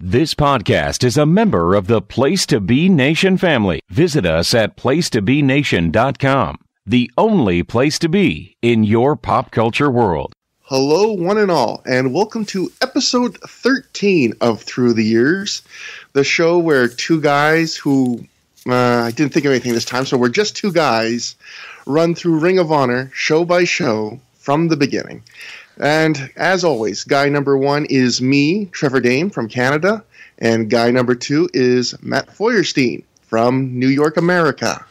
This podcast is a member of the Place to Be Nation family. Visit us at placetobenation.com, the only place to be in your pop culture world. Hello, one and all, and welcome to episode 13 of ThROH The Years, the show where two guys who, I didn't think of anything this time, so we're just two guys, run through Ring of Honor, show by show, from the beginning. And as always, guy number one is me, Trevor Dane from Canada, and guy number two is Matt Feuerstein from New York, America.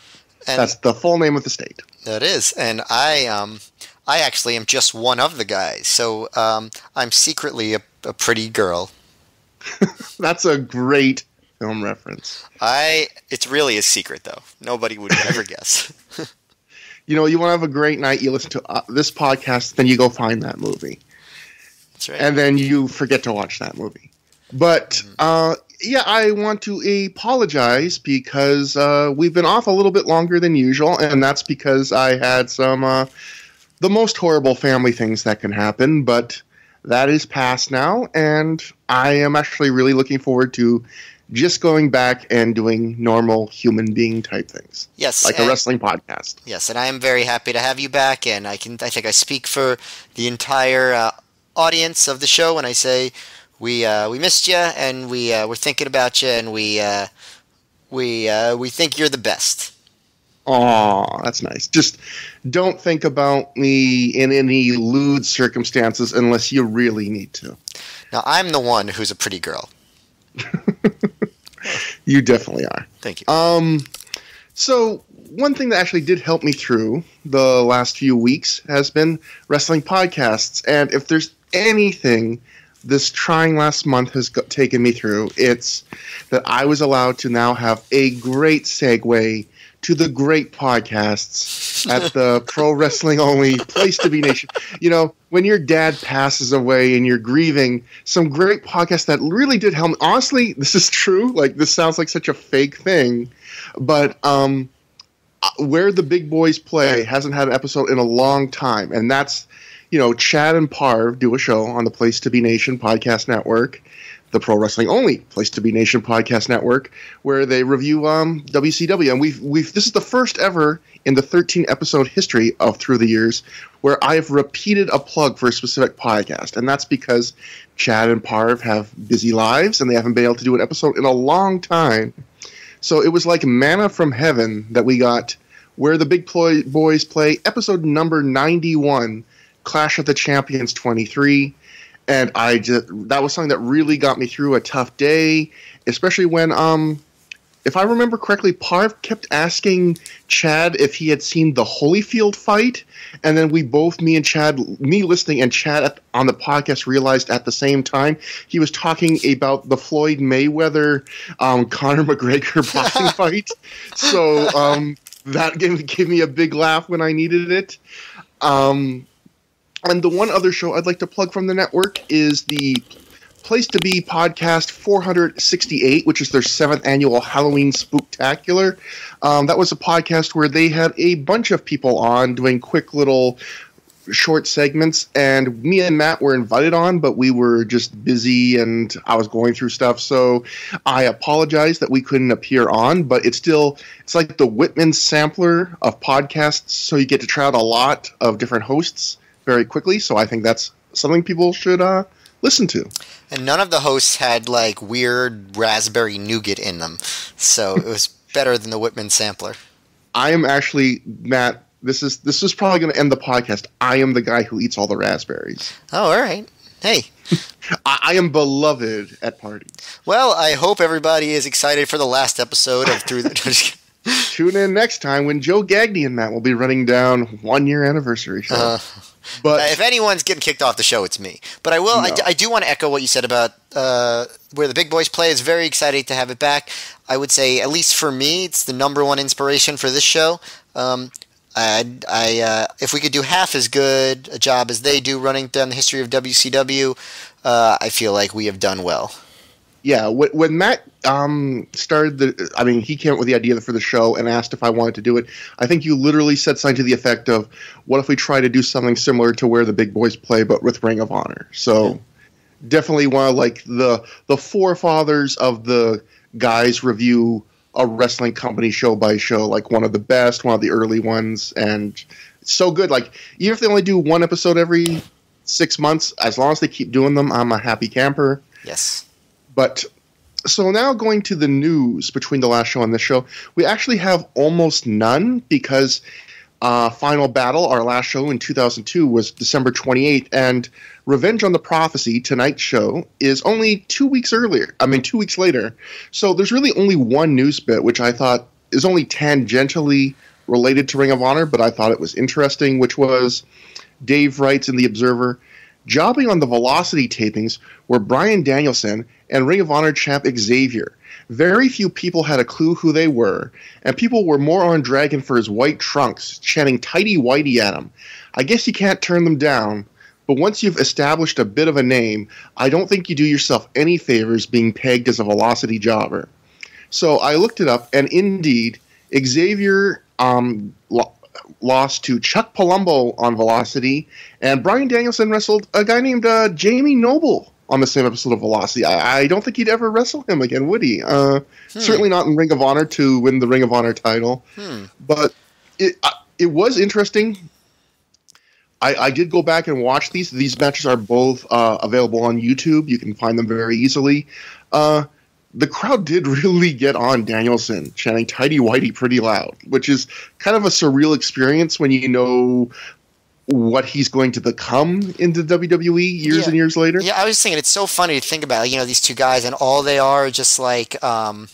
And that's the full name of the state. That is, and I actually am just one of the guys, so I'm secretly a pretty girl. That's a great film reference. It's really a secret, though. Nobody would ever guess. You know, you want to have a great night, you listen to this podcast, then you go find that movie. That's right. And then you forget to watch that movie. But, yeah, I want to apologize because we've been off a little bit longer than usual, and that's because I had some, the most horrible family things that can happen, but that is past now, and I am actually really looking forward to just going back and doing normal human being type things. Yes. Like a wrestling podcast. Yes, and I am very happy to have you back, and I think I speak for the entire audience of the show when I say we missed you, and we're thinking about you, and we think you're the best. Aw, that's nice. Just don't think about me in any lewd circumstances unless you really need to. Now, I'm the one who's a pretty girl. You definitely are. Thank you. So one thing that actually did help me through the last few weeks has been wrestling podcasts. And if there's anything this trying last month has taken me through, it's that I was allowed to now have a great segue to the great podcasts at the Pro Wrestling Only Place to Be Nation. You know, when your dad passes away and you're grieving, some great podcasts that really did help me. Honestly, this is true. Like, this sounds like such a fake thing, but Where the Big Boys Play hasn't had an episode in a long time, and that's, you know, Chad and Parv do a show on the Place to Be Nation podcast network, the Pro Wrestling Only Place to Be Nation podcast network, where they review WCW. And we've this is the first ever in the 13 episode history of ThROH The Years where I have repeated a plug for a specific podcast. And that's because Chad and Parv have busy lives and they haven't been able to do an episode in a long time. So it was like manna from heaven that we got Where the Big Boys Play, episode number 91, Clash of the Champions 23. And that was something that really got me through a tough day, especially when, if I remember correctly, Parv kept asking Chad if he had seen the Holyfield fight, and then me listening and Chad on the podcast realized at the same time he was talking about the Floyd Mayweather, Conor McGregor boxing fight. So that gave me a big laugh when I needed it. And the one other show I'd like to plug from the network is the Place to Be podcast 468, which is their 7th annual Halloween Spooktacular. That was a podcast where they had a bunch of people on doing quick little short segments, and me and Matt were invited on, but we were just busy and I was going through stuff, so I apologize that we couldn't appear on, but it's like the Whitman sampler of podcasts, so you get to try out a lot of different hosts very quickly, so I think that's something people should listen to. And none of the hosts had, like, weird raspberry nougat in them, so it was better than the Whitman sampler. I am actually, Matt, this is probably going to end the podcast. I am the guy who eats all the raspberries. Oh, all right. Hey. I am beloved at parties. Well, I hope everybody is excited for the last episode of Through the... Tune in next time when Joe Gagney and Matt will be running down 1-year anniversary show. But if anyone's getting kicked off the show, it's me. But I will. No. I do want to echo what you said about Where the Big Boys Play. It's very exciting to have it back. I would say, at least for me, it's the number one inspiration for this show. If we could do half as good a job as they do running down the history of WCW, I feel like we have done well. Yeah, when Matt started he came up with the idea for the show and asked if I wanted to do it. I think you literally said something to the effect of, what if we try to do something similar to Where the Big Boys Play, but with Ring of Honor? So definitely one of like the forefathers of the guys review a wrestling company show by show, like one of the best, one of the early ones, and it's so good. Like, even if they only do one episode every 6 months, as long as they keep doing them, I'm a happy camper. Yes. But so now going to the news between the last show and this show, we actually have almost none because Final Battle, our last show in 2002, was December 28th, and Revenge on the Prophecy, tonight's show, is only 2 weeks earlier. 2 weeks later. So there's really only one news bit, which I thought is only tangentially related to Ring of Honor, but I thought it was interesting, which was Dave writes in The Observer, jobbing on the Velocity tapings were Bryan Danielson and Ring of Honor champ Xavier. Very few people had a clue who they were, and people were more on Dragon for his white trunks, chanting tighty whitey at him. I guess you can't turn them down, but once you've established a bit of a name, I don't think you do yourself any favors being pegged as a Velocity jobber. So I looked it up, and indeed, Xavier lost to Chuck Palumbo on Velocity, and Bryan Danielson wrestled a guy named Jamie Noble on the same episode of Velocity. I don't think he'd ever wrestle him again, would he? Certainly not in Ring of Honor to win the Ring of Honor title. But it was interesting. I did go back and watch these. These matches are both available on YouTube. You can find them very easily. The crowd did really get on Danielson, chanting tighty whitey pretty loud, which is kind of a surreal experience when you know what he's going to become into WWE years and years later. Yeah, I was thinking it's so funny to think about, these two guys, and all they are just like, they're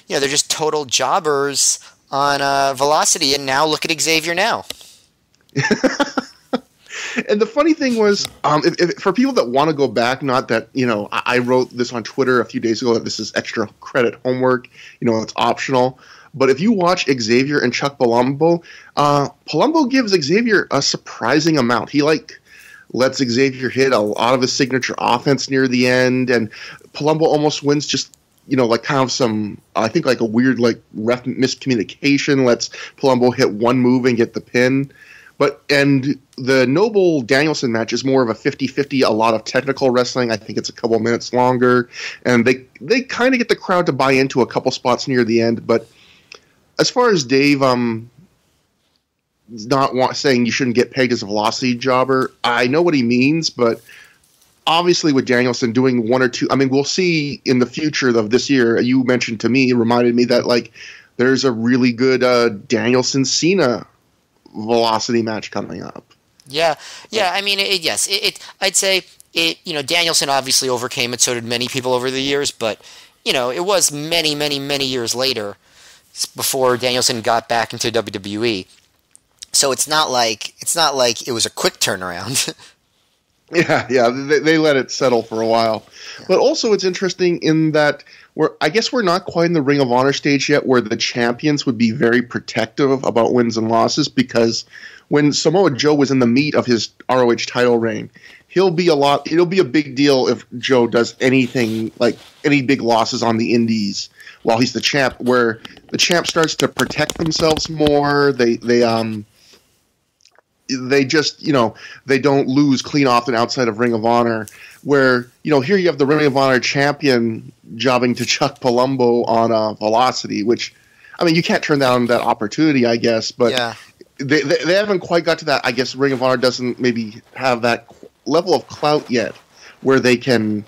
just total jobbers on Velocity, and now look at Xavier now. And the funny thing was, if for people that want to go back, not that, I wrote this on Twitter a few days ago that this is extra credit homework, it's optional. But if you watch Xavier and Chuck Palumbo, Palumbo gives Xavier a surprising amount. He lets Xavier hit a lot of his signature offense near the end, and Palumbo almost wins just kind of some, I think like a weird ref miscommunication lets Palumbo hit one move and get the pin. And the Noble Danielson match is more of a 50-50, a lot of technical wrestling. I think it's a couple minutes longer, and they kind of get the crowd to buy into a couple spots near the end. But as far as Dave saying you shouldn't get pegged as a Velocity jobber, I know what he means, but obviously with Danielson doing one or two, we'll see in the future of this year. You mentioned to me, reminded me that there's a really good Danielson-Cena Velocity match coming up. Yeah. I'd say Danielson obviously overcame it, so did many people over the years, but it was many, many, many years later before Danielson got back into WWE. So it's not like it was a quick turnaround. Yeah, they let it settle for a while. Yeah. But also it's interesting in that I guess we're not quite in the Ring of Honor stage yet where the champions would be very protective about wins and losses, because when Samoa Joe was in the meat of his ROH title reign, it'll be a big deal if Joe does anything like any big losses on the indies while he's the champ, where the champ starts to protect themselves more. They just, they don't lose clean off and outside of Ring of Honor, where, here you have the Ring of Honor champion jobbing to Chuck Palumbo on Velocity, which, you can't turn down that opportunity, I guess, but yeah. They haven't quite got to that. I guess Ring of Honor doesn't maybe have that level of clout yet where they can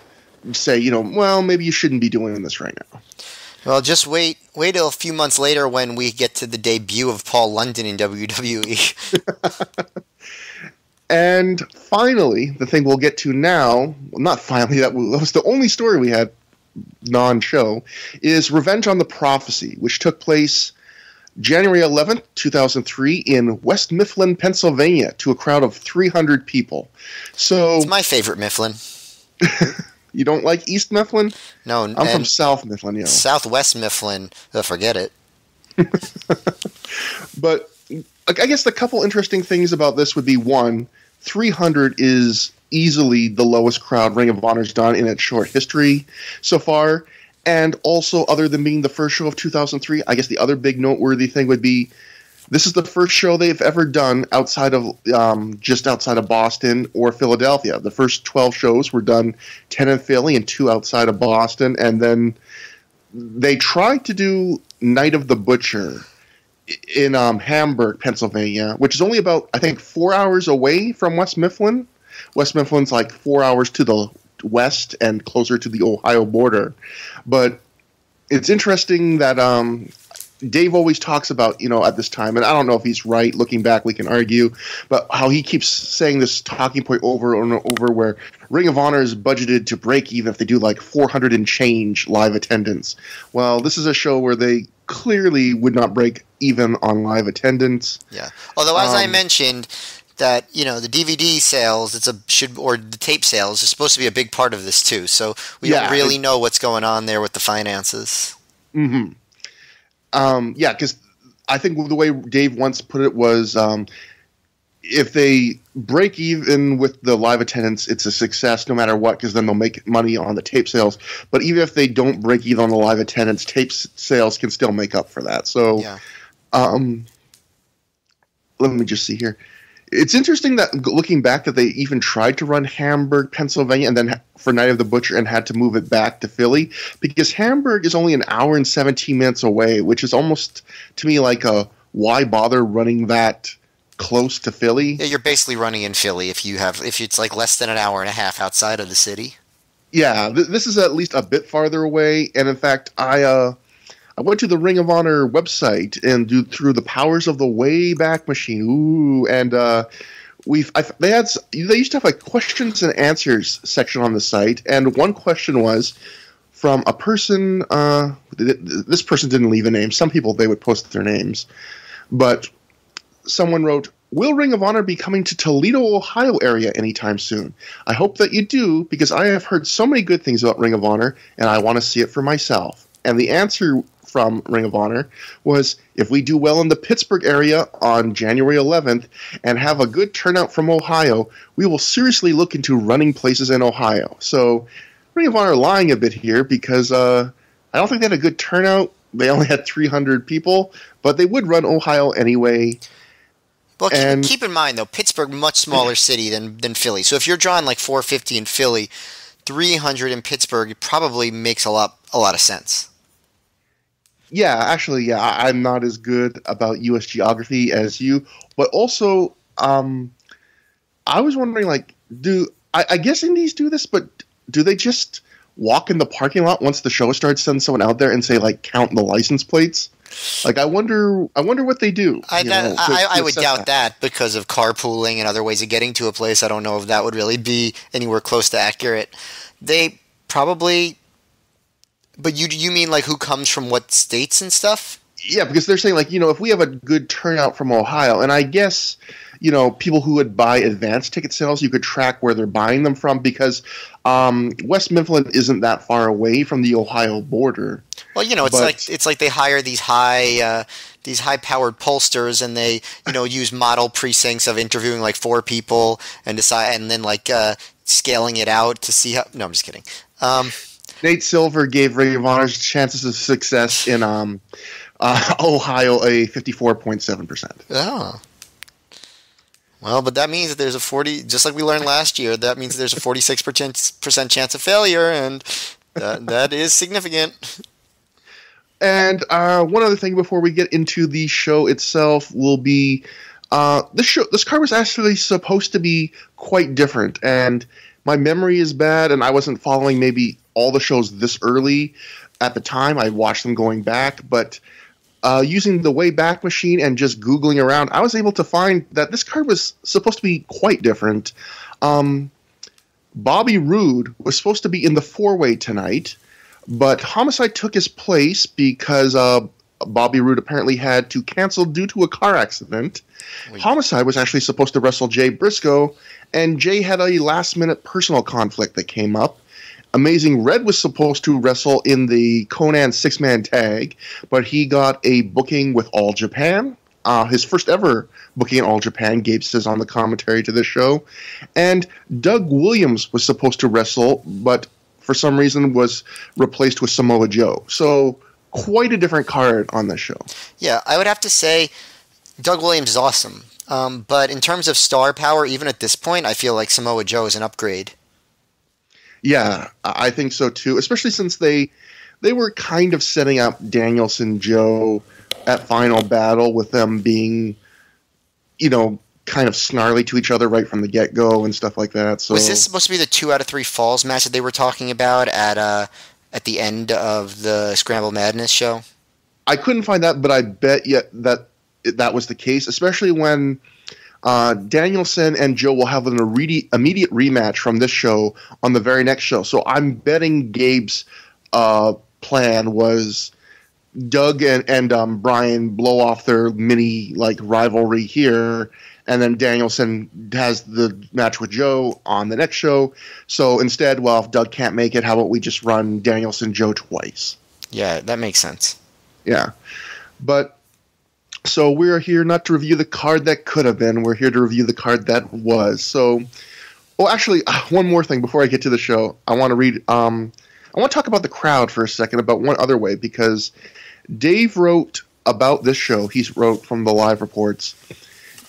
say, well, maybe you shouldn't be doing this right now. Well, just wait till a few months later when we get to the debut of Paul London in WWE. And finally, the thing we'll get to now, well, not finally, that was the only story we had non-show, is Revenge on the Prophecy, which took place January 11th, 2003 in West Mifflin, Pennsylvania, to a crowd of 300 people. So it's my favorite Mifflin. You don't like East Mifflin? No. I'm from South Mifflin, Southwest Mifflin. Forget it. But I guess the couple interesting things about this would be, one, 300 is easily the lowest crowd Ring of Honor's done in its short history so far. And also, other than being the first show of 2003, I guess the other big noteworthy thing would be This is the first show they've ever done outside of just outside of Boston or Philadelphia. The first 12 shows were done 10 in Philly and 2 outside of Boston, and then they tried to do Night of the Butcher in Hamburg, Pennsylvania, which is only about, I think, 4 hours away from West Mifflin. West Mifflin's like 4 hours to the west and closer to the Ohio border. But it's interesting that Dave always talks about, at this time, and I don't know if he's right, looking back we can argue, but how he keeps saying this talking point over and over where Ring of Honor is budgeted to break even if they do like 400 and change live attendance. Well, this is a show where they clearly would not break even on live attendance. Yeah. Although, as I mentioned, that the DVD sales, or the tape sales, is supposed to be a big part of this too. So we don't really know what's going on there with the finances. Mm-hmm. Because I think the way Dave once put it was, if they break even with the live attendance, it's a success no matter what, because then they'll make money on the tape sales. But even if they don't break even on the live attendance, tape sales can still make up for that. So, let me just see here. It's interesting that, looking back, that they even tried to run Hamburg, Pennsylvania, and then for Night of the Butcher and had to move it back to Philly, because Hamburg is only an hour and 17 minutes away, which is almost, to me, like why bother running that close to Philly? Yeah, you're basically running in Philly if it's like less than an hour and a half outside of the city. Yeah, this is at least a bit farther away, and in fact, I went to the Ring of Honor website and through the powers of the Wayback Machine. Ooh, and they used to have a questions and answers section on the site, and one question was from a person. This person didn't leave a name. Some people, they would post their names, but someone wrote, "Will Ring of Honor be coming to Toledo, Ohio area anytime soon? I hope that you do, because I have heard so many good things about Ring of Honor, and I want to see it for myself." And the answer from Ring of Honor was, if we do well in the Pittsburgh area on January 11th and have a good turnout from Ohio, we will seriously look into running places in Ohio. So Ring of Honor lying a bit here, because I don't think they had a good turnout. They only had 300 people, but they would run Ohio anyway. Well, keep in mind, though, Pittsburgh, much smaller city than Philly. So if you're drawing like 450 in Philly, 300 in Pittsburgh, it probably makes a lot of sense. Yeah, actually, I'm not as good about U.S. geography as you, but also, I was wondering, like, I guess indies do this, but do they just walk in the parking lot once the show starts, send someone out there and say, like, count the license plates? Like, I wonder what they do. I would doubt that because of carpooling and other ways of getting to a place. I don't know if that would really be anywhere close to accurate. They probably... But you mean like who comes from what states and stuff? Yeah, because they're saying, like, if we have a good turnout from Ohio, and I guess, people who would buy advanced ticket sales, you could track where they're buying them from, because West Mifflin isn't that far away from the Ohio border. Well, it's like they hire these high-powered pollsters, and they use model precincts of interviewing like 4 people and decide, and then like scaling it out to see how. No, I'm just kidding. Nate Silver gave Ring of Honor's chances of success in Ohio a 54.7%. Oh. Well, but that means that there's a 40, just like we learned last year, that means there's a 46% chance of failure, and that is significant. And one other thing before we get into the show itself will be, this card was actually supposed to be quite different, and my memory is bad, and I wasn't following maybe all the shows this early at the time. I watched them going back, but using the Wayback Machine and just Googling around, I was able to find that this card was supposed to be quite different. Bobby Roode was supposed to be in the 4-way tonight, but Homicide took his place because Bobby Roode apparently had to cancel due to a car accident. Wait. Homicide was actually supposed to wrestle Jay Briscoe, and Jay had a last-minute personal conflict that came up. Amazing Red was supposed to wrestle in the Conan 6-man tag, but he got a booking with All Japan. His first ever booking in All Japan, Gabe says on the commentary to this show. And Doug Williams was supposed to wrestle, but for some reason was replaced with Samoa Joe. So quite a different card on this show. Yeah, I would have to say Doug Williams is awesome. But in terms of star power, even at this point, I feel like Samoa Joe is an upgrade. Yeah, I think so too, especially since they were kind of setting up Danielson Joe at Final Battle with them being, kind of snarly to each other right from the get-go and stuff like that. So was this supposed to be the 2 out of 3 falls match that they were talking about at the end of the Scramble Madness show? I couldn't find that, but I bet that was the case, especially when Danielson and Joe will have an immediate rematch from this show on the very next show. So I'm betting Gabe's plan was Doug and Bryan blow off their mini rivalry here, and then Danielson has the match with Joe on the next show. So instead, if Doug can't make it, how about we just run Danielson Joe twice? Yeah, that makes sense. Yeah, but so we're here not to review the card that could have been. We're here to review the card that was. So, actually, one more thing before I get to the show. I want to read. I want to talk about the crowd for a second, about one other way, because Dave wrote about this show. He wrote from the live reports.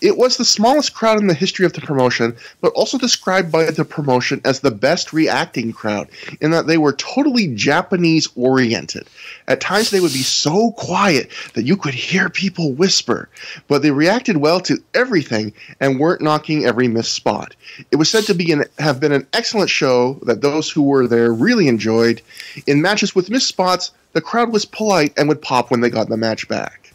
It was the smallest crowd in the history of the promotion, but also described by the promotion as the best reacting crowd, in that they were totally Japanese-oriented. At times they would be so quiet that you could hear people whisper, but they reacted well to everything and weren't knocking every missed spot. It was said to have been an excellent show that those who were there really enjoyed. In matches with missed spots, the crowd was polite and would pop when they got the match back.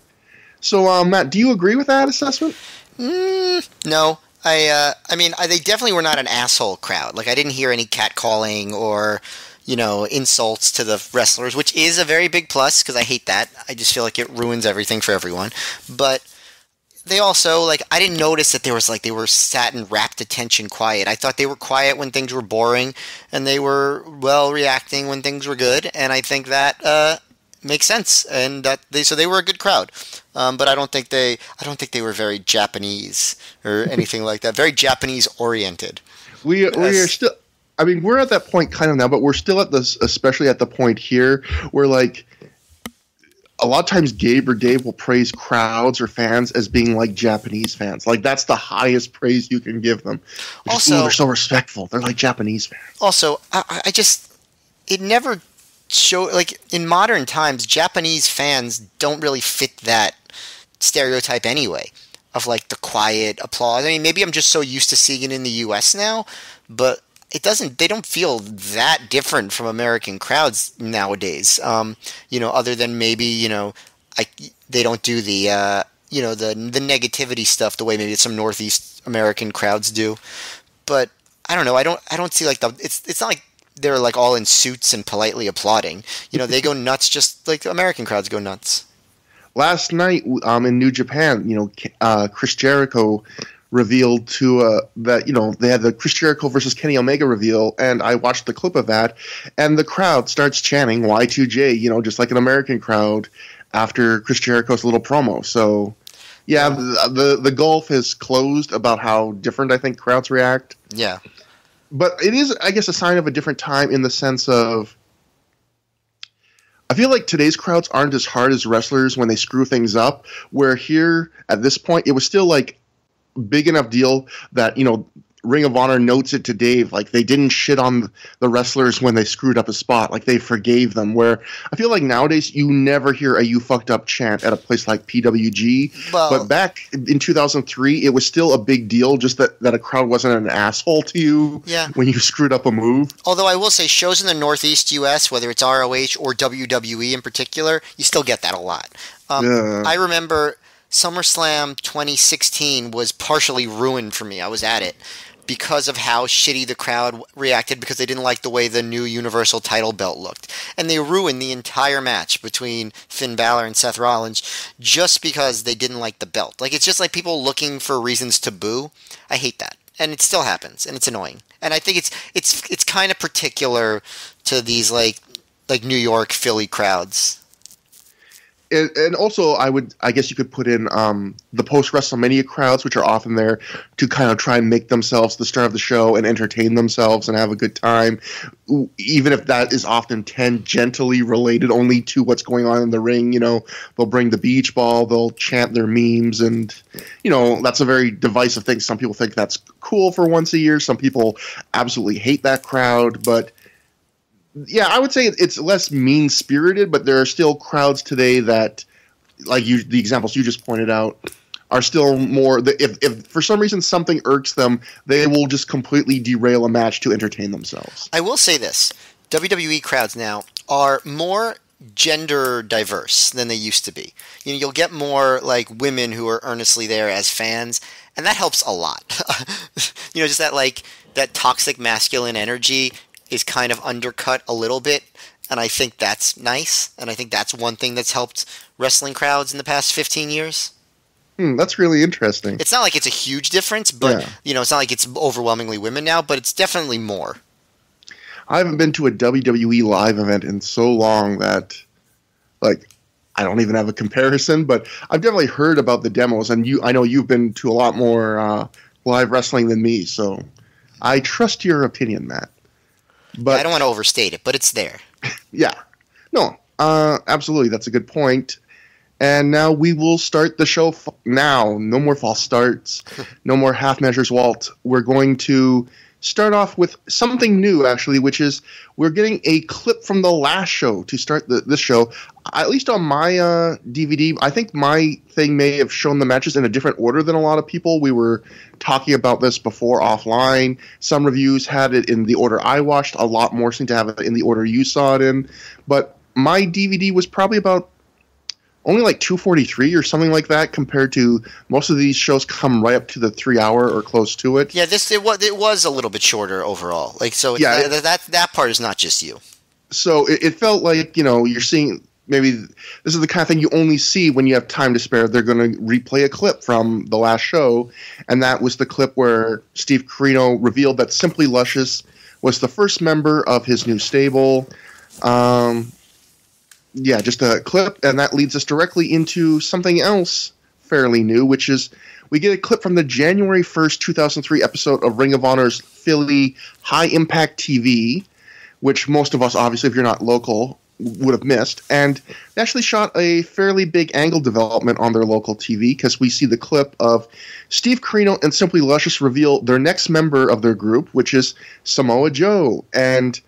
So, Matt, do you agree with that assessment? No. I mean, they definitely were not an asshole crowd. I didn't hear any catcalling or, insults to the wrestlers, which is a very big plus, because I hate that. I just feel like it ruins everything for everyone. But they also, I didn't notice that they were sat in rapt attention quiet. I thought they were quiet when things were boring, and they were, reacting when things were good, and I think that, makes sense, and they were a good crowd, but I don't think they were very Japanese or anything like that. Very Japanese oriented. We are still. I mean, we're at that point kind of now, but we're still at this, especially at the point here where a lot of times Gabe or Dave will praise crowds or fans as being like Japanese fans. That's the highest praise you can give them. Also, they're so respectful. They're like Japanese fans. Also, it never. In modern times, Japanese fans don't really fit that stereotype anyway, of the quiet applause. I mean, maybe I'm just so used to seeing it in the US now, but they don't feel that different from American crowds nowadays. Other than maybe, they don't do the the negativity stuff the way maybe some Northeast American crowds do. But I don't know. I don't see it's not like they're all in suits and politely applauding. They go nuts just like American crowds go nuts. Last night in New Japan, Chris Jericho revealed that they had the Chris Jericho versus Kenny Omega reveal, and I watched the clip of that, and the crowd starts chanting Y2J, just like an American crowd after Chris Jericho's little promo. So, yeah, the gulf is closed about how different I think crowds react. Yeah. But it is, I guess, a sign of a different time in the sense of I feel like today's crowds aren't as hard as wrestlers when they screw things up, where here, at this point, it was still, big enough deal that, Ring of Honor notes it to Dave. They didn't shit on the wrestlers when they screwed up a spot. They forgave them, where I feel like nowadays you never hear a "you fucked up" chant at a place like PWG. But back in 2003, it was still a big deal, just that a crowd wasn't an asshole to you when you screwed up a move. Although I will say shows in the Northeast US, whether it's ROH or WWE in particular, you still get that a lot. I remember SummerSlam 2016 was partially ruined for me. I was at it because of how shitty the crowd reacted, because they didn't like the way the new Universal title belt looked. And they ruined the entire match between Finn Balor and Seth Rollins just because they didn't like the belt. It's just like people looking for reasons to boo. I hate that. And it still happens, and it's annoying. And I think it's kind of particular to these like New York, Philly crowds. And also, I guess you could put in the post-WrestleMania crowds, which are often there to kind of try and make themselves the star of the show and entertain themselves and have a good time, even if that is often tangentially related only to what's going on in the ring. You know, they'll bring the beach ball, they'll chant their memes, and, you know, that's a very divisive thing. Some people think that's cool for once a year. Some people absolutely hate that crowd, but yeah, I would say it's less mean-spirited, but there are still crowds today that, like the examples you just pointed out, are still more. If for some reason something irks them, they will just completely derail a match to entertain themselves. I will say this: WWE crowds now are more gender diverse than they used to be. You know, you'll get more like women who are earnestly there as fans, and that helps a lot. You know, just that toxic masculine energy is kind of undercut a little bit, and I think that's nice, and I think that's one thing that's helped wrestling crowds in the past 15 years. That's really interesting. It's not like it's a huge difference, but you know, it's not like it's overwhelmingly women now, but it's definitely more. I haven't been to a WWE live event in so long that, like, I don't even have a comparison, but I've definitely heard about the demos, and I know you've been to a lot more live wrestling than me, so I trust your opinion, Matt. But yeah, I don't want to overstate it, but it's there. Yeah. No, absolutely. That's a good point. And now we will start the show now. No more false starts. No more half measures, Walt. We're going to start off with something new, actually, which is we're getting a clip from the last show to start this show. At least on my DVD, I think my thing may have shown the matches in a different order than a lot of people. We were talking about this before offline. Some reviews had it in the order I watched. A lot more seem to have it in the order you saw it in. But my DVD was probably about only like 2:43 or something like that, compared to most of these shows come right up to the 3 hour or close to it. Yeah, it was a little bit shorter overall. Like, so yeah, that part is not just you. So it felt like, you know, you're seeing maybe this is the kind of thing you only see when you have time to spare. They're going to replay a clip from the last show, and that was the clip where Steve Carino revealed that Simply Luscious was the first member of his new stable. Yeah, just a clip, and that leads us directly into something else fairly new, which is we get a clip from the January 1st, 2003 episode of Ring of Honor's Philly High Impact TV, which most of us, obviously, if you're not local, would have missed. And they actually shot a fairly big angle development on their local TV, because we see the clip of Steve Carino and Simply Luscious reveal their next member of their group, which is Samoa Joe. And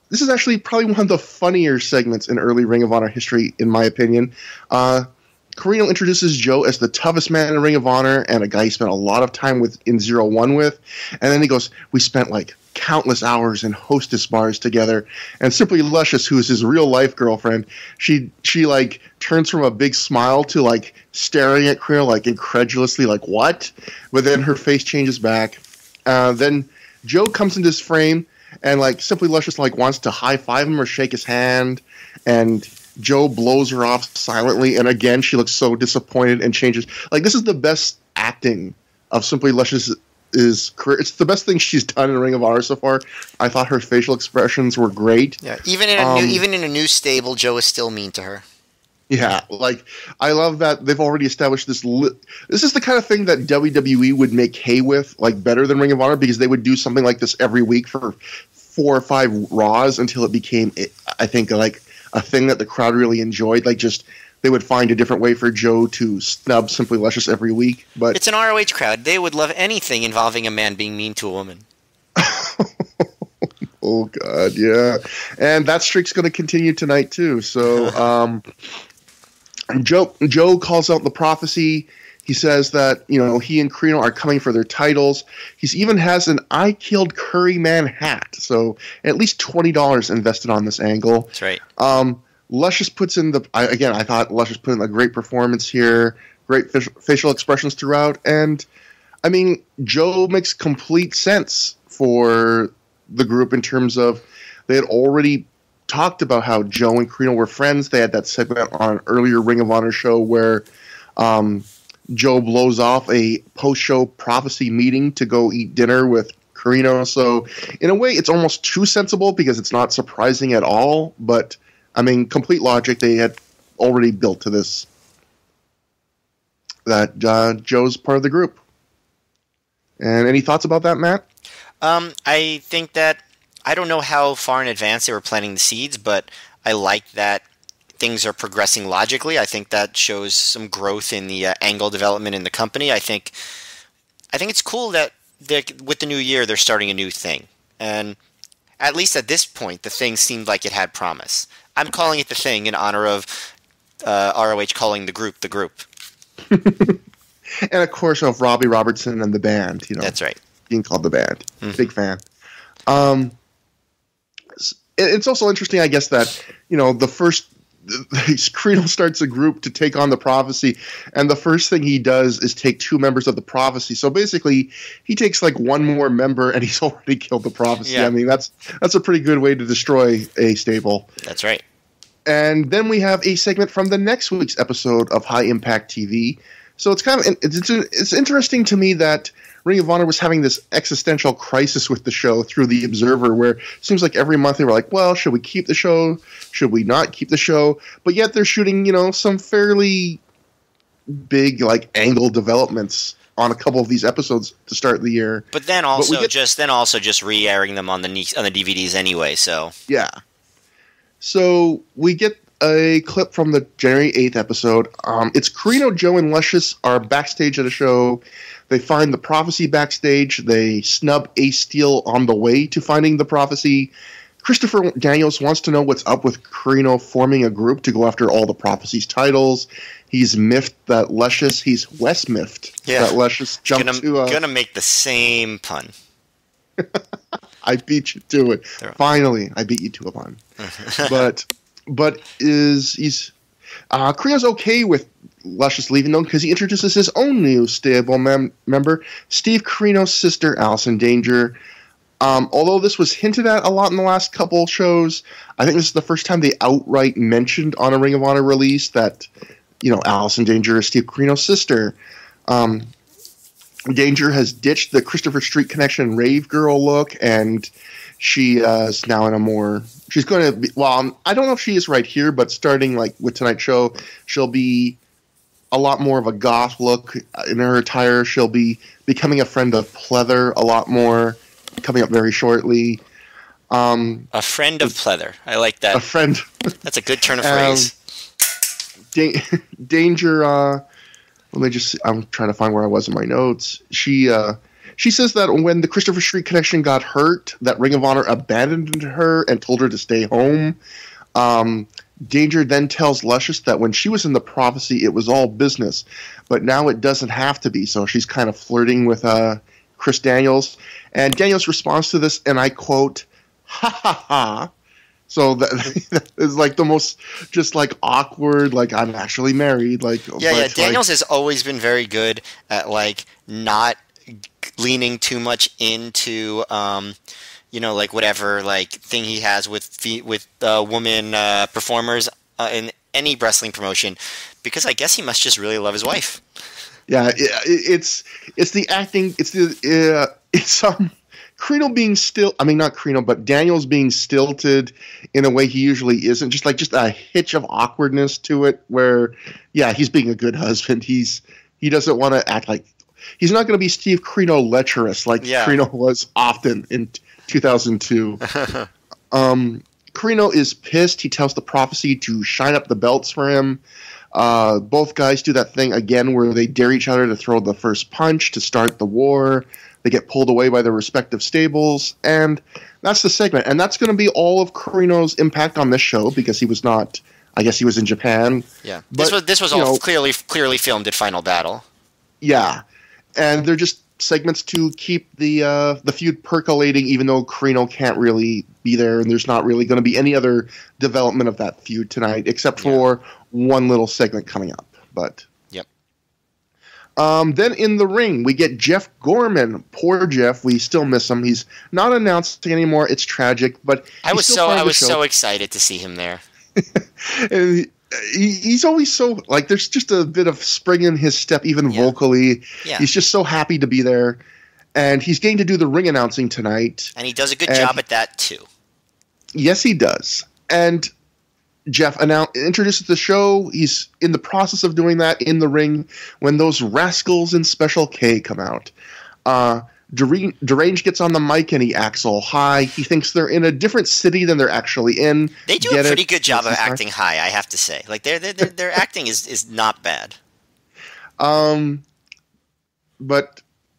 this is actually probably one of the funnier segments in early Ring of Honor history, in my opinion. Carino introduces Joe as the toughest man in Ring of Honor and a guy he spent a lot of time with in 0-1 with. And then he goes, we spent like countless hours in hostess bars together. And Simply Luscious, who is his real life girlfriend, she like turns from a big smile to like staring at Carino like incredulously, like what? But then her face changes back. Then Joe comes into his frame, and like Simply Luscious like wants to high five him or shake his hand, and Joe blows her off silently. And again, she looks so disappointed and changes. Like, this is the best acting of Simply Luscious' career. It's the best thing she's done in Ring of Honor so far. I thought her facial expressions were great. Yeah, even in a new stable, Joe is still mean to her. Yeah, like, I love that they've already established this. This is the kind of thing that WWE would make hay with, like, better than Ring of Honor, because they would do something like this every week for 4 or 5 Raws until it became, I think, like a thing that the crowd really enjoyed. Like, just they would find a different way for Joe to snub Simply Luscious every week. But it's an ROH crowd. They would love anything involving a man being mean to a woman. Oh, God, yeah. And that streak's going to continue tonight, too. So, Joe calls out the prophecy. He says that, you know, he and Carino are coming for their titles. He even has an I Killed Curry Man hat. So at least $20 invested on this angle. That's right. Luscious puts in I thought Luscious put in a great performance here. Great facial expressions throughout. And, I mean, Joe makes complete sense for the group in terms of they had already talked about how Joe and Carino were friends. They had that segment on an earlier Ring of Honor show where Joe blows off a post-show prophecy meeting to go eat dinner with Carino. So in a way, it's almost too sensible because it's not surprising at all. But, I mean, complete logic. They had already built to this. That Joe's part of the group. And any thoughts about that, Matt? I think that I don't know how far in advance they were planting the seeds, but I like that things are progressing logically. I think that shows some growth in the angle development in the company. I think it's cool that with the new year they're starting a new thing, and at least at this point, the thing seemed like it had promise. I'm calling it the thing in honor of ROH calling the group the group. And of course of Robbie Robertson and the band. That's right. Being called the band. Mm-hmm. Big fan. It's also interesting, I guess, that the first. Credo starts a group to take on the Prophecy, and the first thing he does is take 2 members of the Prophecy. So basically, he takes like 1 more member, and he's already killed the Prophecy. Yeah. I mean, that's a pretty good way to destroy a stable. That's right. And then we have a segment from the next week's episode of High Impact TV. So it's it's interesting to me that Ring of Honor was having this existential crisis with the show through The Observer, where it seems like every month they were like, well, should we keep the show? Should we not keep the show? But yet they're shooting, some fairly big, like, angle developments on a couple of these episodes to start the year. But then also just re-airing them on the DVDs anyway, so. Yeah. So we get a clip from the January 8th episode. It's Carino, Joe, and Luscious are backstage at a show. They find the Prophecy backstage. They snub Ace Steel on the way to finding the Prophecy. Christopher Daniels wants to know what's up with Carino forming a group to go after all the Prophecy's titles. He's miffed that Luscious, he's West miffed that Luscious jumped gonna make the same pun. I beat you to it. Finally, I beat you to a pun. But he's Carino's okay with Luscious leaving though, because he introduces his own new stable member, Steve Carino's sister, Allison Danger. Although this was hinted at a lot in the last couple shows, I think this is the first time they outright mentioned on a Ring of Honor release that, Allison Danger is Steve Carino's sister. Danger has ditched the Christopher Street Connection rave girl look, and she is now in a more... She's going to be... Well, I don't know if she is right here, but starting like with tonight's show, she'll be a lot more of a goth look in her attire. She'll be becoming a friend of pleather a lot more, coming up very shortly. A friend of pleather. I like that. A friend. That's a good turn of phrase. Danger... let me just... I'm trying to find where I was in my notes. She says that when the Christopher Street Connection got hurt, that Ring of Honor abandoned her and told her to stay home. Danger then tells Luscious that when she was in the Prophecy, it was all business, but now it doesn't have to be. So she's kind of flirting with Chris Daniels. And Daniels responds to this, and I quote, "Ha ha ha." So that is like the most just like awkward, like I'm actually married. Like Daniels has always been very good at like not leaning too much into like whatever like thing he has with woman performers in any wrestling promotion, because I guess he must just really love his wife. Yeah, it's the acting. It's Carino being not Carino, but Daniels being stilted in a way he usually isn't. Just a hitch of awkwardness to it where, yeah, he's being a good husband. He doesn't want to act like, he's not going to be Steve Carino lecherous like Carino was often in 2002. Carino is pissed. He tells the Prophecy to shine up the belts for him. Both guys do that thing again where they dare each other to throw the first punch to start the war. They get pulled away by their respective stables, and that's the segment. And that's going to be all of Carino's impact on this show because he was not. I guess he was in Japan. Yeah, but, this was all clearly filmed at Final Battle. Yeah, and they're just segments to keep the feud percolating, even though Carino can't really be there, and there's not really going to be any other development of that feud tonight, except for one little segment coming up. But. Then in the ring, we get Jeff Gorman. Poor Jeff. We still miss him. He's not announcing anymore. It's tragic, but I was so excited to see him there. And he's always so like there's just a bit of spring in his step, even vocally. Yeah. He's just so happy to be there, and he's getting to do the ring announcing tonight. And he does a good job at that too. Yes, he does. And Jeff introduces the show. He's in the process of doing that in the ring when those rascals in Special K come out. Deranged gets on the mic and he acts all high. He thinks they're in a different city than they're actually in. They do a pretty good job of acting high, I have to say. Like their acting is not bad. But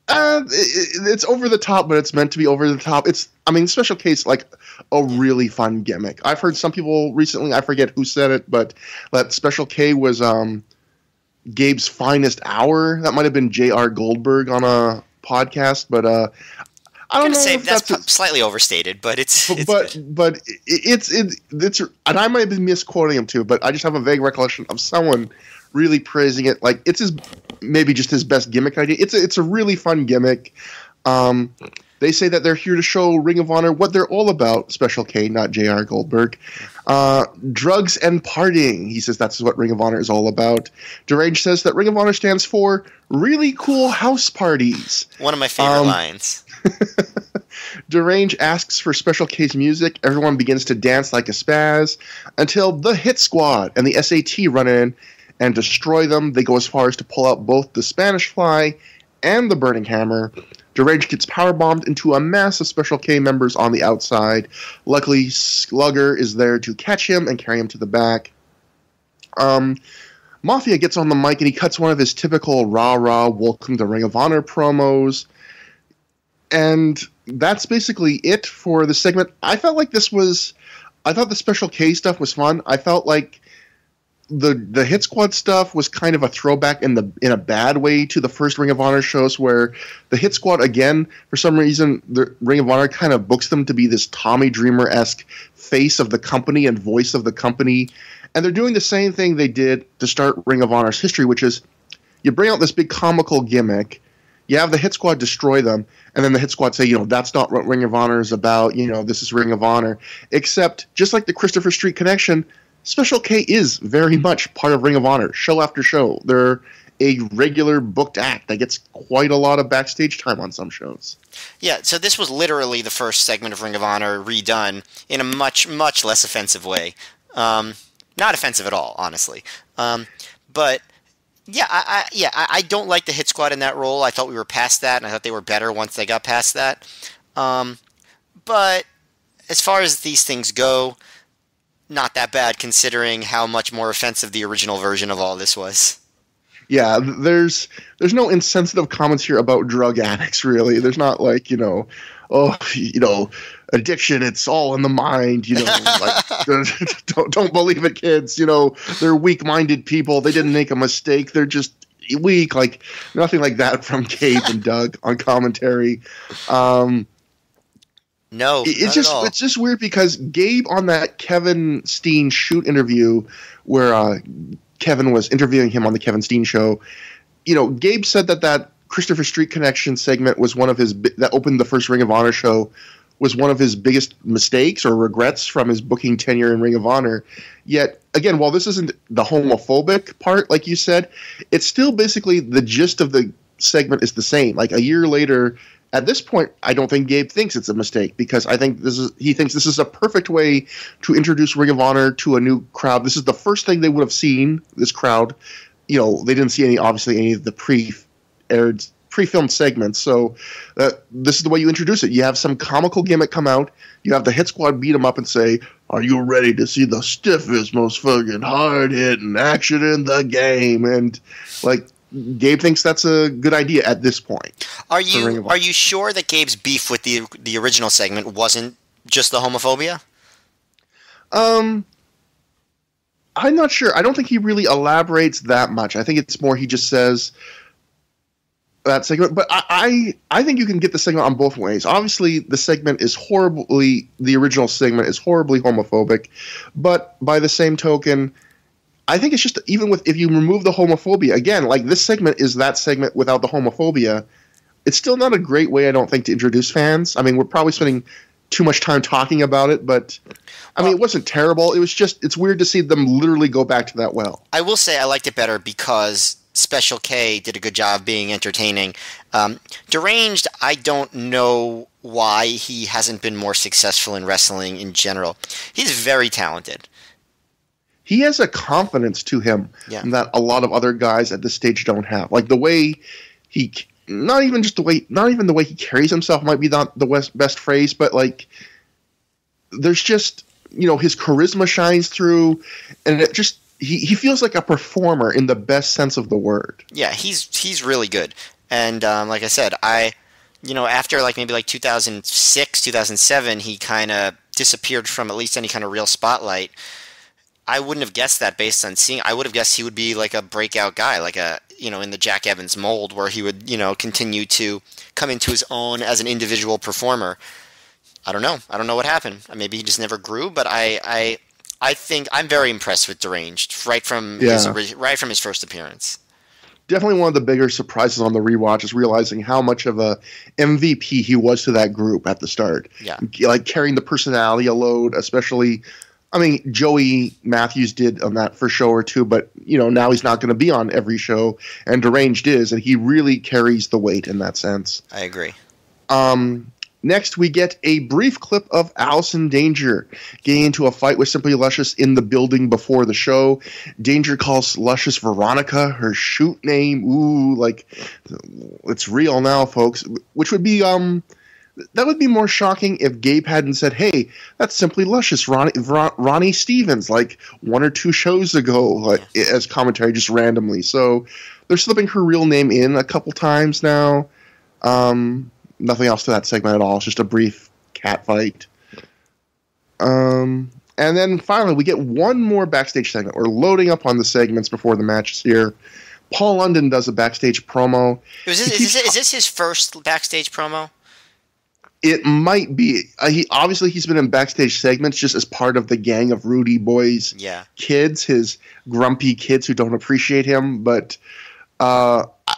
it's over the top, but it's meant to be over the top. Special K's like a really fun gimmick. I've heard some people recently, I forget who said it, but that Special K was Gabe's finest hour. That might have been J.R. Goldberg on a podcast, but I don't know if that's slightly overstated, but it's and I might be misquoting him too, but I just have a vague recollection of someone really praising it. Like it's maybe just his best gimmick idea. It's a really fun gimmick. They say that they're here to show Ring of Honor what they're all about. Special K, not J.R. Goldberg. Drugs and partying. He says that's what Ring of Honor is all about. Deranged says that Ring of Honor stands for really cool house parties. One of my favorite lines. Deranged asks for Special K's music. Everyone begins to dance like a spaz until the Hit Squad and the SAT run in and destroy them. They go as far as to pull out both the Spanish Fly and the Burning Hammer. Deranged gets powerbombed into a mass of Special K members on the outside. Luckily, Slugger is there to catch him and carry him to the back. Mafia gets on the mic and he cuts one of his typical rah-rah welcome to Ring of Honor promos. And that's basically it for the segment. I thought the Special K stuff was fun. I felt like the Hit Squad stuff was kind of a throwback in a bad way to the first Ring of Honor shows, where the Hit Squad, again, for some reason, the Ring of Honor kind of books them to be this Tommy Dreamer-esque face of the company and voice of the company. And they're doing the same thing they did to start Ring of Honor's history, which is you bring out this big comical gimmick, you have the Hit Squad destroy them, and then the Hit Squad say, that's not what Ring of Honor is about, this is Ring of Honor. Except, just like the Christopher Street connection, Special K is very much part of Ring of Honor, show after show. They're a regular booked act that gets quite a lot of backstage time on some shows. Yeah, so this was literally the first segment of Ring of Honor redone in a much, much less offensive way. Not offensive at all, honestly. But yeah, I don't like the Hit Squad in that role. I thought we were past that, and I thought they were better once they got past that. But as far as these things go, not that bad considering how much more offensive the original version of all this was. Yeah, there's no insensitive comments here about drug addicts, really. There's not like, addiction, it's all in the mind, don't believe it, kids, they're weak-minded people, they didn't make a mistake, they're just weak, like nothing like that from Gabe and Doug on commentary. No, it's just weird because Gabe on that Kevin Steen shoot interview where Kevin was interviewing him on the Kevin Steen show, Gabe said that Christopher Street connection segment was one of his that opened the first Ring of Honor show was one of his biggest mistakes or regrets from his booking tenure in Ring of Honor. Yet again, while this isn't the homophobic part, like you said, it's still basically the gist of the segment is the same. Like a year later. At this point, I don't think Gabe thinks it's a mistake because he thinks this is a perfect way to introduce Ring of Honor to a new crowd. This is the first thing they would have seen, this crowd. They didn't see any of the pre-filmed segments. So this is the way you introduce it. You have some comical gimmick come out. You have the Hit Squad beat them up and say, "Are you ready to see the stiffest, most fucking hard-hitting action in the game?" And Gabe thinks that's a good idea at this point. Are you sure that Gabe's beef with the original segment wasn't just the homophobia? I'm not sure. I don't think he really elaborates that much. I think it's more he just says that segment. But I think you can get the segment on both ways. Obviously, the original segment is horribly homophobic. But by the same token, I think it's just if you remove the homophobia, again, like this segment is that segment without the homophobia, it's still not a great way, I don't think, to introduce fans. I mean, we're probably spending too much time talking about it, but it wasn't terrible. It was just, it's weird to see them literally go back to that well. I will say I liked it better because Special K did a good job being entertaining. Deranged, I don't know why he hasn't been more successful in wrestling in general. He's very talented. he has a confidence to him that a lot of other guys at this stage don't have. Like the way he, not even the way he carries himself might be not the best phrase, but like there's just, his charisma shines through, and it just, he feels like a performer in the best sense of the word. Yeah, he's really good. And like I said, after maybe 2006, 2007, he kind of disappeared from at least any kind of real spotlight. I wouldn't have guessed that based on seeing. I would have guessed he would be like a breakout guy, like in the Jack Evans mold, where he would, continue to come into his own as an individual performer. I don't know. I don't know what happened. Maybe he just never grew, but I think I'm very impressed with Deranged right from his first appearance. Definitely one of the bigger surprises on the rewatch is realizing how much of a MVP he was to that group at the start. Yeah. Like carrying the personality a load, especially, Joey Matthews did on that first show or two, but, now he's not going to be on every show, and Deranged is, and he really carries the weight in that sense. I agree. Next, we get a brief clip of Allison Danger getting into a fight with Simply Luscious in the building before the show. Danger calls Luscious Veronica, her shoot name. Ooh, it's real now, folks. Which would be, that would be more shocking if Gabe hadn't said, hey, that's Simply Luscious, Ronnie Stevens, like 1 or 2 shows ago, as commentary just randomly. So they're slipping her real name in a couple times now. Nothing else to that segment at all. It's just a brief cat fight. And then finally, we get one more backstage segment. We're loading up on the segments before the matches here. Paul London does a backstage promo. Is this his first backstage promo? It might be. He's been in backstage segments just as part of the gang of Rudy Boy's kids, his grumpy kids who don't appreciate him. But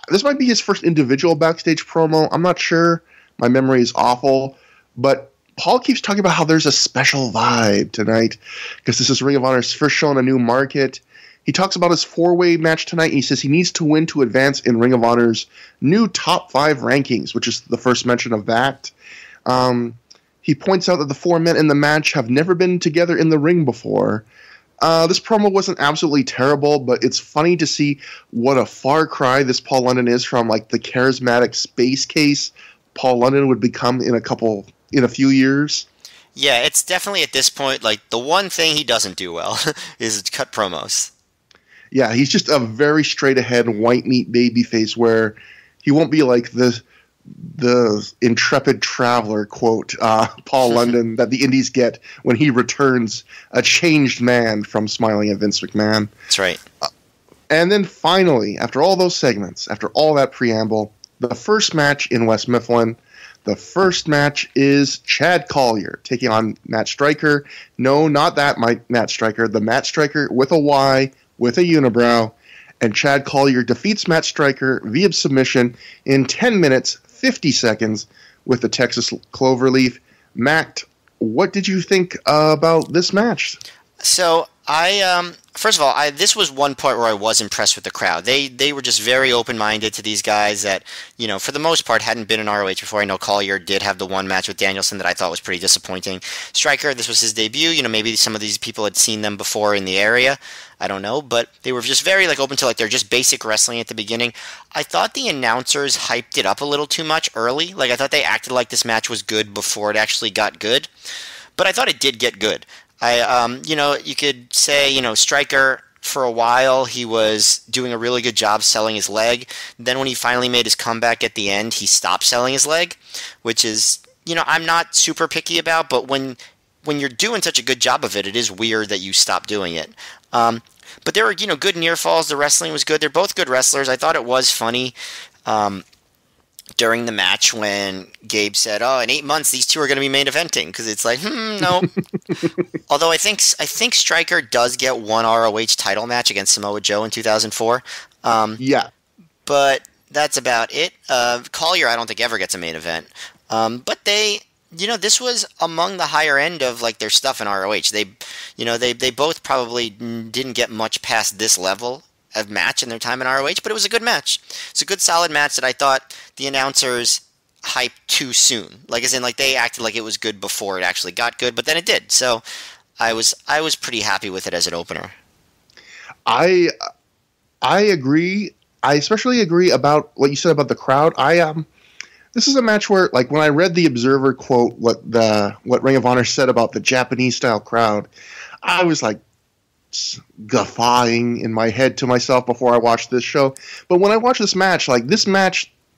this might be his first individual backstage promo. I'm not sure. My memory is awful. But Paul keeps talking about how there's a special vibe tonight because this is Ring of Honor's first show in a new market. He talks about his 4-way match tonight, and he says he needs to win to advance in Ring of Honor's new top 5 rankings, which is the first mention of that. He points out that the 4 men in the match have never been together in the ring before. This promo wasn't absolutely terrible, but it's funny to see what a far cry this Paul London is from the charismatic space case Paul London would become in a few years. Yeah, it's definitely at this point the one thing he doesn't do well is cut promos. Yeah, he's just a very straight ahead white meat babyface where he won't be like the intrepid traveler quote Paul London that the indies get when he returns a changed man from smiling at Vince McMahon. That's right. And then finally, after all those segments, after all that preamble, the first match in West Mifflin. The first match is Chad Collier taking on Matt Striker. No, not that Matt Striker. The Matt Striker with a Y, with a unibrow. And Chad Collier defeats Matt Striker via submission in 10 minutes, 50 seconds with the Texas Cloverleaf. Matt, what did you think about this match? So first of all, this was one part where I was impressed with the crowd. They were just very open-minded to these guys that, for the most part hadn't been in ROH before. I know Collier did have the one match with Danielson that I thought was pretty disappointing. Striker, this was his debut. Maybe some of these people had seen them before in the area. I don't know, but they were just very open to their just basic wrestling at the beginning. I thought the announcers hyped it up a little too much early. I thought they acted like this match was good before it actually got good. But I thought it did get good. You could say, Striker, for a while, he was doing a really good job selling his leg. Then when he finally made his comeback at the end, he stopped selling his leg, which is, I'm not super picky about, but when you're doing such a good job of it, it is weird that you stop doing it. But there were, good near falls. The wrestling was good. They're both good wrestlers. I thought it was funny. During the match when Gabe said, in 8 months these two are going to be main eventing, because it's no. Although I think Striker does get one ROH title match against Samoa Joe in 2004. Yeah. But that's about it. Collier I don't think ever gets a main event. But they, this was among the higher end of their stuff in ROH. They both probably didn't get much past this level of match in their time in ROH, but it was a good match. It's a good, solid match that I thought the announcers hyped too soon. They acted like it was good before it actually got good, but then it did. So I was pretty happy with it as an opener. I agree. I especially agree about what you said about the crowd. This is a match where, like, when I read the Observer quote, what Ring of Honor said about the Japanese style crowd, I was like guffawing in my head to myself before I watched this show. But when I watched this match,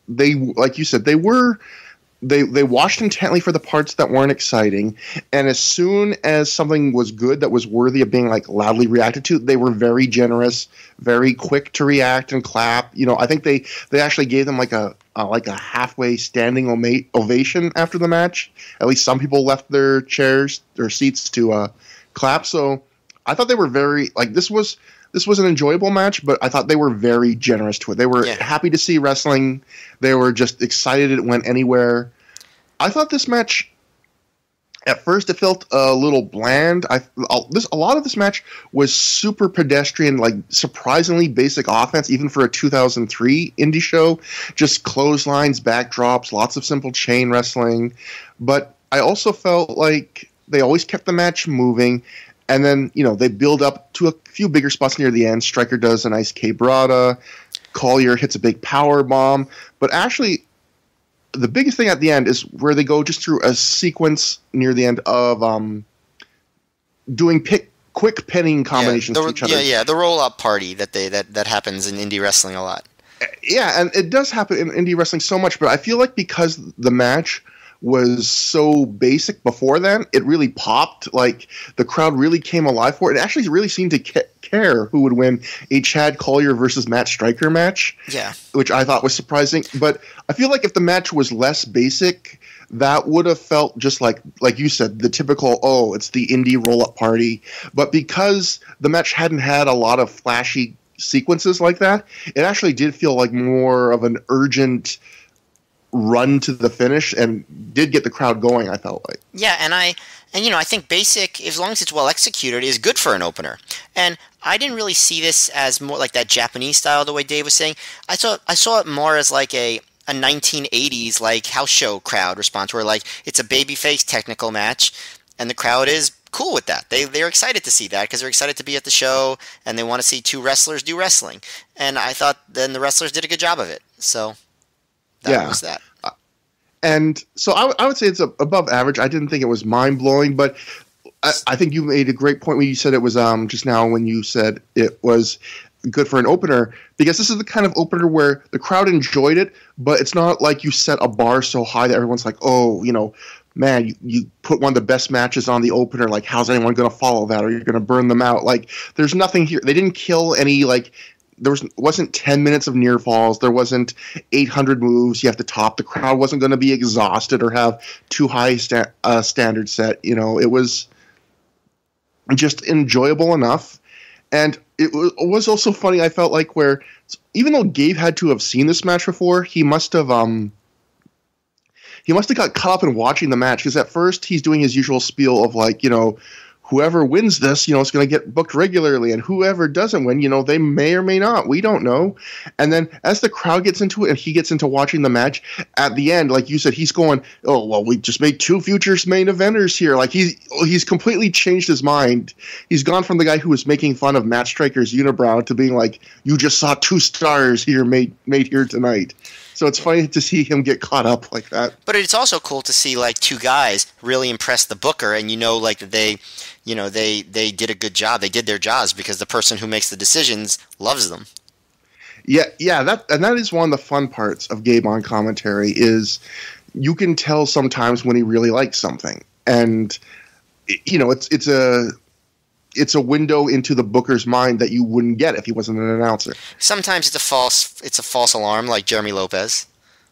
they, like you said, they watched intently for the parts that weren't exciting, and as soon as something was good that was worthy of being like loudly reacted to, they were very generous, very quick to react and clap. I think they actually gave them like a halfway standing ovation after the match. At least some people left their seats to clap. So I thought they were very this was an enjoyable match, but I thought they were very generous to it. They were happy to see wrestling. They were just excited it went anywhere. I thought this match, at first, it felt a little bland. A lot of this match was super pedestrian, like surprisingly basic offense, even for a 2003 indie show. Just clotheslines, backdrops, lots of simple chain wrestling. But I also felt like they always kept the match moving. And then, they build up to a few bigger spots near the end. Stryker does a nice K-Brada. Collier hits a big power bomb. But actually, the biggest thing at the end is where they go just through a sequence near the end of doing quick pinning combinations to each other. The roll-up party that happens in indie wrestling a lot. Yeah, and it does happen in indie wrestling so much, but I feel like because the match was so basic before then, it really popped. Like, the crowd really came alive for it. It actually really seemed to care who would win a Chad Collier versus Matt Stryker match. Yeah. Which I thought was surprising. But I feel like if the match was less basic, that would have felt just like you said, the typical, it's the indie roll-up party. But because the match hadn't had a lot of flashy sequences like that, it actually did feel like more of an urgent run to the finish and did get the crowd going, I felt like. Yeah, and I think basic, as long as it's well executed, is good for an opener. And I didn't really see this as more like that Japanese style, the way Dave was saying. I saw it more as like a 1980s like house show crowd response, where like it's a babyface technical match, and the crowd is cool with that. They're excited to see that because they're excited to be at the show and they want to see two wrestlers do wrestling. And I thought then the wrestlers did a good job of it. So that was that. And so I would say it's above average. I didn't think it was mind-blowing, but I think you made a great point when you said it was just now when you said it was good for an opener, because this is the kind of opener where the crowd enjoyed it, but it's not like you set a bar so high that everyone's like, man, you put one of the best matches on the opener. Like, how's anyone going to follow that? Or you're going to burn them out? Like, there's nothing here. They didn't kill any, like, wasn't 10 minutes of near falls. There wasn't 800 moves you have to top. The crowd wasn't going to be exhausted or have too high standard set. It was just enjoyable enough. And it was also funny, I felt like, where even though Gabe had to have seen this match before, he must have got caught up in watching the match, because at first he's doing his usual spiel of like, whoever wins this, it's going to get booked regularly, and whoever doesn't win, they may or may not. We don't know. And then as the crowd gets into it and he gets into watching the match, at the end, like you said, he's going, oh, well, we just made two futures main eventers here. Like, he's completely changed his mind. He's gone from the guy who was making fun of Matt Stryker's unibrow to being like, you just saw two stars here made here tonight. So it's funny to see him get caught up like that. But it's also cool to see like two guys really impress the booker, and like that they did a good job. They did their jobs because the person who makes the decisions loves them. Yeah, that is one of the fun parts of Gabe on commentary, is you can tell sometimes when he really likes something, and it's a window into the booker's mind that you wouldn't get if he wasn't an announcer. Sometimes it's a false alarm, like Jeremy Lopez.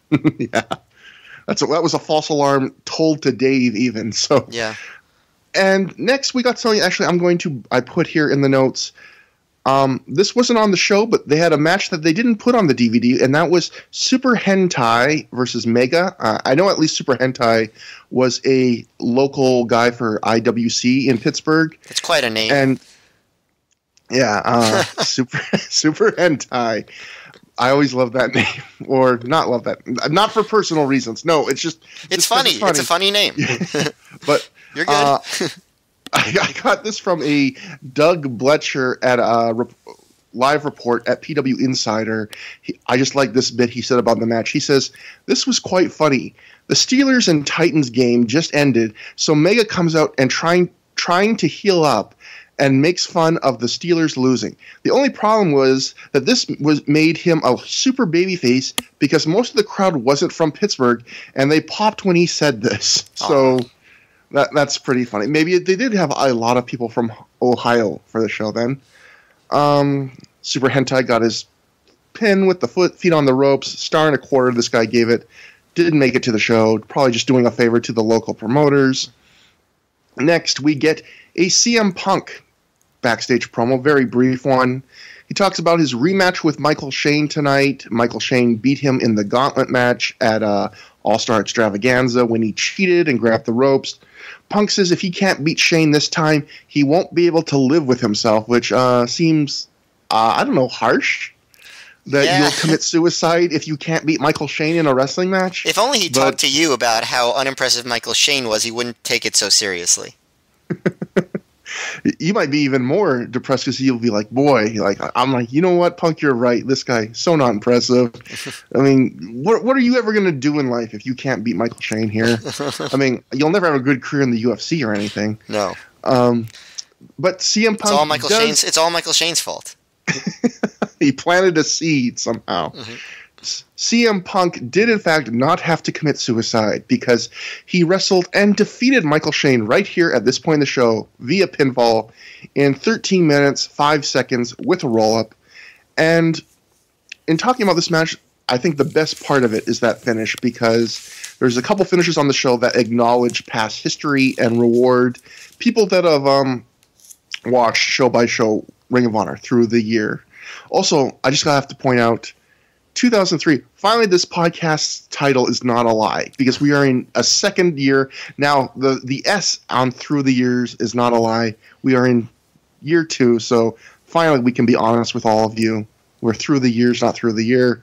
Yeah, that was a false alarm told to Dave even. So yeah. And next we got something. Actually, I put here in the notes. This wasn't on the show, but they had a match that they didn't put on the DVD, and that was Super Hentai versus Mega. I know at least Super Hentai was a local guy for IWC in Pittsburgh. It's quite a name. And yeah, Super Hentai. I always love that name, or not love that. Not for personal reasons. No, it's just it's funny. It's a funny name. But you're good. I got this from a Doug Bletcher at live report at PW Insider. I just like this bit he said about the match. He says, "This was quite funny. The Steelers and Titans game just ended, so Mega comes out and trying to heal up and makes fun of the Steelers losing. The only problem was that this made him a super babyface because most of the crowd wasn't from Pittsburgh, and they popped when he said this." So that's pretty funny. Maybe they did have a lot of people from Ohio for the show then. Super Hentai got his pin with the feet on the ropes, star and a quarter this guy gave it. Didn't make it to the show, probably just doing a favor to the local promoters. Next, we get a CM Punk backstage promo, very brief one. He talks about his rematch with Michael Shane tonight. Michael Shane beat him in the gauntlet match at All-Star Extravaganza when he cheated and grabbed the ropes. Punk says if he can't beat Shane this time, he won't be able to live with himself, which seems, I don't know, harsh. That you'll commit suicide if you can't beat Michael Shane in a wrestling match. If only he talked to you about how unimpressive Michael Shane was, he wouldn't take it so seriously. You might be even more depressed because you'll be like, boy, I'm like, you know what, Punk, you're right. This guy, so not impressive. I mean, what are you ever going to do in life if you can't beat Michael Shane here? I mean, you'll never have a good career in the UFC or anything. No. But CM Punk It's all Michael Shane's fault. He planted a seed somehow. Mm-hmm. CM Punk did, in fact, not have to commit suicide because he wrestled and defeated Michael Shane right here at this point in the show via pinfall in 13 minutes, 5 seconds with a roll-up. And in talking about this match, I think the best part of it is that finish because there's a couple finishes on the show that acknowledge past history and reward people that have watched show-by-show Ring of Honor through the year. Also, I just have to point out, 2003, finally this podcast's title is not a lie, because we are in a second year. Now, the S on Through the Years is not a lie. We are in year 2, so finally we can be honest with all of you. We're through the years, not through the year.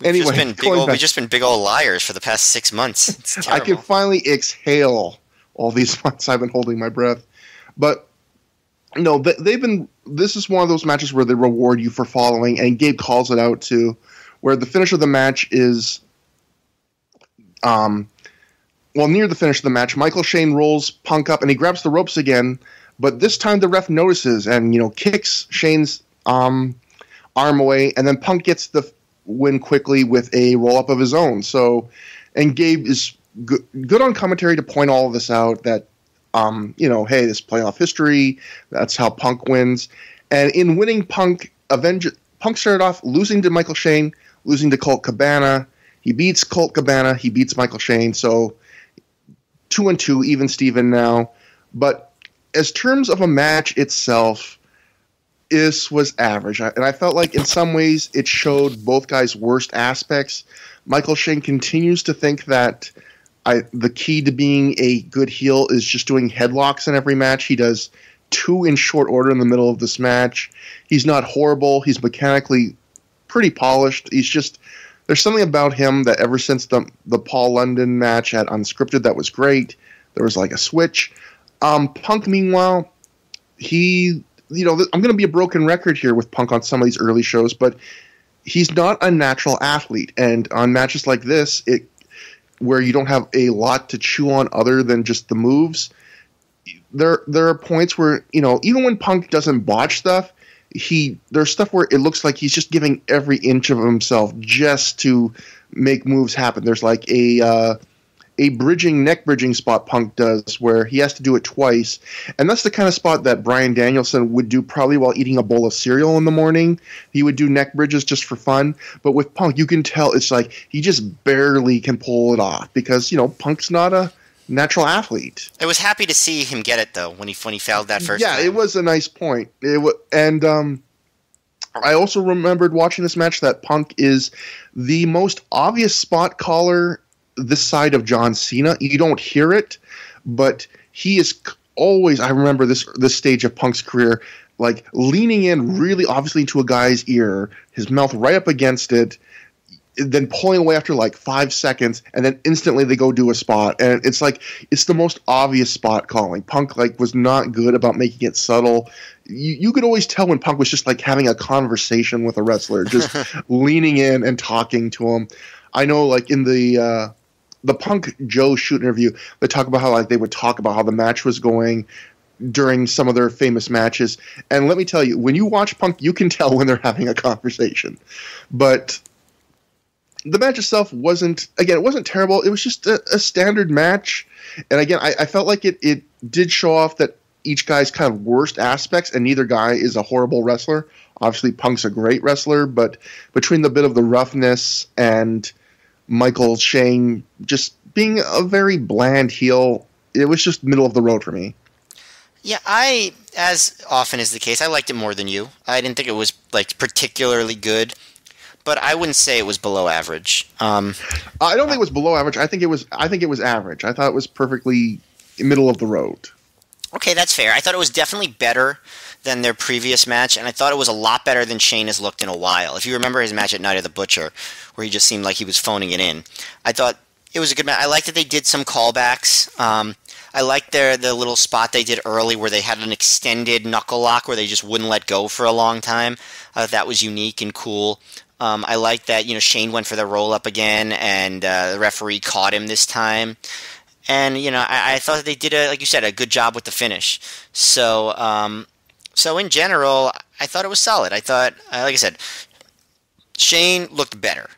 We've just been big old liars for the past 6 months. It's terrible. I can finally exhale all these months I've been holding my breath. But no, this is one of those matches where they reward you for following, and Gabe calls it out too, where the finish of the match is, near the finish of the match, Michael Shane rolls Punk up and he grabs the ropes again, but this time the ref notices and, kicks Shane's arm away, and then Punk gets the win quickly with a roll-up of his own. So, and Gabe is good on commentary to point all of this out, that hey, this is playoff history. That's how Punk wins. And in winning, Punk started off losing to Michael Shane, losing to Colt Cabana. He beats Colt Cabana. He beats Michael Shane. So 2-2, even Steven now. But as terms of a match itself, this was average. And I felt like in some ways it showed both guys' worst aspects. Michael Shane continues to think that the key to being a good heel is just doing headlocks in every match. He does 2 in short order in the middle of this match. He's not horrible. He's mechanically pretty polished. There's something about him that ever since the Paul London match at Unscripted that was great. There was like a switch. Punk, meanwhile, I'm going to be a broken record here with Punk on some of these early shows, but he's not a natural athlete. And on matches like this, where you don't have a lot to chew on other than just the moves, there are points where, even when Punk doesn't botch stuff, there's stuff where it looks like he's just giving every inch of himself just to make moves happen. There's like a neck bridging spot Punk does where he has to do it twice, and that's the kind of spot that Bryan Danielson would do probably while eating a bowl of cereal in the morning. He would do neck bridges just for fun, but with Punk, you can tell it's like he just barely can pull it off because, Punk's not a natural athlete. I was happy to see him get it, though, when he fouled that first time. Yeah, it was a nice point. I also remembered watching this match that Punk is the most obvious spot caller this side of John Cena. You don't hear it, but he is always, I remember this stage of Punk's career, like leaning in really obviously into a guy's ear, his mouth right up against it, then pulling away after like 5 seconds, and then instantly they go do a spot. And it's like, it's the most obvious spot calling. Punk was not good about making it subtle. you could always tell when Punk was just like having a conversation with a wrestler, just leaning in and talking to him. I know, like in the Punk Joe shoot interview, they talk about how like they would talk about how the match was going during some of their famous matches. And let me tell you, when you watch Punk, you can tell when they're having a conversation. But the match itself wasn't terrible. It was just a standard match. And again, I felt like it did show off that each guy's kind of worst aspects, and neither guy is a horrible wrestler. Obviously, Punk's a great wrestler, but between the bit of the roughness and Michael Shane just being a very bland heel, it was just middle of the road for me. Yeah, as often is the case, I liked it more than you. I didn't think it was like particularly good, but I wouldn't say it was below average. I don't think it was below average. I think it was average. I thought it was perfectly middle of the road. Okay, that's fair. I thought it was definitely better than their previous match, and I thought it was a lot better than Shane has looked in a while. If you remember his match at Night of the Butcher, where he just seemed like he was phoning it in, I thought it was a good match. I liked that they did some callbacks. I liked the little spot they did early where they had an extended knuckle lock where they just wouldn't let go for a long time. That was unique and cool. I liked that Shane went for the roll-up again, and the referee caught him this time. And, I thought they did, like you said, a good job with the finish. So in general, I thought it was solid. I thought, like I said, Shane looked better,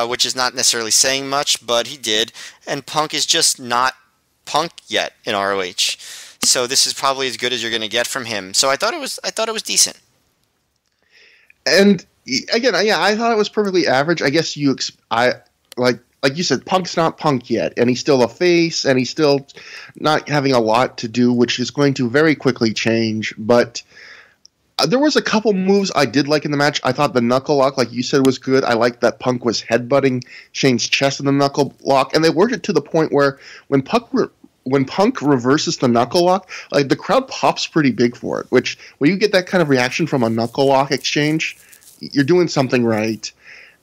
which is not necessarily saying much, but he did. And Punk is just not Punk yet in ROH. So this is probably as good as you're going to get from him. So I thought it was decent. And again, yeah, I thought it was perfectly average. I guess like you said, Punk's not Punk yet, and he's still a face, and he's still not having a lot to do, which is going to very quickly change. But there was a couple moves I did like in the match. I thought the knuckle lock, like you said, was good. I liked that Punk was headbutting Shane's chest in the knuckle lock, and they worked it to the point where when Punk reverses the knuckle lock, like the crowd pops pretty big for it. Which when you get that kind of reaction from a knuckle lock exchange, you're doing something right.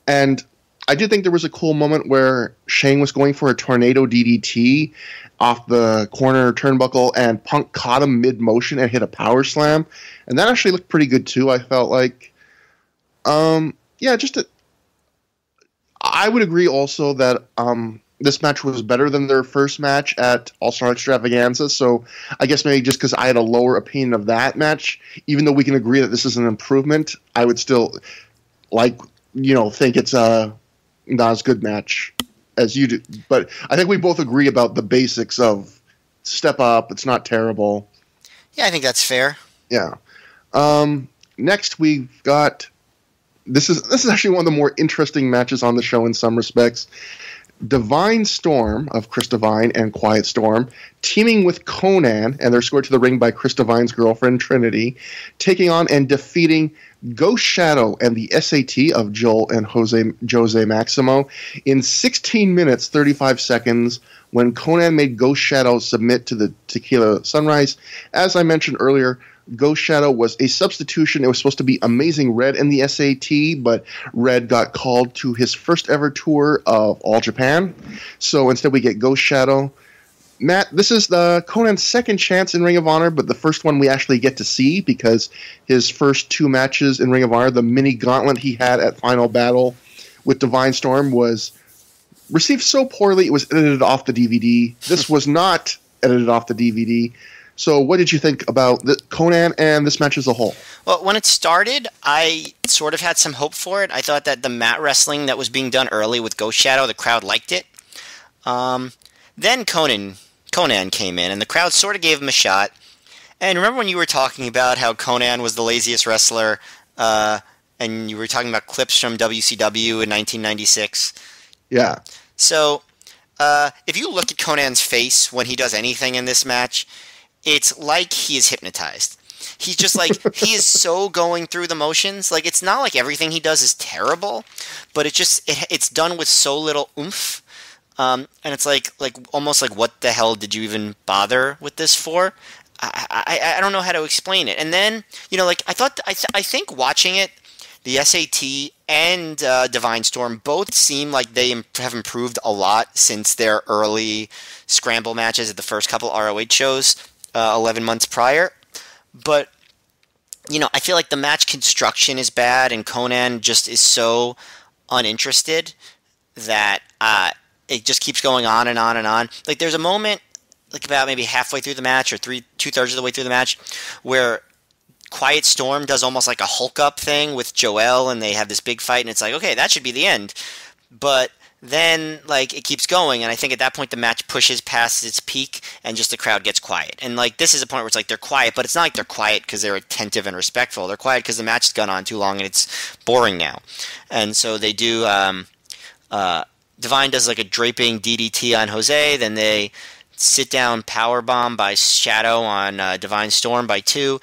And I did think there was a cool moment where Shane was going for a tornado DDT off the corner turnbuckle, and Punk caught him mid-motion and hit a power slam. And that actually looked pretty good, too. I felt like, I would agree also that this match was better than their first match at All-Star Extravaganza. So I guess maybe just because I had a lower opinion of that match, even though we can agree that this is an improvement, I would still think it's a not as good match as you do. But I think we both agree about the basics of step up. It's not terrible. Yeah, I think that's fair. Yeah. Next we've got this is actually one of the more interesting matches on the show in some respects. Divine Storm of Chris Divine and Quiet Storm teaming with Conan, and they're scored to the ring by Chris Divine's girlfriend Trinity, taking on and defeating Ghost Shadow and the SAT of Joel and Jose Maximo in 16 minutes 35 seconds when Conan made Ghost Shadow submit to the Tequila Sunrise. As I mentioned earlier, Ghost Shadow was a substitution. It was supposed to be Amazing Red in the SAT, but Red got called to his first ever tour of All Japan. So instead we get Ghost Shadow. Matt, this is the Conan's second chance in Ring of Honor, but the first one we actually get to see because his first two matches in Ring of Honor, the mini gauntlet he had at Final Battle with Divine Storm, was received so poorly it was edited off the DVD. This was not edited off the DVD. So what did you think about Conan and this match as a whole? Well, when it started, I sort of had some hope for it. I thought that the mat wrestling that was being done early with Ghost Shadow, the crowd liked it. Then Conan came in, and the crowd sort of gave him a shot. And remember when you were talking about how Conan was the laziest wrestler, and you were talking about clips from WCW in 1996? Yeah. So if you look at Conan's face when he does anything in this match, it's like he is hypnotized. He's just like, he is so going through the motions. Like, it's not like everything he does is terrible, but it's done with so little oomph. And it's like almost like, what the hell did you even bother with this for? I don't know how to explain it. And then, I think watching it, the SAT and Divine Storm both seem like they have improved a lot since their early scramble matches at the first couple ROH shows 11 months prior. But I feel like the match construction is bad, and Conan just is so uninterested that it just keeps going on and on and on. Like, there's a moment, like about maybe halfway through the match or two-thirds of the way through the match, where Quiet Storm does almost like a Hulk up thing with Joel, and they have this big fight, and it's like, okay, that should be the end. But then, like, it keeps going, and I think at that point the match pushes past its peak, and just the crowd gets quiet. And, like, this is a point where it's like they're quiet, but it's not like they're quiet because they're attentive and respectful. They're quiet because the match has gone on too long, and it's boring now. And so they do, Divine does, like, a draping DDT on Jose, then they sit down powerbomb by Shadow on Divine Storm by 2.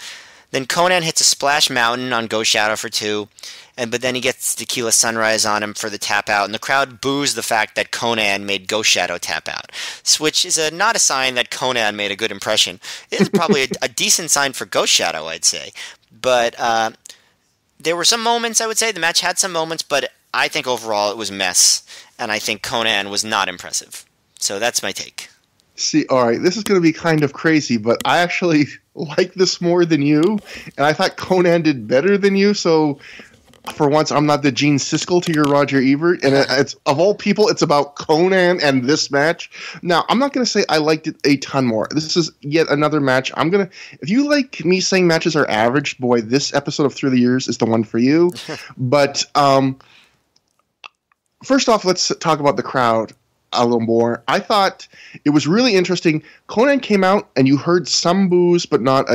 Then Conan hits a Splash Mountain on Go Shadow for 2. But then he gets Tequila Sunrise on him for the tap out, and the crowd boos the fact that Conan made Ghost Shadow tap out, which is not a sign that Conan made a good impression. It is probably a decent sign for Ghost Shadow, I'd say. But there were some moments, I would say. The match had some moments, but I think overall it was a mess, and I think Conan was not impressive. So that's my take. See, all right, this is going to be kind of crazy, but I actually like this more than you, and I thought Conan did better than you, so for once, I'm not the Gene Siskel to your Roger Ebert, and it's of all people, it's about Conan and this match. Now, I'm not going to say I liked it a ton more. This is yet another match. If you like me saying matches are average, boy, this episode of ThROH The Years is the one for you. But first off, let's talk about the crowd a little more. I thought it was really interesting. Conan came out, and you heard some boos, but not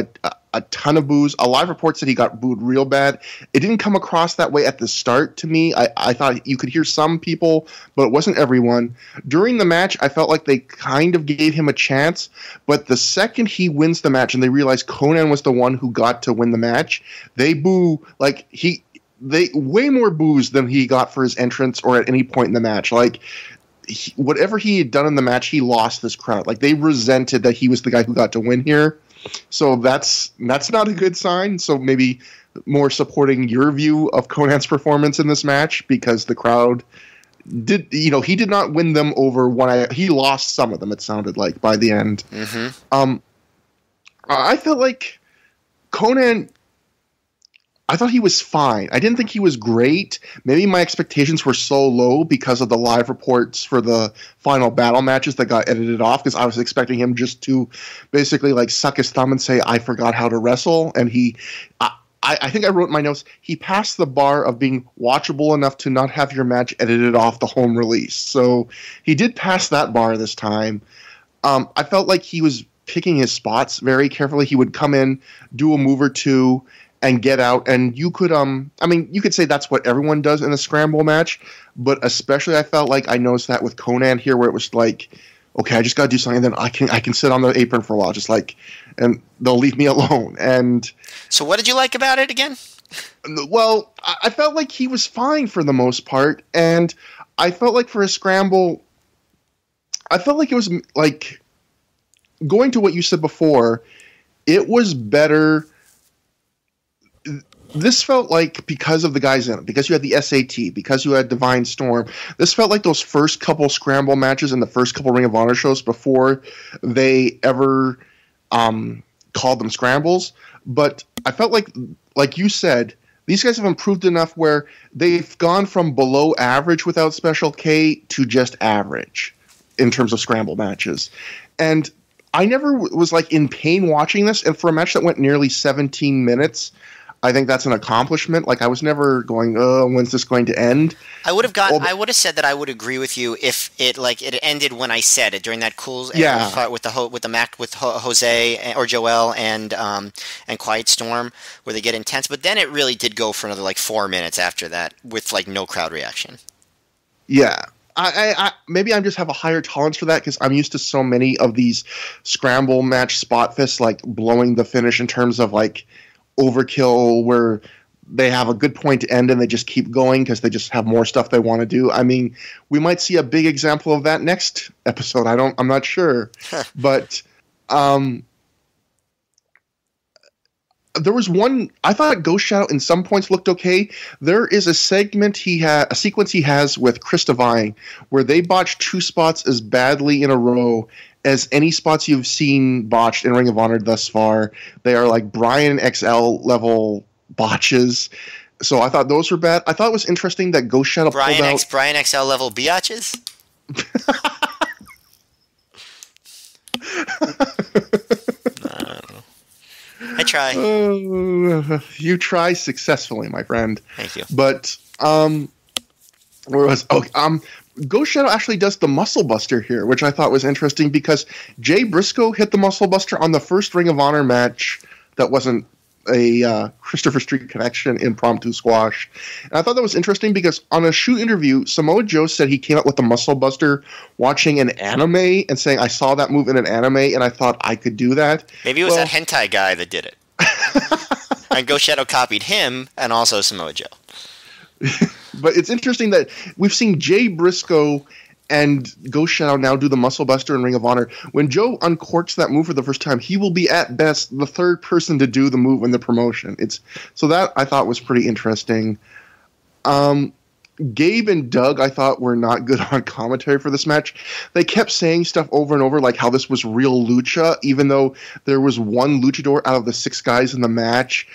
a ton of boos. A live report said he got booed real bad. It didn't come across that way at the start to me. I thought you could hear some people, but it wasn't everyone. During the match, I felt like they kind of gave him a chance, but the second he wins the match and they realize Conan was the one who got to win the match, they boo like they way more boos than he got for his entrance or at any point in the match. Like, whatever he had done in the match, he lost this crowd. Like, they resented that he was the guy who got to win here. So that's not a good sign. So maybe more supporting your view of Conan's performance in this match, because the crowd did, he did not win them over one. He lost some of them, it sounded like, by the end. Mm-hmm. I felt like Conan, I thought he was fine. I didn't think he was great. Maybe my expectations were so low because of the live reports for the final battle matches that got edited off, because I was expecting him just to basically like suck his thumb and say, I forgot how to wrestle. And I think I wrote in my notes, he passed the bar of being watchable enough to not have your match edited off the home release. So he did pass that bar this time. I felt like he was picking his spots very carefully. He would come in, do a move or two, and get out, and you could you could say that's what everyone does in a scramble match, but especially I felt like I noticed that with Conan here, where it was like, okay, I just gotta do something, and then I can sit on the apron for a while, just like, and they'll leave me alone. And so what did you like about it again? Well, I felt like he was fine for the most part, and I felt like for a scramble, I felt like it was like, going to what you said before, it was better. This felt like, because of the guys in it, because you had the SAT, because you had Divine Storm, this felt like those first couple scramble matches and the first couple Ring of Honor shows before they ever called them scrambles. But I felt like you said, these guys have improved enough where they've gone from below average without Special K to just average in terms of scramble matches. And I never was like in pain watching this, and for a match that went nearly 17 minutes, I think that's an accomplishment. Like, I was never going, when's this going to end? I would have said that I would agree with you if it ended when I said it, during that cool part with Jose or Joel and Quiet Storm, where they get intense. But then it really did go for another 4 minutes after that with no crowd reaction. Yeah. I maybe I just have a higher tolerance for that, because I'm used to so many of these scramble match spot fists blowing the finish in terms of overkill, where they have a good point to end and they just keep going because they just have more stuff they want to do. I mean, we might see a big example of that next episode. I'm not sure. But there was one, I thought Ghost Shadow in some points looked okay. There is a sequence he has with Chris Divine where they botched two spots as badly in a row, as any spots you've seen botched in Ring of Honor thus far. They are like Bryan XL level botches. So I thought those were bad. I thought it was interesting that Ghost Shadow pulled out... Bryan XL level biatches? I try. You try successfully, my friend. Thank you. But Ghost Shadow actually does the Muscle Buster here, which I thought was interesting because Jay Briscoe hit the Muscle Buster on the first Ring of Honor match that wasn't a Christopher Street Connection impromptu squash. And I thought that was interesting because on a shoot interview, Samoa Joe said he came up with the Muscle Buster watching an anime and saying, I saw that move in an anime and I thought I could do that. Maybe it was that hentai guy that did it. And Ghost Shadow copied him and also Samoa Joe. But it's interesting that we've seen Jay Briscoe and Ghost Shadow now do the Muscle Buster in Ring of Honor. When Joe uncorks that move for the first time, he will be at best the third person to do the move in the promotion. So that I thought was pretty interesting. Gabe and Doug, I thought, were not good on commentary for this match. They kept saying stuff over and over, like how this was real lucha, even though there was one luchador out of the 6 guys in the match.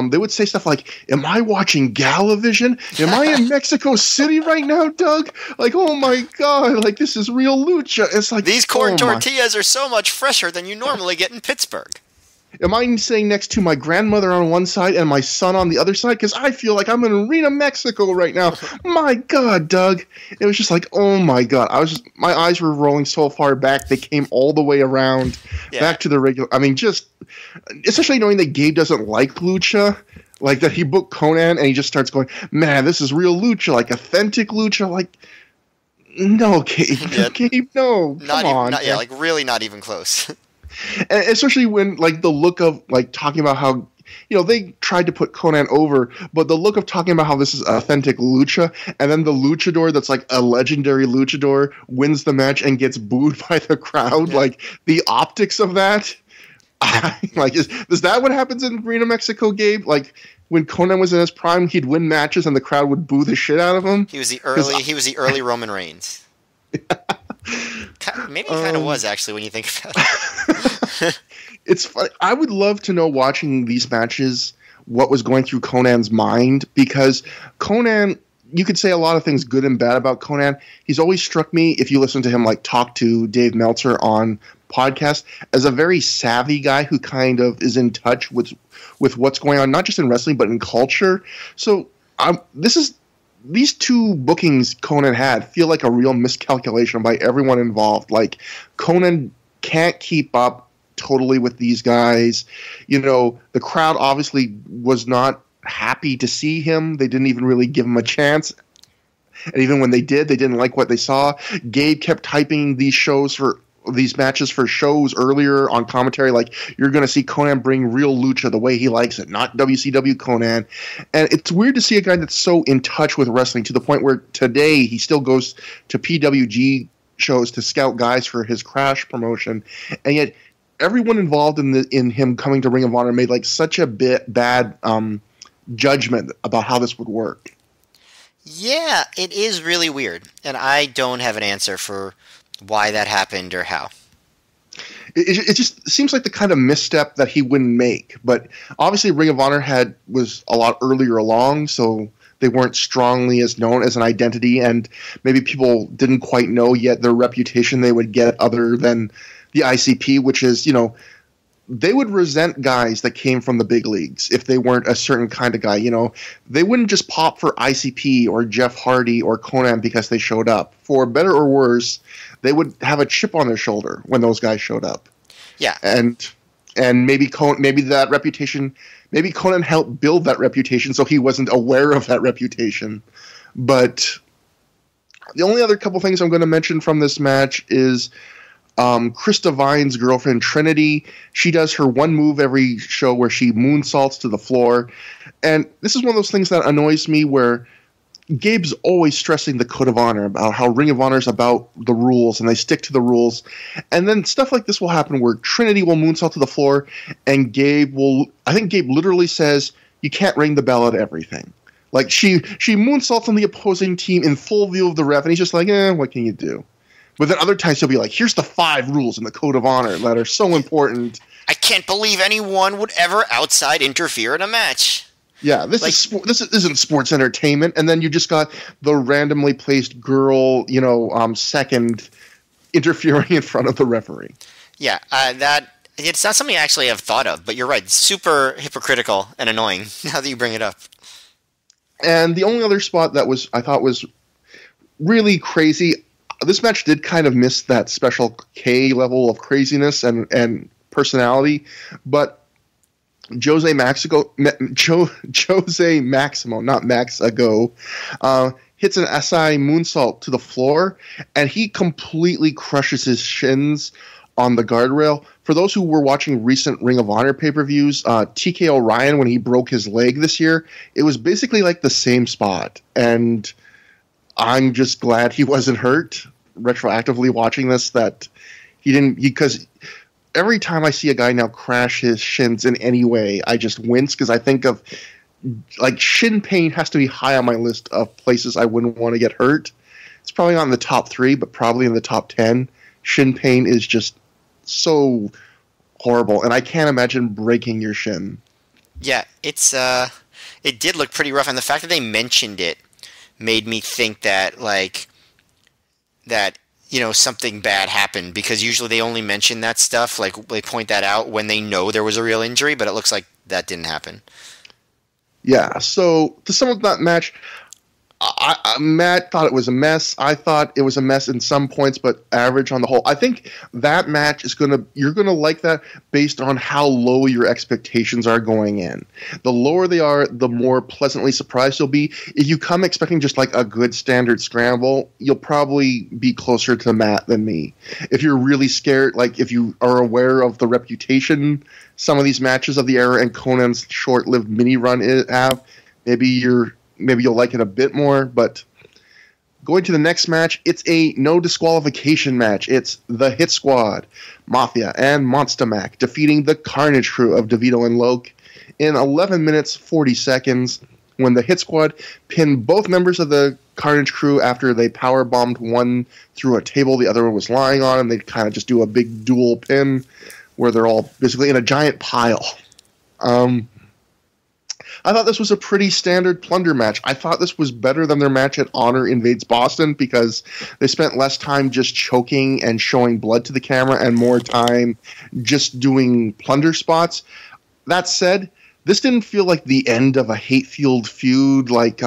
They would say stuff like, am I watching Galavision? Am I in Mexico City right now, Doug? Like, oh my God, like this is real lucha. It's like these corn tortillas are so much fresher than you normally get in Pittsburgh. Am I sitting next to my grandmother on one side and my son on the other side? Because I feel like I'm in Arena, Mexico right now. My God, Doug. It was just like, oh my God. My eyes were rolling so far back. They came all the way around back to the regular. I mean, just, especially knowing that Gabe doesn't like lucha. Like that he booked Conan and he just starts going, man, this is real lucha, like authentic lucha. Like, no, Gabe. Yeah. Gabe, no. Come on. Like really not even close. And especially when, like, the look of, like, talking about how, they tried to put Conan over, but the look of talking about how this is authentic lucha, and then the luchador that's, like, a legendary luchador wins the match and gets booed by the crowd, like, the optics of that, like, is that what happens in Arena Mexico, Gabe? Like, when Conan was in his prime, he'd win matches and the crowd would boo the shit out of him? He was the early Roman Reigns. Maybe he kind of was, actually, when you think about it. It's funny. I would love to know, watching these matches, what was going through Conan's mind, because Conan, you could say a lot of things good and bad about Conan. He's always struck me, if you listen to him like talk to Dave Meltzer on podcasts, as a very savvy guy who kind of is in touch with what's going on, not just in wrestling, but in culture. So these 2 bookings Conan had feel like a real miscalculation by everyone involved. Like, Conan can't keep up totally with these guys. The crowd obviously was not happy to see him. They didn't even really give him a chance. And even when they did, they didn't like what they saw. Gabe kept typing these matches for shows earlier on commentary, like, you're going to see Conan bring real lucha the way he likes it, not WCW Conan. And it's weird to see a guy that's so in touch with wrestling to the point where today he still goes to PWG shows to scout guys for his Crash promotion, and yet everyone involved in him coming to Ring of Honor made like such a bad judgment about how this would work. Yeah, it is really weird, and I don't have an answer for why that happened or how. It just seems like the kind of misstep that he wouldn't make. But obviously Ring of Honor was a lot earlier along, so they weren't strongly as known as an identity, and maybe people didn't quite know yet their reputation they would get other than the ICP, which is, they would resent guys that came from the big leagues if they weren't a certain kind of guy. They wouldn't just pop for ICP or Jeff Hardy or Conan because they showed up. For better or worse, they would have a chip on their shoulder when those guys showed up. Yeah. And maybe that reputation, maybe Conan helped build that reputation so he wasn't aware of that reputation. But the only other couple things I'm going to mention from this match is Chris Devine's girlfriend, Trinity. She does her one move every show where she moonsaults to the floor. And this is one of those things that annoys me, where Gabe's always stressing the Code of Honor, about how Ring of Honor is about the rules and they stick to the rules. And then stuff like this will happen where Trinity will moonsault to the floor and I think Gabe literally says, you can't ring the bell at everything. Like, she moonsaults on the opposing team in full view of the ref, and he's just like, what can you do? But then other times he'll be like, here's the 5 rules in the Code of Honor that are so important. I can't believe anyone would ever outside interfere in a match. Yeah, this isn't sports entertainment. And then you just got the randomly placed girl, second interfering in front of the referee. Yeah, it's not something I actually have thought of, but you're right. It's super hypocritical and annoying now that you bring it up. And the only other spot that I thought was really crazy, this match did kind of miss that Special K level of craziness and personality, but Jose Maximo, not Maxago, hits an SI moonsault to the floor, and he completely crushes his shins on the guardrail. For those who were watching recent Ring of Honor pay-per-views, TK O'Ryan, when he broke his leg this year, it was basically like the same spot. And I'm just glad he wasn't hurt, retroactively watching this, that he didn't, because every time I see a guy now crash his shins in any way, I just wince, because I think of, like, shin pain has to be high on my list of places I wouldn't want to get hurt. It's probably not in the top 3, but probably in the top 10. Shin pain is just so horrible, and I can't imagine breaking your shin. Yeah, it did look pretty rough, and the fact that they mentioned it made me think that something bad happened, because usually they only mention that stuff, like they point that out when they know there was a real injury, but it looks like that didn't happen. Yeah, so to sum up that match, Matt thought it was a mess. I thought it was a mess in some points, but average on the whole. I think that match you're gonna like that based on how low your expectations are going in. The lower they are, the more pleasantly surprised you'll be. If you come expecting just like a good standard scramble, you'll probably be closer to Matt than me. If you're really scared, like if you are aware of the reputation some of these matches of the era and Conan's short-lived mini run have, maybe you'll like it a bit more. But going to the next match, it's a no disqualification match. It's the Hit Squad, Mafia, and Monster Mac defeating the Carnage Crew of DeVito and Loke in 11 minutes 40 seconds, when the Hit Squad pinned both members of the Carnage Crew after they power bombed one through a table the other one was lying on, and they kind of just do a big dual pin where they're all basically in a giant pile. I thought this was a pretty standard plunder match. I thought this was better than their match at Honor Invades Boston, because they spent less time just choking and showing blood to the camera and more time just doing plunder spots. That said, this didn't feel like the end of a hate-fueled feud like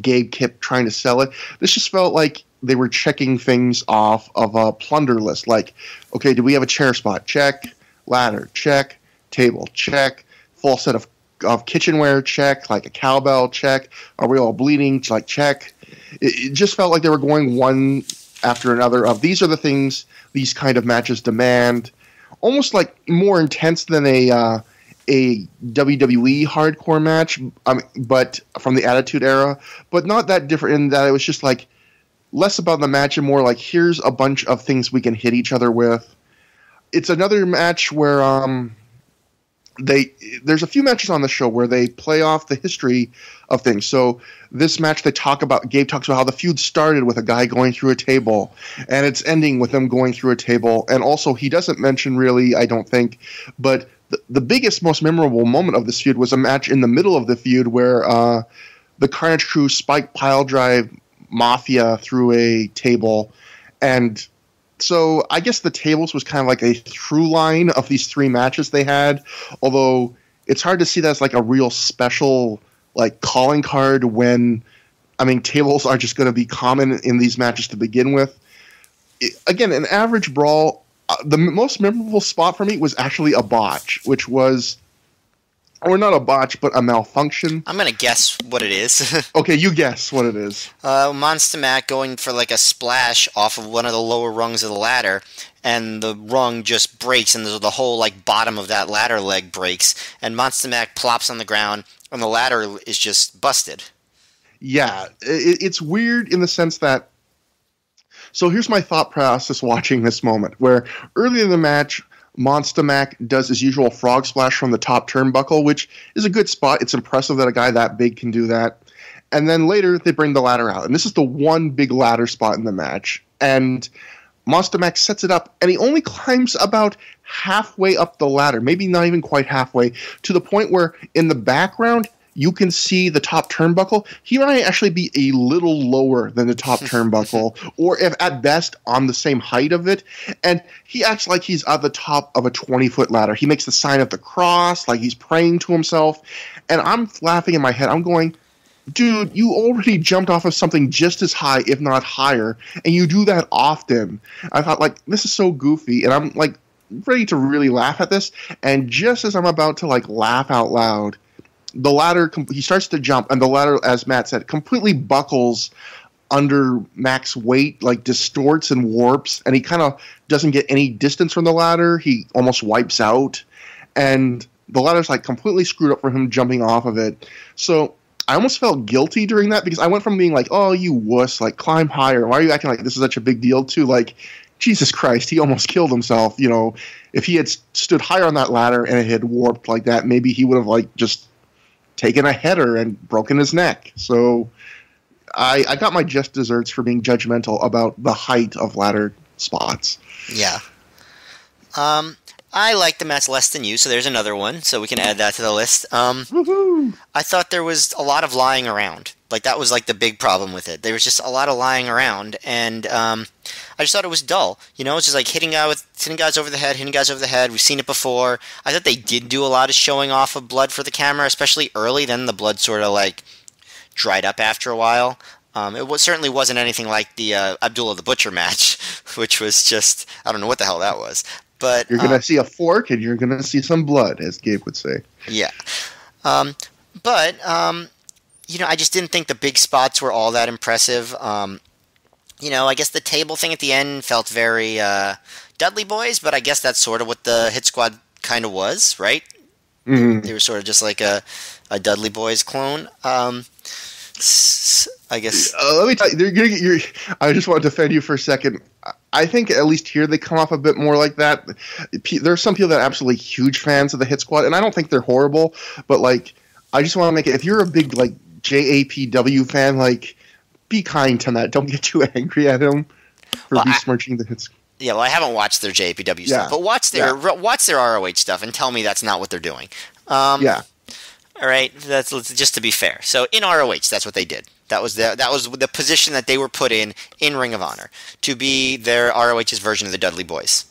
Gabe kept trying to sell it. This just felt like they were checking things off of a plunder list. Like, okay, do we have a chair spot? Check. Ladder? Check. Table? Check. Full set of kitchenware? Check. Like a cowbell? Check. Are we all bleeding? Like, check. It just felt like they were going one after another of these are the things these kind of matches demand. Almost like more intense than a WWE hardcore match, but from the Attitude Era, but not that different in that it was just like less about the match and more like here's a bunch of things we can hit each other with. It's another match where there's a few matches on the show where they play off the history of things. So this match Gabe talks about how the feud started with a guy going through a table, and it's ending with them going through a table. And also he doesn't mention really, I don't think, but the biggest, most memorable moment of this feud was a match in the middle of the feud where the Carnage Crew spiked pile drive Mafia through a table. And so I guess the tables was kind of like a through line of these 3 matches they had, although it's hard to see that as like a real special like calling card when, tables are just going to be common in these matches to begin with. Again, an average brawl. The most memorable spot for me was actually a botch, which was, or not a botch, but a malfunction. I'm going to guess what it is. Okay, you guess what it is. Monster Mac going for like a splash off of one of the lower rungs of the ladder, and the rung just breaks, and the whole like bottom of that ladder leg breaks, and Monster Mac plops on the ground, and the ladder is just busted. Yeah, it's weird in the sense that, so here's my thought process watching this moment, where early in the match, Monster Mac does his usual frog splash from the top turnbuckle, which is a good spot. It's impressive that a guy that big can do that. And then later, they bring the ladder out. And this is the one big ladder spot in the match. And Monster Max sets it up, and he only climbs about halfway up the ladder, maybe not even quite halfway, to the point where in the background you can see the top turnbuckle. He might actually be a little lower than the top turnbuckle, or if at best on the same height of it. And he acts like he's at the top of a 20-foot ladder. He makes the sign of the cross, like he's praying to himself. And I'm laughing in my head. I'm going, dude, you already jumped off of something just as high, if not higher, and you do that often. I thought, like, this is so goofy, and I'm, like, ready to really laugh at this. And just as I'm about to, like, laugh out loud, the ladder, he starts to jump, and the ladder, as Matt said, completely buckles under Mac's weight, like distorts and warps, and he kind of doesn't get any distance from the ladder. He almost wipes out, and the ladder's like completely screwed up for him jumping off of it. So I almost felt guilty during that, because I went from being like, oh, you wuss, like, climb higher. Why are you acting like this is such a big deal, to like, Jesus Christ, he almost killed himself. You know, if he had stood higher on that ladder and it had warped like that, maybe he would have, like, just taken a header and broken his neck. So I got my just desserts for being judgmental about the height of ladder spots. Yeah. I like the match less than you, so there's another one, so we can add that to the list. Woohoo! I thought there was a lot of lying around. Like, that was, like, the big problem with it. There was just a lot of lying around, and I just thought it was dull. You know, it's just like hitting guys over the head. We've seen it before. I thought they did do a lot of showing off of blood for the camera, especially early. Then the blood sort of, like, dried up after a while. Certainly wasn't anything like the Abdullah the Butcher match, which was just, I don't know what the hell that was. But you're going to see a fork, and you're going to see some blood, as Gabe would say. Yeah. But you know, I just didn't think the big spots were all that impressive. You know, I guess the table thing at the end felt very Dudley Boys, but I guess that's sort of what the Hit Squad kind of was, right? Mm-hmm. They were sort of just like a Dudley Boys clone. I guess. Let me tell you, I just want to defend you for a second. I think at least here they come off a bit more like that. There's some people that are absolutely huge fans of the Hit Squad, and I don't think they're horrible, but like, I just want to make it, if you're a big like JAPW fan, like, be kind to Matt. Don't get too angry at him for besmirching the Hit Squad. Yeah, well, I haven't watched their JAPW stuff, but watch their ROH stuff and tell me that's not what they're doing. Yeah. All right, that's just to be fair. So in ROH, that's what they did. That was the position that they were put in Ring of Honor, to be their ROH's version of the Dudley Boys.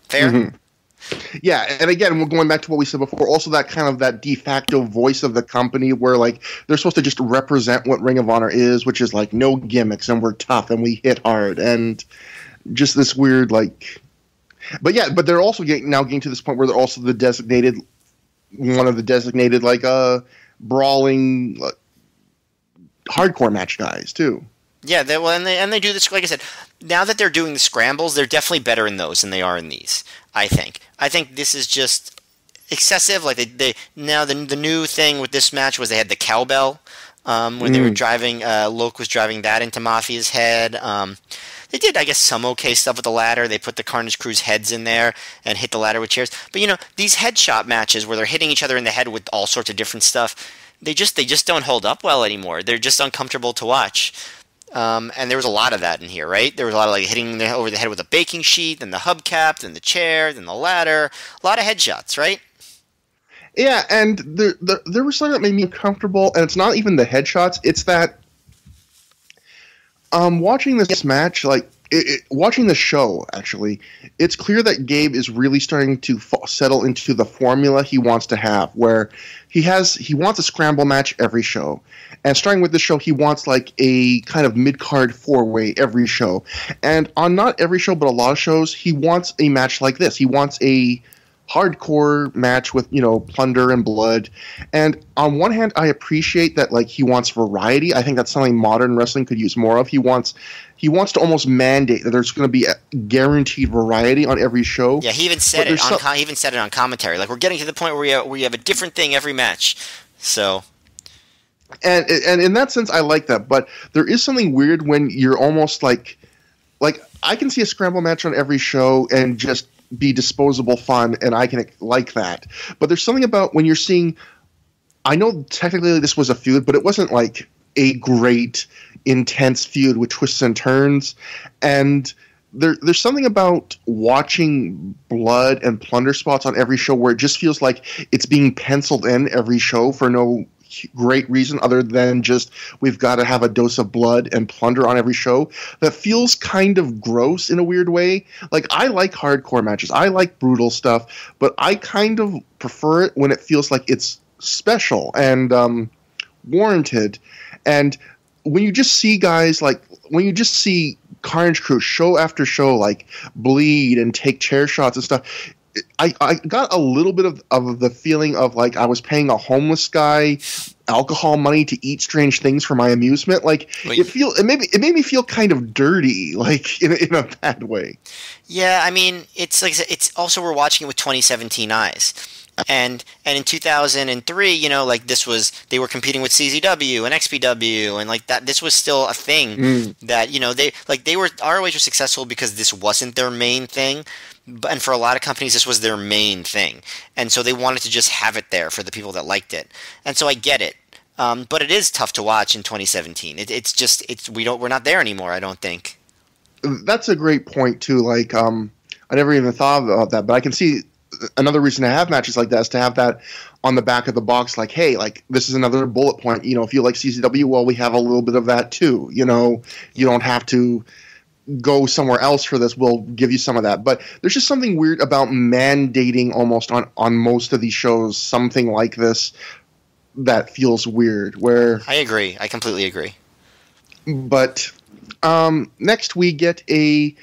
Fair? Mm-hmm. Yeah, and again, we're going back to what we said before. Also, that kind of that de facto voice of the company, where like they're supposed to just represent what Ring of Honor is, which is like no gimmicks, and we're tough and we hit hard, and just this weird like. But yeah, but they're also getting to this point where they're also one of the designated like brawling hardcore match guys too. Yeah, they do this, like I said, now that they're doing the scrambles, they're definitely better in those than they are in these, I think. I think this is just excessive. Like they now the new thing with this match was they had the cowbell when they were driving, Loke was driving that into Mafia's head. They did, I guess, some okay stuff with the ladder. They put the Carnage Crew's heads in there and hit the ladder with chairs. But, you know, these headshot matches where they're hitting each other in the head with all sorts of different stuff, they just don't hold up well anymore. They're just uncomfortable to watch. And there was a lot of that in here, right? There was a lot of like hitting over the head with a baking sheet, then the hubcap, then the chair, then the ladder. A lot of headshots, right? Yeah, and there was something that made me uncomfortable, and it's not even the headshots. It's that watching this match, like watching the show, actually, it's clear that Gabe is really starting to settle into the formula he wants to have, where he wants a scramble match every show. And starting with this show, he wants like a kind of mid-card four-way every show. And on not every show, but a lot of shows, he wants a match like this. He wants a hardcore match with, you know, plunder and blood. And on one hand, I appreciate that, like, he wants variety. I think that's something modern wrestling could use more of. He wants to almost mandate that there's going to be a guaranteed variety on every show. Yeah, he even said it on commentary. Like, we're getting to the point where we have a different thing every match. So, and in that sense, I like that. But there is something weird when you're almost like I can see a scramble match on every show and just be disposable fun, and I can like that. But there's something about when you're seeing, I know technically this was a feud, but it wasn't like a great intense feud with twists and turns. And there's something about watching blood and plunder spots on every show where it just feels like it's being penciled in every show for no great reason other than just we've got to have a dose of blood and plunder on every show. That feels kind of gross in a weird way. Like, I like hardcore matches, I like brutal stuff, but I kind of prefer it when it feels like it's special and warranted. And when you just see guys like, when you just see Carnage Crew show after show like bleed and take chair shots and stuff, I got a little bit of the feeling of like I was paying a homeless guy alcohol money to eat strange things for my amusement. Like, it made me feel kind of dirty, like in a bad way. Yeah, I mean, it's like it's also, we're watching it with 2017 eyes. And in 2003, you know, like they were competing with CZW and XPW and like that. This was still a thing that, you know, ROH was successful because this wasn't their main thing. And for a lot of companies, this was their main thing. And so they wanted to just have it there for the people that liked it. And so I get it. But it is tough to watch in 2017. We're not there anymore, I don't think. That's a great point too. Like, I never even thought about that, but I can see another reason to have matches like that is to have that on the back of the box. Like, hey, like, this is another bullet point. You know, if you like CZW, well, we have a little bit of that too. You know, you don't have to go somewhere else for this. We'll give you some of that. But there's just something weird about mandating almost on most of these shows something like this that feels weird. Where I agree. I completely agree. But next we get a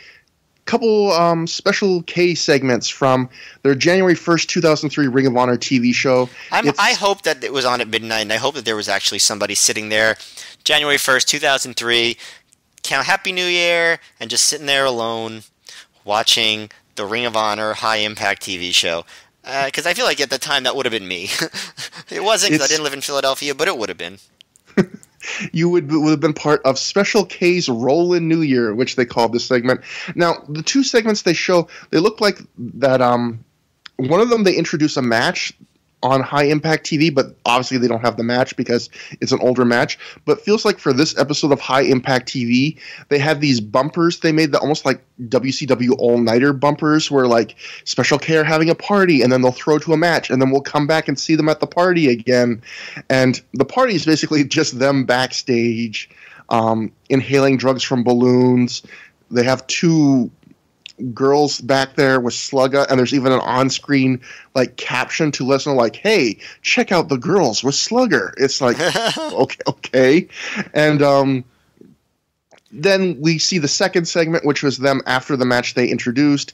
couple special K segments from their January 1st, 2003 Ring of Honor TV show. I hope that it was on at midnight, and I hope that there was actually somebody sitting there January 1st, 2003, count Happy New Year, and just sitting there alone watching the Ring of Honor High Impact TV show. Because I feel like at the time that would have been me. It wasn't because I didn't live in Philadelphia, but it would have been. You would have been part of Special K's Rollin' New Year, which they called this segment. Now, the two segments they show, they look like that. One of them, they introduce a match on High Impact TV, but obviously they don't have the match because it's an older match. But it feels like for this episode of High Impact TV, they had these bumpers they made that almost like WCW all-nighter bumpers where like Special K are having a party and then they'll throw to a match and then we'll come back and see them at the party again. And the party is basically just them backstage inhaling drugs from balloons. They have two girls back there with Slugga, and there's even an on-screen like caption to let us know, like, "Hey, check out the girls with Slugger." It's like, okay, and then we see the second segment, which was them after the match they introduced.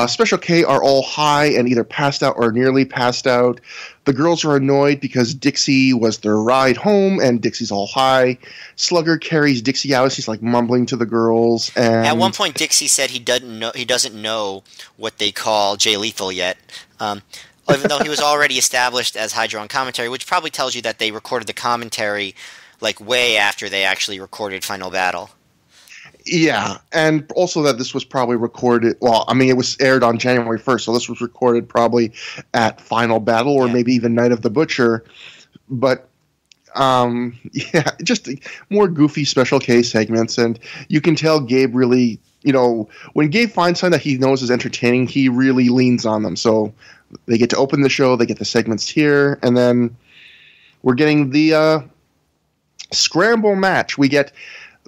Special K are all high and either passed out or nearly passed out. The girls are annoyed because Dixie was their ride home, and Dixie's all high. Slugger carries Dixie out. He's like mumbling to the girls. And at one point, Dixie said he doesn't know what they call Jay Lethal yet, even though he was already established as Hydra on commentary, which probably tells you that they recorded the commentary like way after they actually recorded Final Battle. Yeah, and also that this was probably recorded, well, I mean, it was aired on January 1st, so this was recorded probably at Final Battle or maybe even Night of the Butcher. But, yeah, just more goofy Special K segments, and you can tell Gabe really, you know, when Gabe finds something that he knows is entertaining, he really leans on them. So they get to open the show, they get the segments here, and then we're getting the scramble match. We get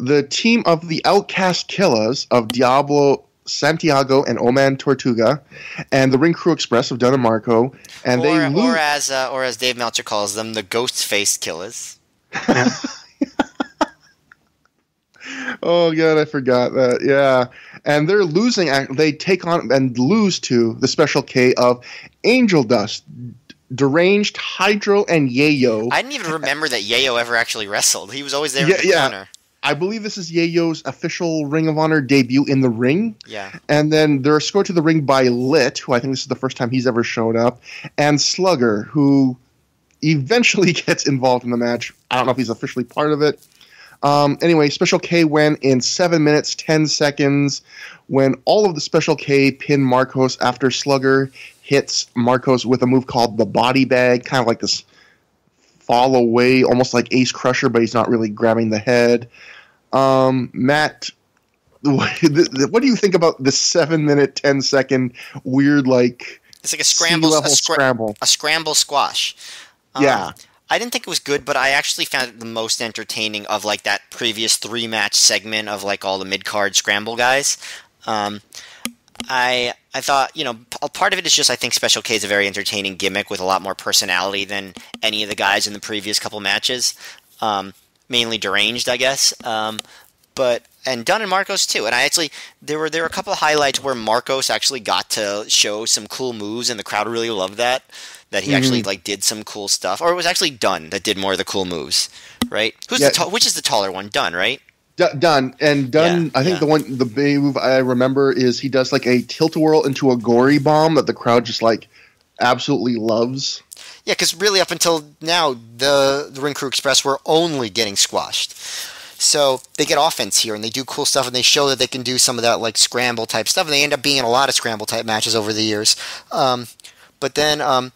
the team of the Outcast Killers of Diablo Santiago and Oman Tortuga, and the Ring Crew Express of Don and Marco, and or as Dave Meltzer calls them, the Ghost-Faced Killers. Oh god, I forgot that. Yeah, and they're losing. They take on and lose to the Special K of Angel Dust, Deranged, Hydro, and Yayo. I didn't even remember that Yayo ever actually wrestled. He was always there in the corner. I believe this is Yayo's official Ring of Honor debut in the ring. Yeah. And then they're escorted to the ring by Lit, who I think this is the first time he's ever showed up, and Slugger, who eventually gets involved in the match. I don't know if he's officially part of it. Anyway, Special K went in 7 minutes, 10 seconds, when all of the Special K pin Marcos after Slugger hits Marcos with a move called the body bag, kind of like this fall away, almost like Ace Crusher, but he's not really grabbing the head. Matt what do you think about the 7-minute, 10-second weird it's like a scramble, scramble, a scramble squash? Yeah. I didn't think it was good, but I actually found it the most entertaining of like that previous 3-match segment of like all the mid-card scramble guys. I thought, a part of it is just I think Special K is a very entertaining gimmick with a lot more personality than any of the guys in the previous couple matches. Mainly Deranged, I guess. And Dunn and Marcos too. And there were a couple of highlights where Marcos actually got to show some cool moves, and the crowd really loved that. That he actually did some cool stuff, or it was actually Dunn that did more of the cool moves, right? Which is the taller one? Dunn, right? Dunn. And Dunn, yeah, I think the big move I remember is he does like a tilt-a-whirl into a gory bomb that the crowd just like absolutely loves. Yeah, because really up until now, the Ring Crew Express were only getting squashed. So they get offense here, and they do cool stuff, and they show that they can do some of that like scramble type stuff, and they end up being in a lot of scramble type matches over the years. But then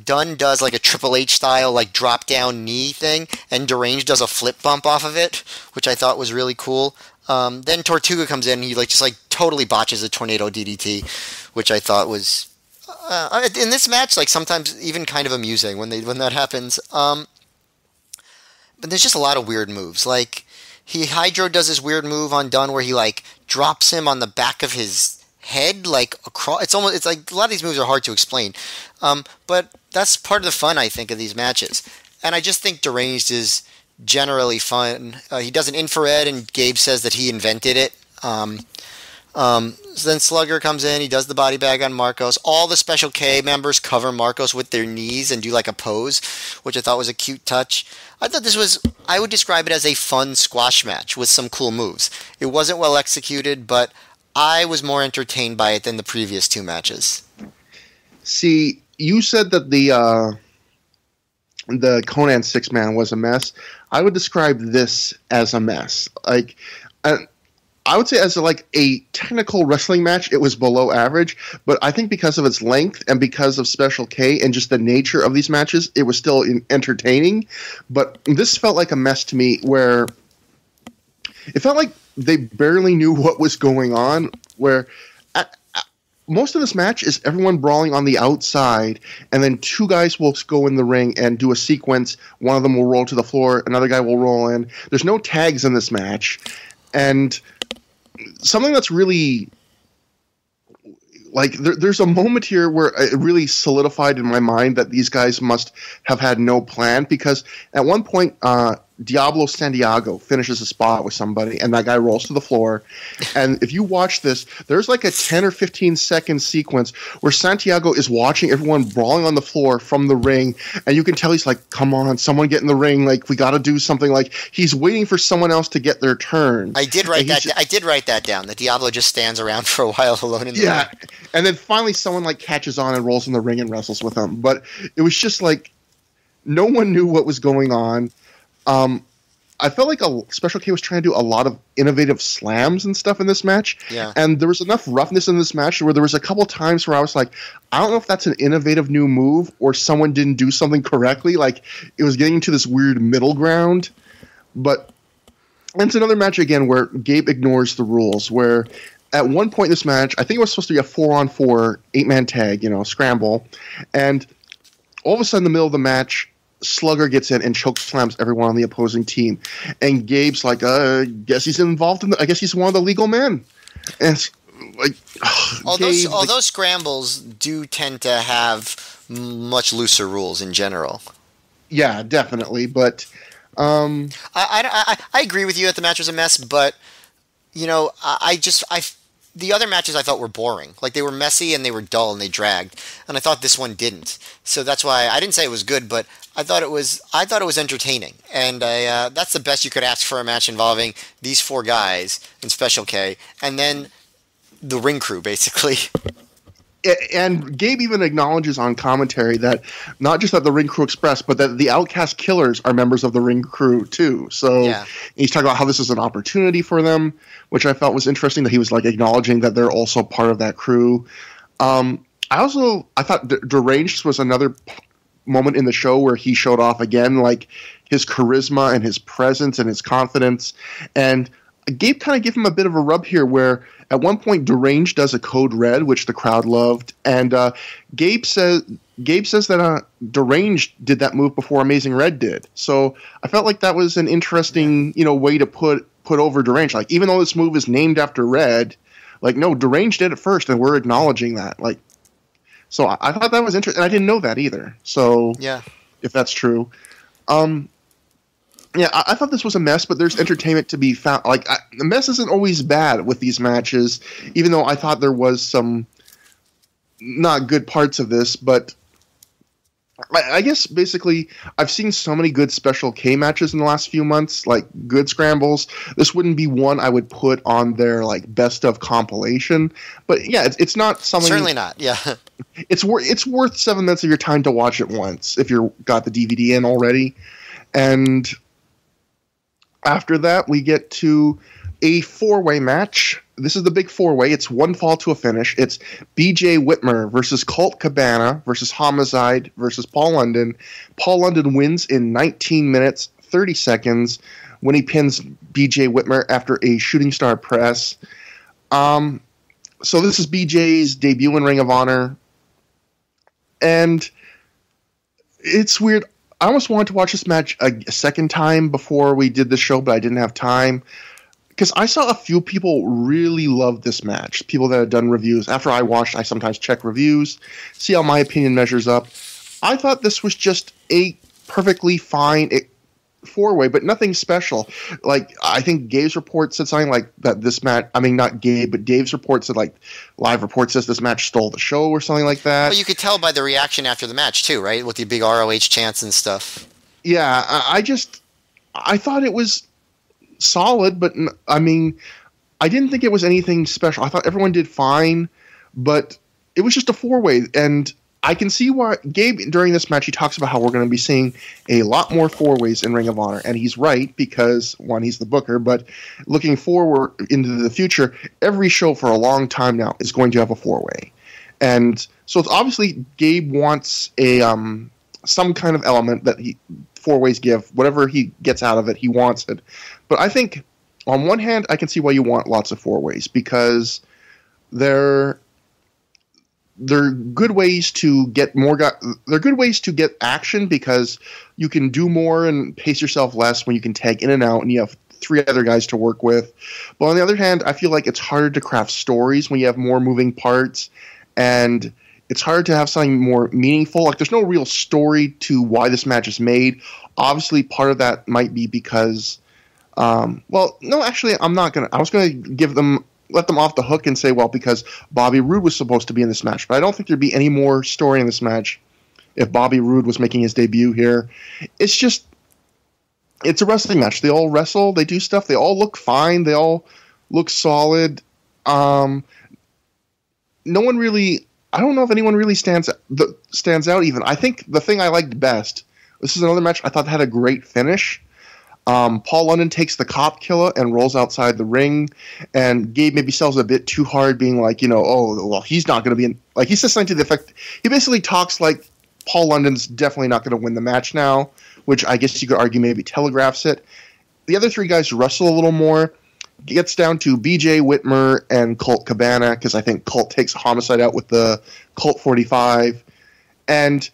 Dunn does like a Triple H style like drop down knee thing, and Deranged does a flip bump off of it, which I thought was really cool. Then Tortuga comes in, and he just totally botches a tornado DDT, which I thought was in this match sometimes even kind of amusing when that happens. But there's just a lot of weird moves. Hydro does this weird move on Dunn where he drops him on the back of his head across. It's like a lot of these moves are hard to explain. But that's part of the fun, I think, of these matches. And I just think Deranged is generally fun. He does an infrared, and Gabe says that he invented it. So then Slugger comes in, he does the body bag on Marcos. All the Special K members cover Marcos with their knees and do a pose, which I thought was a cute touch. I would describe it as a fun squash match with some cool moves. It wasn't well executed, but I was more entertained by it than the previous 2 matches. See, you said that the Conan 6-man was a mess. I would describe this as a mess. I would say as a technical wrestling match, it was below average, but I think because of its length and because of Special K and just the nature of these matches, it was still entertaining. But this felt like a mess to me, where it felt like they barely knew what was going on, where most of this match is everyone brawling on the outside, and then 2 guys will go in the ring and do a sequence. One of them will roll to the floor, another guy will roll in. There's no tags in this match, and something that's really there's a moment here where it really solidified in my mind that these guys must have had no plan, because at one point Diablo Santiago finishes a spot with somebody, and that guy rolls to the floor. And if you watch this, there's a 10 or 15 second sequence where Santiago is watching everyone brawling on the floor from the ring, and you can tell he's come on, someone get in the ring, we got to do something. He's waiting for someone else to get their turn. I did write that down. That Diablo just stands around for a while alone in the ring. And then finally someone catches on and rolls in the ring and wrestles with him. But it was just no one knew what was going on. I felt like Special K was trying to do a lot of innovative slams and stuff in this match. Yeah. And there was enough roughness in this match where there was a couple times where I was I don't know if that's an innovative new move or someone didn't do something correctly. It was getting into this weird middle ground. But it's another match again where Gabe ignores the rules, where at one point in this match, I think it was supposed to be a 4-on-4 8-man tag, scramble. And all of a sudden in the middle of the match, Slugger gets in and choke slams everyone on the opposing team, and Gabe's guess he's involved in I guess he's one of the legal men. And it's although scrambles do tend to have much looser rules in general. Yeah, definitely. But I agree with you that the match was a mess, but the other matches I thought were boring. They were messy and they were dull and they dragged. And I thought this one didn't. So that's why I didn't say it was good, but I thought it was entertaining. And that's the best you could ask for a match involving these 4 guys in Special K and then the Ring Crew, basically. And Gabe even acknowledges on commentary that not just that the Ring Crew Express, but that the Outcast Killers are members of the Ring Crew too. So he's talking about how this is an opportunity for them, which I felt was interesting, that he was acknowledging that they're also part of that crew. I thought Deranged was another moment in the show where he showed off again, his charisma and his presence and his confidence. And Gabe kind of gave him a bit of a rub here where at one point Deranged does a Code Red, which the crowd loved, and Gabe says that Deranged did that move before Amazing Red did. So I felt like that was an interesting, way to put over Deranged. Like, even though this move is named after Red, like, no, Deranged did it first, and we're acknowledging that. Like, so I thought that was interesting, and I didn't know that either. So yeah, if that's true. Yeah, I thought this was a mess, but there's entertainment to be found. Like, the mess isn't always bad with these matches, even though I thought there was some not good parts of this. But I guess basically I've seen so many good Special K matches in the last few months, like good scrambles. This wouldn't be one I would put on their like best of compilation. But yeah, it's not something. Certainly not. Yeah, it's worth 7 minutes of your time to watch it once if you've got the DVD in already, and. After that, we get to a 4-way match. This is the big 4-way. It's one fall to a finish. It's BJ Whitmer versus Colt Cabana versus Homicide versus Paul London. Paul London wins in 19 minutes, 30 seconds when he pins BJ Whitmer after a shooting star press. So this is BJ's debut in Ring of Honor. And it's weird. I almost wanted to watch this match a second time before we did the show, but I didn't have time. Because I saw a few people really love this match. People that had done reviews. After I watched, I sometimes check reviews, see how my opinion measures up. I thought this was just a perfectly fine 4-way, but nothing special. Like, I think Gabe's report said something like that this match, I mean, not Gabe, but Dave's report said, like, live report says this match stole the show or something like that. Well, you could tell by the reaction after the match, too, right? With the big ROH chants and stuff. Yeah, I thought it was solid, but, I mean, I didn't think it was anything special. I thought everyone did fine, but it was just a 4-way, and I can see why Gabe, during this match, he talks about how we're going to be seeing a lot more 4-ways in Ring of Honor. And he's right because, one, he's the booker, but looking forward into the future, every show for a long time now is going to have a 4-way. And so it's obviously Gabe wants a some kind of element that 4-ways give. Whatever he gets out of it, he wants it. But I think, on one hand, I can see why you want lots of 4-ways because they're good ways to get more. They're good ways to get action because you can do more and pace yourself less when you can tag in and out, and you have 3 other guys to work with. But on the other hand, I feel like it's harder to craft stories when you have more moving parts, and it's hard to have something more meaningful. Like, there's no real story to why this match is made. Obviously, part of that might be because, well, no, actually, I'm not gonna. I was gonna let them off the hook and say, well, because Bobby Roode was supposed to be in this match. But I don't think there'd be any more story in this match if Bobby Roode was making his debut here. It's a wrestling match. They all wrestle. They do stuff. They all look fine. They all look solid. No one really... I don't know if anyone really stands out even. I think the thing I liked best, this is another match I thought had a great finish. Paul London takes the cop killer and rolls outside the ring, and Gabe maybe sells a bit too hard, being like, oh, well, he's not going to be in... Like, he says something to the effect... He basically talks like Paul London's definitely not going to win the match now, which I guess you could argue maybe telegraphs it. The other 3 guys wrestle a little more. Gets down to BJ Whitmer and Colt Cabana, because I think Colt takes Homicide out with the Colt 45. And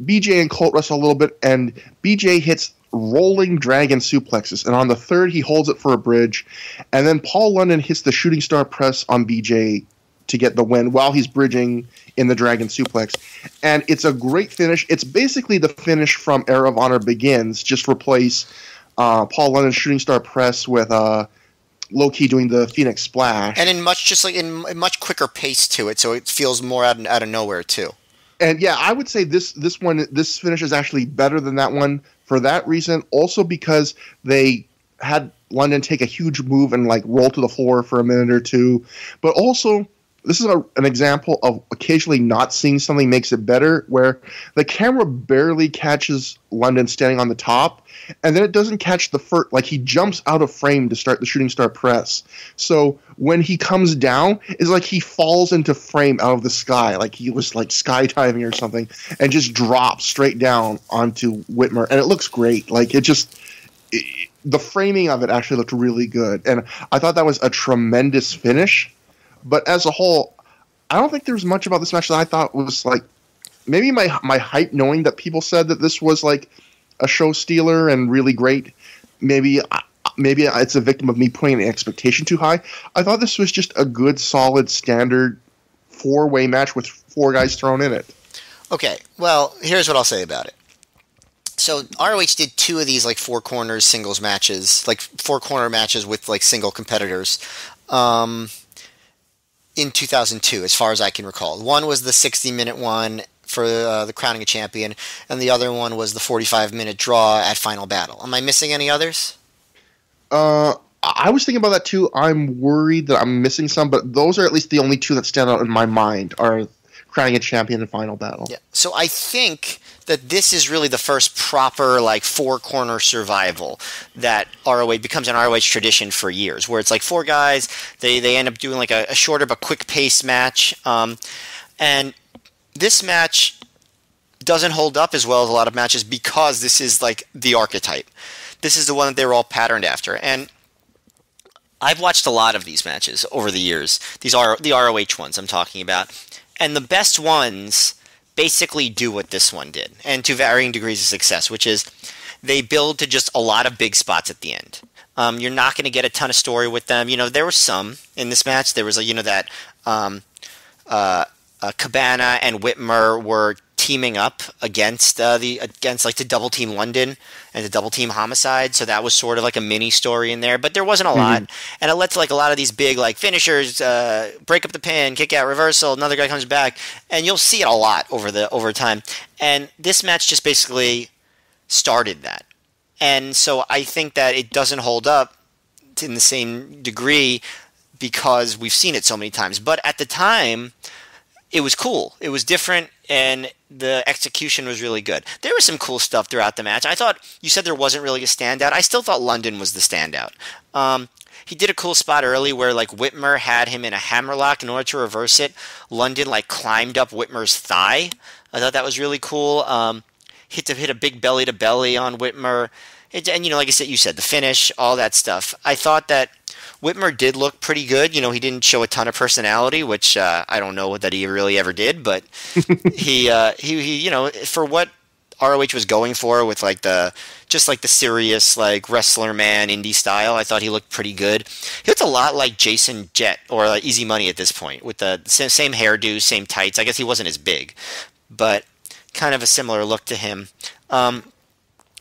BJ and Colt wrestle a little bit, and BJ hits rolling dragon suplexes, and on the 3rd he holds it for a bridge, and then Paul London hits the shooting star press on BJ to get the win while he's bridging in the dragon suplex, and it's a great finish. It's basically the finish from Era of Honor Begins, just replace Paul London's shooting star press with low-key doing the Phoenix Splash, and in much quicker pace to it, so it feels more out of nowhere too. And yeah, I would say this finish is actually better than that one for that reason. Also because they had London take a huge move and like roll to the floor for a minute or two. But also, this is an example of occasionally not seeing something makes it better, where the camera barely catches London standing on the top, and then it doesn't catch the first, like he jumps out of frame to start the shooting star press. So when he comes down, it's like he falls into frame out of the sky, like he was like skydiving or something, and just drops straight down onto Whitmer, and it looks great. Like the framing of it actually looked really good, and I thought that was a tremendous finish. But as a whole, I don't think there's much about this match that I thought was like maybe my hype, knowing that people said that this was like a show stealer and really great. Maybe it's a victim of me putting an expectation too high. I thought this was just a good, solid, standard 4-way match with 4 guys thrown in it. Okay, well, here's what I'll say about it. So ROH did 2 of these like 4 corners singles matches, like 4 corner matches with like single competitors, in 2002, as far as I can recall. One was the 60-minute one for the crowning a champion, and the other one was the 45-minute draw at Final Battle. Am I missing any others? I was thinking about that too. I'm worried that I'm missing some, but those are at least the only 2 that stand out in my mind are crowning a champion and Final Battle. Yeah. So I think that this is really the first proper like 4-corner survival that ROH becomes an ROH tradition for years, where it's like 4 guys, they end up doing like a shorter but quick pace match, and this match doesn't hold up as well as a lot of matches because this is like the archetype. This is the one that they were all patterned after, and I've watched a lot of these matches over the years. These are the ROH ones I'm talking about, and the best ones basically do what this one did, and to varying degrees of success, which is they build to just a lot of big spots at the end. You're not going to get a ton of story with them. You know, there were some in this match. There was, that Cabana and Whitmer were teaming up against the double team London and the double team Homicide, so that was sort of like a mini story in there, but there wasn't a lot, and it led to like a lot of these big like finishers, break up the pin, kick out, reversal, another guy comes back, and you'll see it a lot over time, and this match just basically started that, and so I think that it doesn't hold up in the same degree because we've seen it so many times, but at the time it was cool, it was different, and the execution was really good. There was some cool stuff throughout the match. I thought, you said there wasn't really a standout. I still thought London was the standout. He did a cool spot early where like Whitmer had him in a hammerlock. In order to reverse it, London like climbed up Whitmer's thigh. I thought that was really cool. Hit a big belly to belly on Whitmer. And like I said, you said the finish, all that stuff. I thought that Whitmer did look pretty good. He didn't show a ton of personality, which I don't know that he really ever did, but he for what ROH was going for with like the serious like wrestler man indie style, I thought he looked pretty good. He looked a lot like Jason Jett or like Easy Money at this point with the same hairdo, same tights. I guess he wasn't as big, but kind of a similar look to him.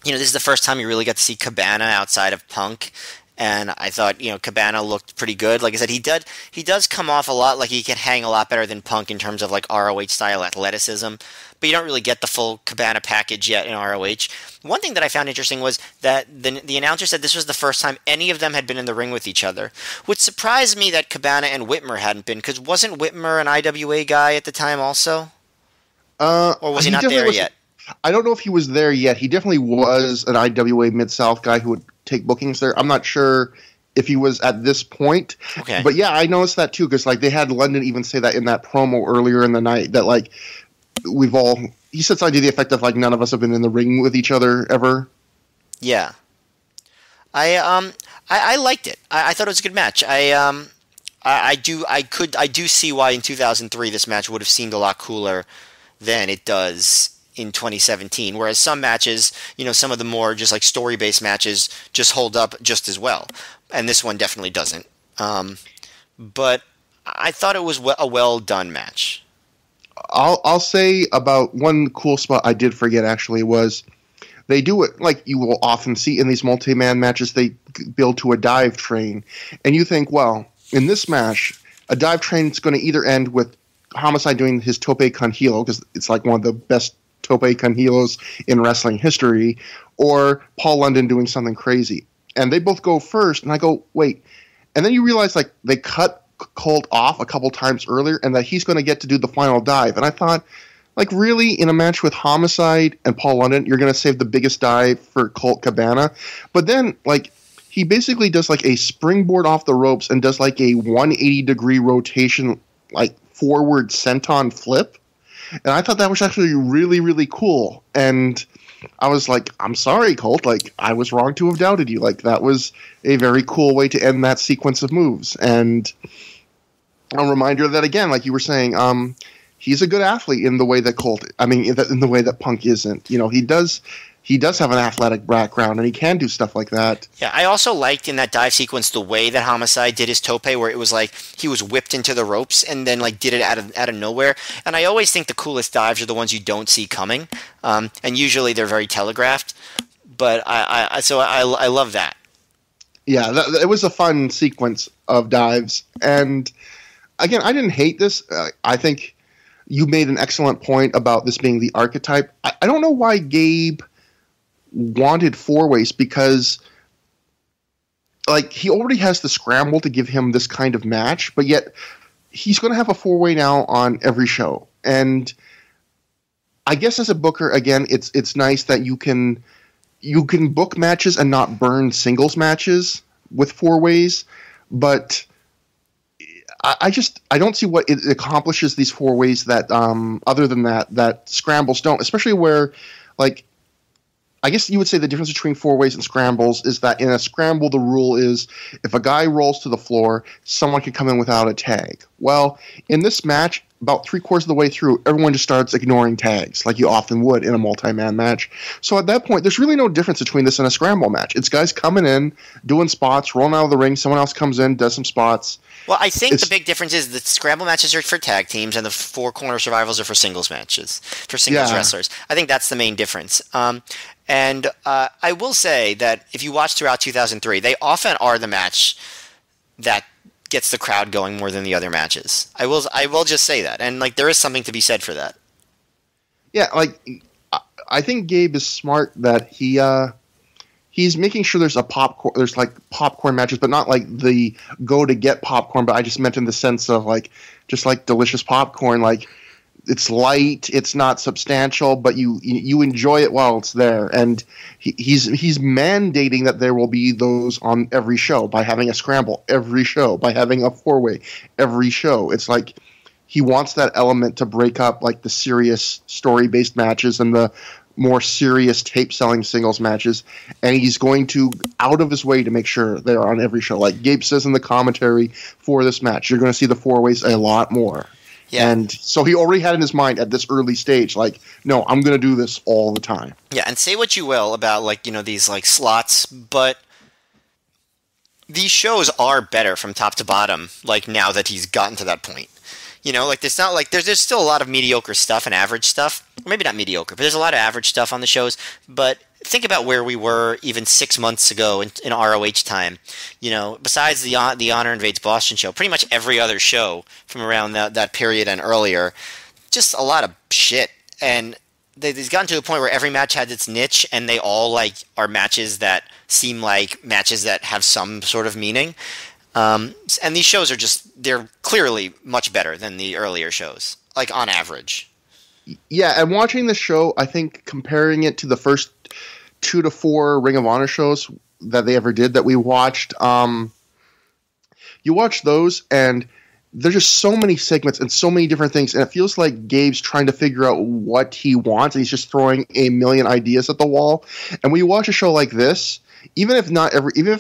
This is the first time you really got to see Cabana outside of Punk. And I thought, Cabana looked pretty good. Like I said, he does come off a lot like he can hang a lot better than Punk in terms of like ROH style athleticism. But you don't really get the full Cabana package yet in ROH. One thing that I found interesting was that the announcer said this was the first time any of them had been in the ring with each other, which surprised me that Cabana and Whitmer hadn't been, because wasn't Whitmer an IWA guy at the time also? Or was he not there yet? I don't know if he was there yet. He definitely was an IWA Mid-South guy who would take bookings there. I'm not sure if he was at this point. Okay. But yeah, I noticed that too, because like they had London even say that in that promo earlier in the night that like he said something to the effect of like none of us have been in the ring with each other ever. Yeah. I liked it. I thought it was a good match. I do see why in 2003 this match would have seemed a lot cooler than it does in 2017, whereas some matches, some of the more just like story-based matches just hold up just as well, and this one definitely doesn't. But I thought it was a well-done match. I'll say about one cool spot I did forget actually was they do it like you will often see in these multi-man matches. They build to a dive train, and you think, well, in this match, a dive train is going to either end with Homicide doing his tope con hilo, because it's like one of the best tope con hilos in wrestling history, or Paul London doing something crazy. And they both go first, and I go, wait. And then you realize like they cut Colt off a couple times earlier, and that he's going to get to do the final dive. And I thought, like, really, in a match with Homicide and Paul London, you're going to save the biggest dive for Colt Cabana? But then, like, he basically does like a springboard off the ropes and does like a 180-degree rotation, like forward senton flip. And I thought that was actually really, really cool. And I was like, I'm sorry, Colt. Like, I was wrong to have doubted you. Like, that was a very cool way to end that sequence of moves. And a reminder that, again, like you were saying, he's a good athlete in the way that in the way that Punk isn't. You know, he does have an athletic background, and he can do stuff like that. Yeah, I also liked in that dive sequence the way that Homicide did his tope, where it was like he was whipped into the ropes and then like did it out of nowhere. And I always think the coolest dives are the ones you don't see coming, and usually they're very telegraphed. But I love that. Yeah, it was a fun sequence of dives, and again, I didn't hate this. I think you made an excellent point about this being the archetype. I don't know why Gabe wanted four-ways, because like he already has the scramble to give him this kind of match, but yet he's going to have a four-way now on every show. And I guess as a booker, again, it's nice that you can book matches and not burn singles matches with four-ways, but I don't see what it accomplishes, these four-ways, that other than that scrambles don't, especially where, like, I guess you would say the difference between four-ways and scrambles is that in a scramble, the rule is if a guy rolls to the floor, someone can come in without a tag. Well, in this match, about three-quarters of the way through, everyone just starts ignoring tags, like you often would in a multi-man match. So at that point, there's really no difference between this and a scramble match. It's guys coming in, doing spots, rolling out of the ring, someone else comes in, does some spots. Well, I think the big difference is the scramble matches are for tag teams and the four corner survivals are for singles matches, for singles wrestlers. I think that's the main difference. And I will say that if you watch throughout 2003, they often are the match that gets the crowd going more than the other matches. I will just say that, and like there is something to be said for that. Yeah, like I think Gabe is smart that he's making sure there's like popcorn matches, but not like the go to get popcorn. But I just meant in the sense of like just like delicious popcorn, like. It's light, it's not substantial, but you enjoy it while it's there. And he's mandating that there will be those on every show by having a scramble every show, by having a four-way every show. It's like he wants that element to break up like the serious story-based matches and the more serious tape-selling singles matches, and he's going to out of his way to make sure they're on every show. Like Gabe says in the commentary for this match, you're going to see the four-ways a lot more. Yeah. And so he already had in his mind at this early stage, like, no, I'm going to do this all the time. Yeah, and say what you will about, like, you know, these, like, slots, but these shows are better from top to bottom, like, now that he's gotten to that point. You know, like, it's not like, there's still a lot of mediocre stuff and average stuff. Or maybe not mediocre, but there's a lot of average stuff on the shows. But think about where we were even 6 months ago in ROH time. You know, besides the Honor Invades Boston show, pretty much every other show from around that period and earlier, just a lot of shit. And they've gotten to a point where every match has its niche, and they all like are matches that seem like matches that have some sort of meaning. And these shows are they're clearly much better than the earlier shows, like on average. Yeah, and watching the show, I think comparing it to the first 2 to 4 Ring of Honor shows that they ever did that we watched, you watch those and there's just so many segments and so many different things, and it feels like Gabe's trying to figure out what he wants, and he's just throwing a million ideas at the wall. And when you watch a show like this, even if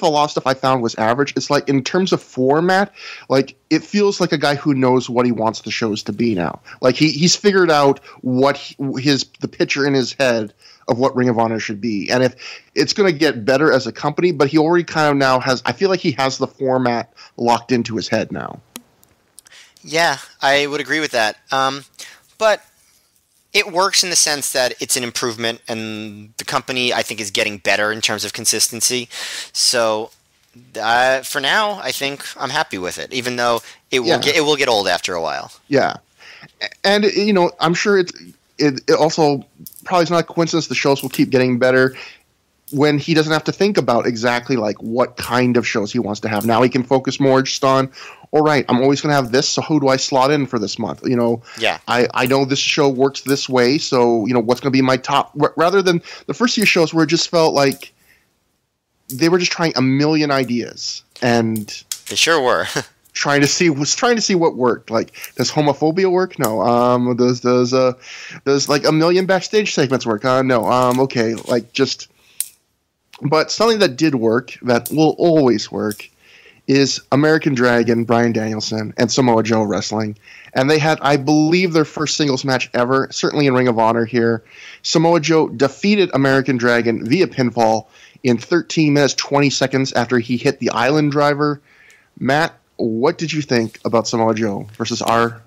a lot of stuff I found was average, it's like in terms of format, like it feels like a guy who knows what he wants the shows to be now. Like he's figured out what the picture in his head of what Ring of Honor should be, and if it's going to get better as a company, but he already kind of now has. I feel like he has the format locked into his head now. Yeah, I would agree with that. But it works in the sense that it's an improvement, and the company, I think, is getting better in terms of consistency. So for now, I think I'm happy with it, even though it will get old after a while. Yeah, and you know, I'm sure it also probably is not a coincidence the shows will keep getting better when he doesn't have to think about exactly like what kind of shows he wants to have. Now he can focus more just on, all right, I'm always going to have this, so who do I slot in for this month? You know, yeah. I know this show works this way, so, you know, what's going to be my top, rather than the first few shows where it just felt like they were just trying a million ideas. And they sure were. trying to see what worked. Like, does homophobia work? No. Does like a million backstage segments work? No. Okay. Like, just. But something that did work, that will always work, is American Dragon, Bryan Danielson, and Samoa Joe wrestling. And they had, I believe, their first singles match ever, certainly in Ring of Honor here. Samoa Joe defeated American Dragon via pinfall in 13 minutes, 20 seconds after he hit the Island Driver. Matt, what did you think about Samoa Joe versus our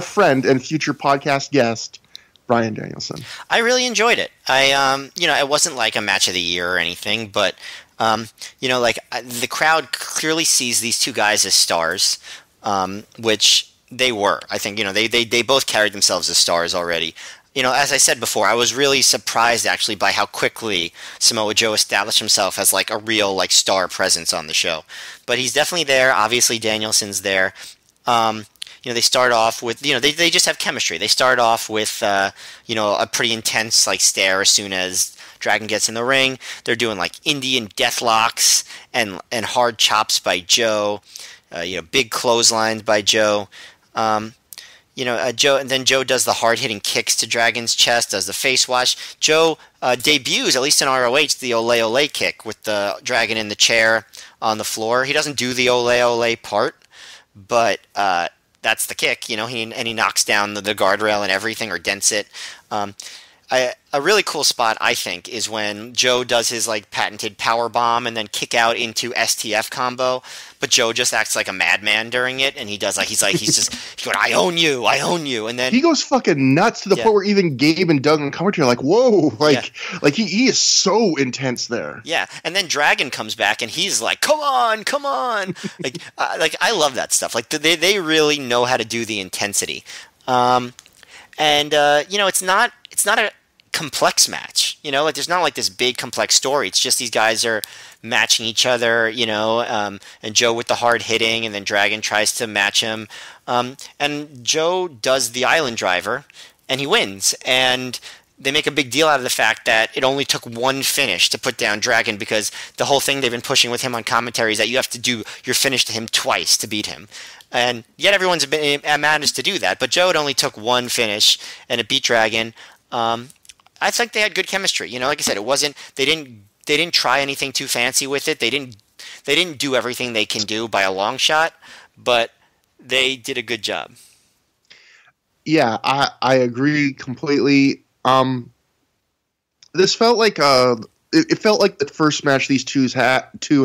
friend and future podcast guest, Bryan Danielson? I really enjoyed it. It wasn't like a match of the year or anything, but the crowd clearly sees these two guys as stars, which they were. I think they both carried themselves as stars already. As I said before, I was really surprised actually by how quickly Samoa Joe established himself as like a real like star presence on the show. But he's definitely there. Obviously, Danielson's there. They start off with, they just have chemistry. They start off with, a pretty intense like stare as soon as Dragon gets in the ring. They're doing like Indian deathlocks and hard chops by Joe, big clotheslines by Joe. Joe, and then Joe does the hard-hitting kicks to Dragon's chest, does the face wash. Joe debuts, at least in ROH, the Ole Ole kick with the Dragon in the chair on the floor. He doesn't do the Ole Ole part, but that's the kick, he knocks down the guardrail and everything, or dents it. A really cool spot, I think, is when Joe does his like patented power bomb and then kick out into STF combo, but Joe just acts like a madman during it, and he's going, I own you, and then he goes fucking nuts to the point where even Gabe and Doug and commentary are like, whoa, he is so intense there. Yeah, and then Dragon comes back and he's like, come on, like I love that stuff. Like they really know how to do the intensity, it's not a complex match, like there's not like this big complex story. It's just these guys are matching each other, and Joe with the hard hitting, and then Dragon tries to match him, and Joe does the Island Driver and he wins, and they make a big deal out of the fact that it only took one finish to put down Dragon, because the whole thing they've been pushing with him on commentary is that you have to do your finish to him twice to beat him. And yet everyone's managed to do that, but Joe, it only took one finish and it beat Dragon. I think they had good chemistry. Like I said, it wasn't, they didn't try anything too fancy with it. They didn't do everything they can do by a long shot, but they did a good job. Yeah, I agree completely. This felt like it felt like the first match these two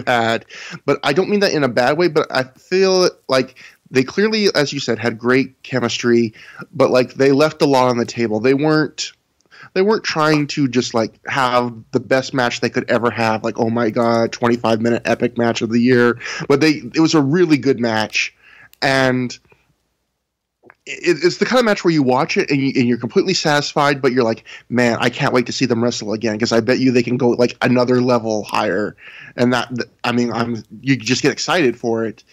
had, but I don't mean that in a bad way, but I feel like they clearly, as you said, had great chemistry, but like they left a lot on the table. They weren't trying to just like have the best match they could ever have, like, oh my god, 25-minute epic match of the year. But it was a really good match, and it's the kind of match where you watch it and you're completely satisfied, but you're like, man, I can't wait to see them wrestle again, because I bet you they can go like another level higher. And you just get excited for it.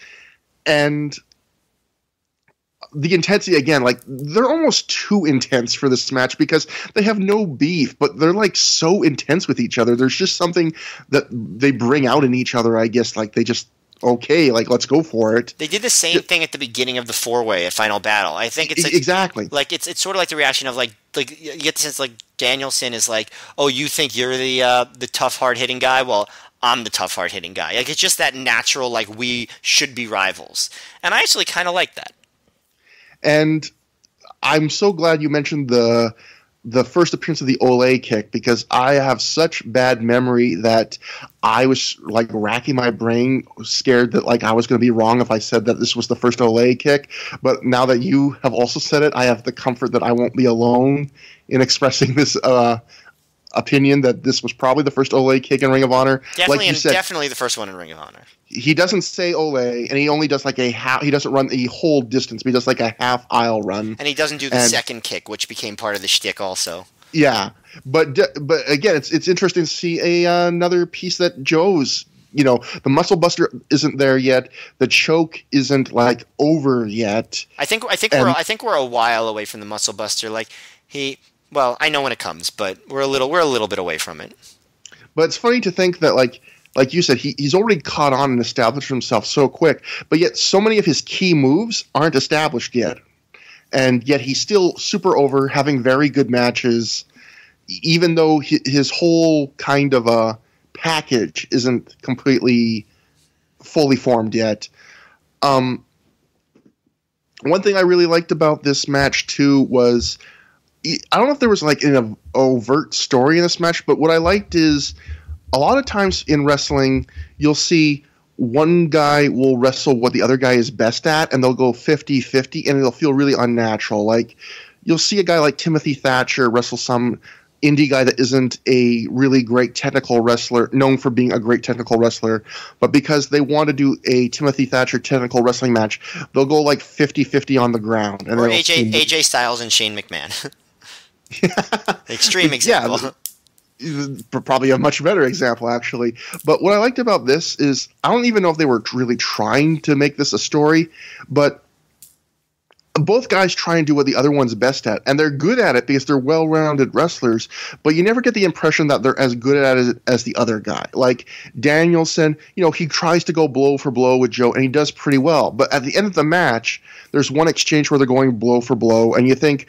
And the intensity, again, like they're almost too intense for this match, because they have no beef, but they're like so intense with each other. There's just something that they bring out in each other, I guess. Like they just, okay, like let's go for it. They did the same thing at the beginning of the 4-way at Final Battle. I think it's like, exactly like it's sort of like the reaction of like you get the sense like Danielson is like, oh, you think you're the tough, hard hitting guy? Well, I'm the tough, hard hitting guy. Like it's just that natural, like we should be rivals, and I actually kind of like that. And I'm so glad you mentioned the first appearance of the Ole kick, because I have such bad memory that I was like racking my brain, scared that like I was going to be wrong if I said that this was the first Ole kick. But now that you have also said it, I have the comfort that I won't be alone in expressing this opinion that this was probably the first Ole kick in Ring of Honor. Definitely, like you said, definitely the first one in Ring of Honor. He doesn't say Ole, and he only does like a half. He doesn't run the whole distance, but he does like a half aisle run. And he doesn't do the second kick, which became part of the shtick also. Yeah, but again, it's interesting to see another piece that Joe's. The muscle buster isn't there yet. The choke isn't like over yet. I think we're a while away from the muscle buster. Like I know when it comes, but we're a little bit away from it. But it's funny to think that like like you said, he's already caught on and established himself so quick, but yet so many of his key moves aren't established yet. And yet he's still super over, having very good matches, even though his whole kind of a package isn't completely fully formed yet. One thing I really liked about this match, too, was I don't know if there was like an overt story in this match, but what I liked is a lot of times in wrestling, you'll see one guy will wrestle what the other guy is best at, and they'll go 50-50, and it'll feel really unnatural. Like, you'll see a guy like Timothy Thatcher wrestle some indie guy that isn't a really great technical wrestler, known for being a great technical wrestler, but because they want to do a Timothy Thatcher technical wrestling match, they'll go like 50-50 on the ground. And or AJ Styles and Shane McMahon. Extreme example. Yeah, probably a much better example, actually. But what I liked about this is I don't even know if they were really trying to make this a story, but both guys try and do what the other one's best at, and they're good at it because they're well-rounded wrestlers, but you never get the impression that they're as good at it as the other guy. Like Danielson, he tries to go blow for blow with Joe, and he does pretty well. But at the end of the match, there's one exchange where they're going blow for blow, and you think,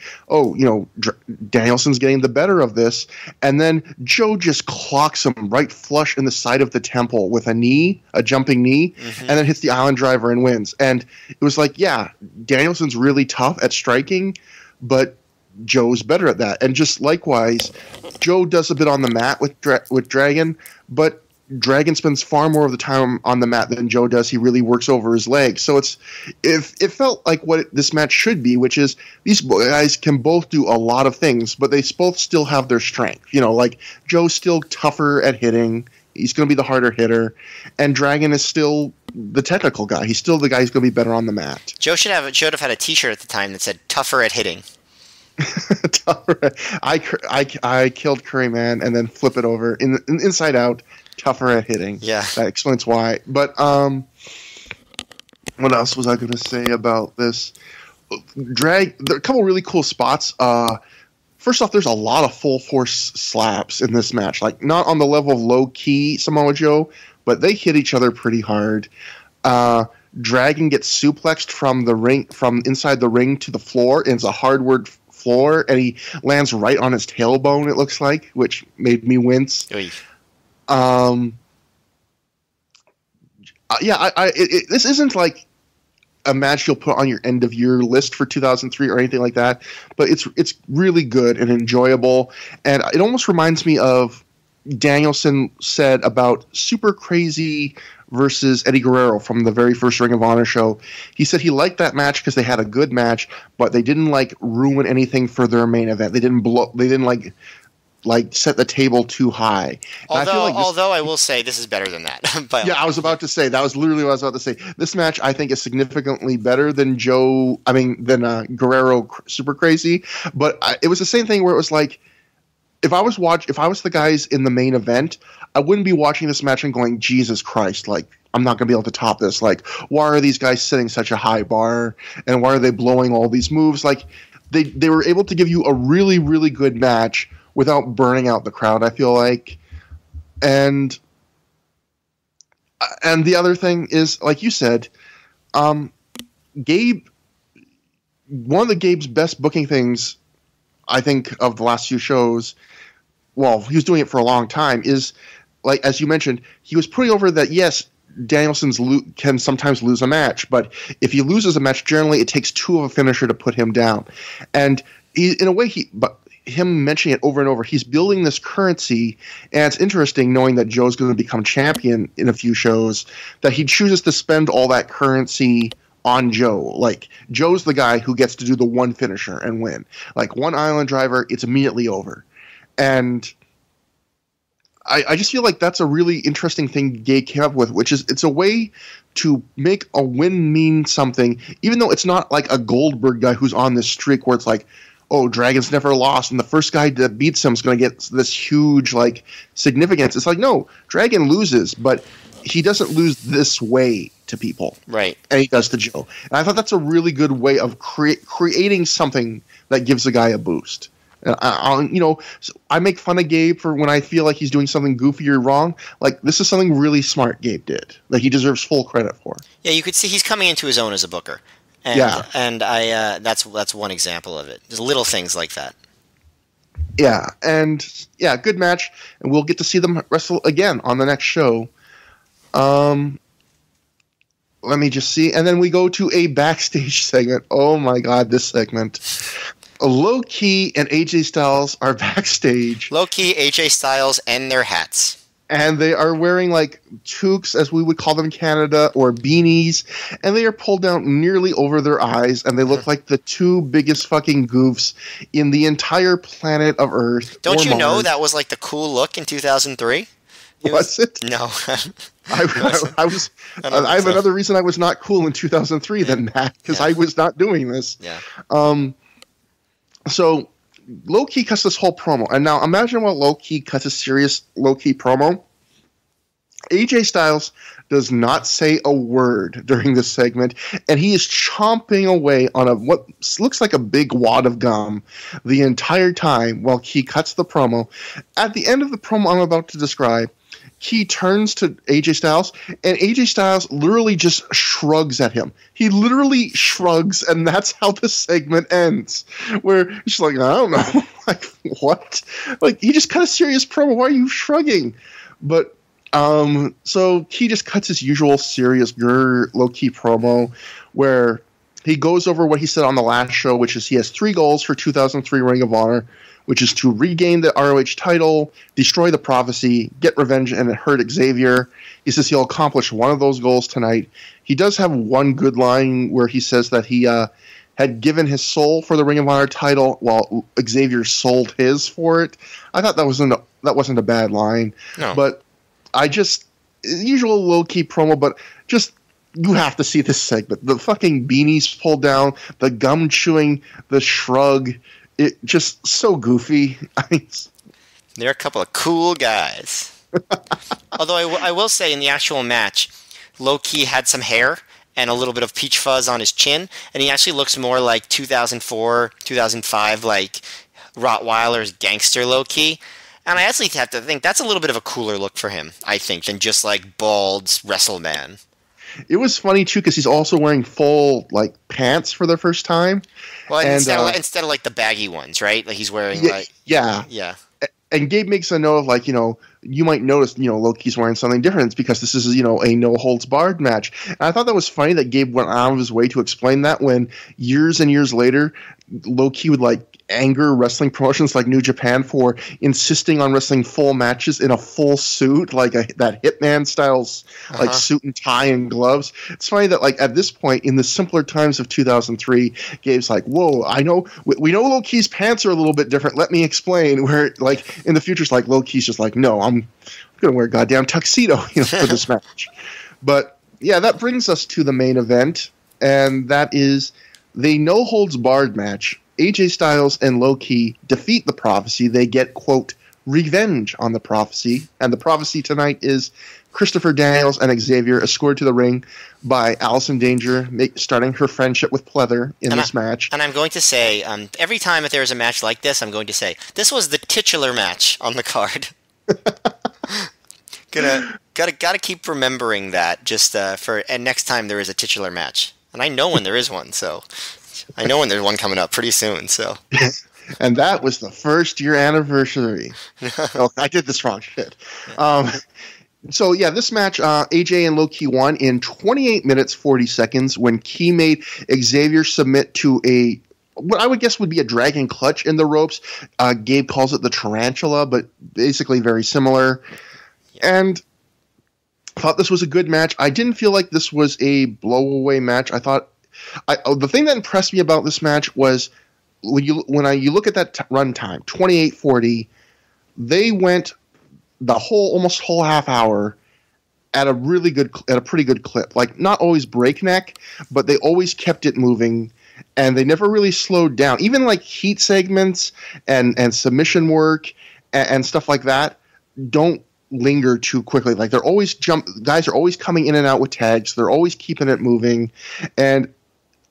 Danielson's getting the better of this, and then Joe just clocks him right flush in the side of the temple with a jumping knee, and then hits the Island Driver and wins. And it was like, yeah, Danielson's really tough at striking, but Joe's better at that. And just likewise, Joe does a bit on the mat with Dragon, but Dragon spends far more of the time on the mat than Joe does. He really works over his legs. So it felt like what this match should be, which is these guys can both do a lot of things, but they both still have their strength. Like Joe's still tougher at hitting. He's going to be the harder hitter, and Dragon is still the technical guy. He's still the guy who's going to be better on the mat. Joe should have had a T-shirt at the time that said "Tougher at hitting." I killed Curry Man, and then flip it over inside out. Tougher at hitting. Yeah, that explains why. But what else was I going to say about this? There are a couple really cool spots. First off, there's a lot of full force slaps in this match. Like, not on the level of low key Samoa Joe, but they hit each other pretty hard. Dragon gets suplexed from inside the ring to the floor, and it's a hardwood floor, and he lands right on his tailbone, it looks like, which made me wince. Oy. This isn't like a match you'll put on your end of year list for 2003 or anything like that, but it's really good and enjoyable, and it almost reminds me of Danielson said about Super Crazy versus Eddie Guerrero from the very first Ring of Honor show. He said he liked that match because they had a good match, but they didn't ruin anything for their main event. They didn't set the table too high. Although I will say this is better than that. Yeah, I was about to say, that was literally what I was about to say. This match, I think, is significantly better than Guerrero Super Crazy. But it was the same thing where it was like, if I was the guys in the main event, I wouldn't be watching this match and going, Jesus Christ, I'm not going to be able to top this. Why are these guys setting such a high bar? And why are they blowing all these moves? They were able to give you a really, really good match without burning out the crowd, I feel like. And the other thing is, like you said, Gabe, one of Gabe's best booking things, I think, of the last few shows, well, he was doing it for a long time, is, as you mentioned, he was putting over that, yes, Danielson can sometimes lose a match, but if he loses a match, generally it takes two of a finisher to put him down. And in a way, him mentioning it over and over, he's building this currency, and it's interesting knowing that Joe's going to become champion in a few shows, that he chooses to spend all that currency on Joe. Joe's the guy who gets to do the one finisher and win. One Island Driver, it's immediately over. And I just feel like that's a really interesting thing Gabe came up with, which is it's a way to make a win mean something, even though it's not like a Goldberg guy who's on this streak where it's like, oh, Dragon's never lost, and the first guy that beats him is going to get this huge, significance. It's like, no, Dragon loses, but he doesn't lose this way to people. Right. And he does to Joe. And I thought that's a really good way of creating something that gives the guy a boost. And I make fun of Gabe for when I feel like he's doing something goofy or wrong. Like, this is something really smart Gabe did that he deserves full credit for. Yeah, you could see he's coming into his own as a booker. And, yeah. And that's one example of it. There's little things like that. Yeah, and good match, and we'll get to see them wrestle again on the next show. Let me just see. And then we go to a backstage segment. Oh my god, this segment. Low Ki and AJ Styles are backstage. Low Ki, AJ Styles, and their hats. And they are wearing like toques, as we would call them in Canada, or beanies. And they are pulled down nearly over their eyes. And they look like the two biggest fucking goofs in the entire planet of Earth. Don't you know that was like the cool look in 2003? Was it? No. I have another reason I was not cool in 2003 than that, because I was not doing this. Yeah. So Low Ki cuts this whole promo, and now imagine while Low Ki cuts a serious Low Ki promo, AJ Styles does not say a word during this segment, and he is chomping away on what looks like a big wad of gum the entire time while Ki cuts the promo. At the end of the promo I'm about to describe, Ki turns to AJ Styles, and AJ Styles literally just shrugs at him. He literally shrugs, and that's how the segment ends. Where he's like, I don't know. Like, what? Like, he just cut a serious promo. Why are you shrugging? But, so Ki just cuts his usual serious, low-key promo, where he goes over what he said on the last show, which is he has 3 goals for 2003 Ring of Honor, which is to regain the ROH title, destroy the Prophecy, get revenge, and hurt Xavier. He says he'll accomplish one of those goals tonight. He does have one good line where he says that he had given his soul for the Ring of Honor title while Xavier sold his for it. I thought that wasn't a bad line. No. But usual low-key promo, but just you have to see this segment. The fucking beanies pulled down, the gum chewing, the shrug. It just so goofy. They're a couple of cool guys. Although I will say in the actual match, Low Ki had some hair and a little bit of peach fuzz on his chin, and he actually looks more like 2004, 2005, like Rottweiler's gangster Low Ki. And I actually have to think that's a little bit of a cooler look for him, I think, than just like bald WrestleMan. It was funny too because he's also wearing full like pants for the first time. Well, instead of like the baggy ones, right? Like he's wearing yeah. And Gabe makes a note of like, you might notice, Low Ki's wearing something different. It's because this is, a no holds barred match. And I thought that was funny that Gabe went out of his way to explain that when years and years later, Low Ki would like anger wrestling promotions like New Japan for insisting on wrestling full matches in a full suit, like that Hitman style, like suit and tie and gloves. It's funny that like at this point in the simpler times of 2003, Gabe's like, whoa, I know, we know Low Ki's pants are a little bit different. Let me explain. Where like in the future, it's like Low Ki's just like, no, I'm going to wear a goddamn tuxedo for this match. But yeah, that brings us to the main event, and that is the no holds barred match. AJ Styles and Low Ki defeat the Prophecy. They get, quote, revenge on the Prophecy. And the Prophecy tonight is Christopher Daniels and Xavier, escorted to the ring by Allison Danger, starting her friendship with Pleather in this match. And I'm going to say, every time that there's a match like this, I'm going to say, this was the titular match on the card. Gotta keep remembering that just and next time there is a titular match. And I know when there is one, so... I know when there's one coming up pretty soon, so. And that was the first year anniversary. Oh, I did this wrong. Shit. So, yeah, this match, AJ and Low Ki won in 28 minutes, 40 seconds when Ki made Xavier submit to what I would guess would be a dragon clutch in the ropes. Gabe calls it the tarantula, but basically very similar. And I thought this was a good match. I didn't feel like this was a blow-away match. I thought the thing that impressed me about this match was when you look at that run time, 28:40, they went the almost whole half hour at a pretty good clip. Like not always breakneck, but they always kept it moving, and they never really slowed down. Even like heat segments and submission work and stuff like that don't linger too quickly. Like guys are always coming in and out with tags. They're always keeping it moving, and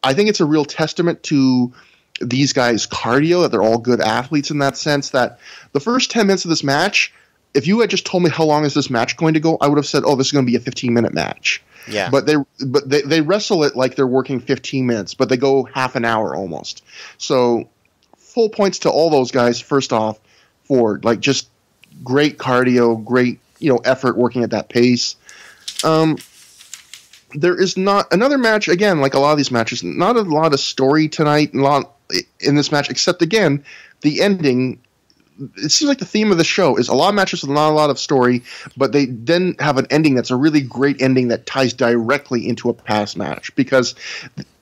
I think it's a real testament to these guys' cardio, that they're all good athletes in that sense, that the first 10 minutes of this match, if you had just told me how long is this match going to go, I would have said, oh, this is going to be a 15-minute match. Yeah. But they wrestle it like they're working 15 minutes, but they go half an hour almost. So full points to all those guys, first off, for like just great cardio, great effort working at that pace. There is not another match, again, like a lot of these matches, not a lot of story tonight in this match, except, again, the ending. It seems like the theme of the show is a lot of matches with not a lot of story, but they then have an ending that's a really great ending that ties directly into a past match. Because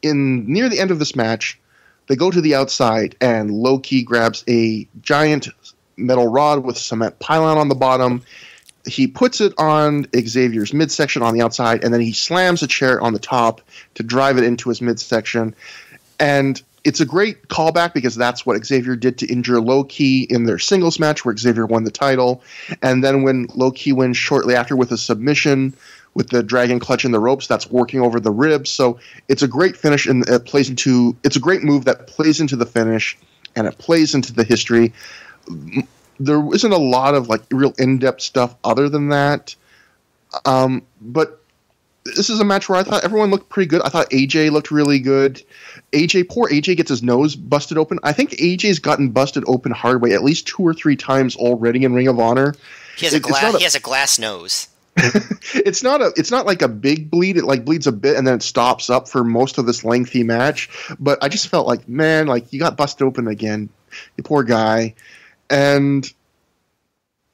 near the end of this match, they go to the outside, and Low-Ki grabs a giant metal rod with cement pylon on the bottom. He puts it on Xavier's midsection on the outside, and then he slams a chair on the top to drive it into his midsection. And it's a great callback because that's what Xavier did to injure Low-Ki in their singles match where Xavier won the title. And then when Low-Ki wins shortly after with a submission with the dragon clutch in the ropes, that's working over the ribs. So it's a great finish, and it's a great move that plays into the finish, and it plays into the history. There isn't a lot of like real in-depth stuff other than that. But this is a match where I thought everyone looked pretty good. I thought AJ looked really good. Poor AJ gets his nose busted open. I think AJ's gotten busted open hard way at least 2 or 3 times already in Ring of Honor. He has a glass nose. It's not like a big bleed. It like bleeds a bit and then it stops up for most of this lengthy match. But I just felt like, man, like you got busted open again, you poor guy. And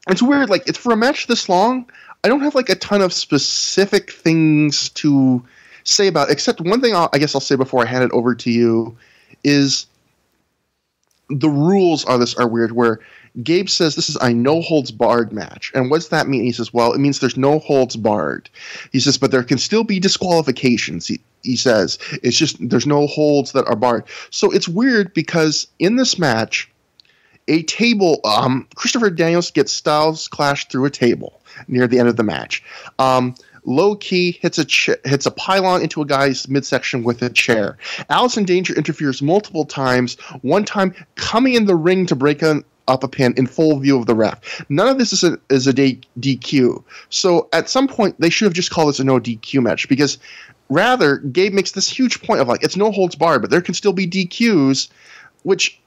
it's weird. Like it's for a match this long, I don't have like a ton of specific things to say about it, except one thing I guess I'll say before I hand it over to you is the rules are weird, where Gabe says this is a no-holds-barred match. And what does that mean? He says, well, it means there's no holds barred. He says, but there can still be disqualifications. He says, it's just there's no holds that are barred. So it's weird because in this match, a table, Christopher Daniels gets Styles clashed through a table near the end of the match. Low-Ki hits a pylon into a guy's midsection with a chair. Allison Danger interferes multiple times, one time coming in the ring to break up a pin in full view of the ref. None of this is a DQ. So at some point, they should have just called this a no DQ match, because rather, Gabe makes this huge point of like, it's no holds barred, but there can still be DQs, which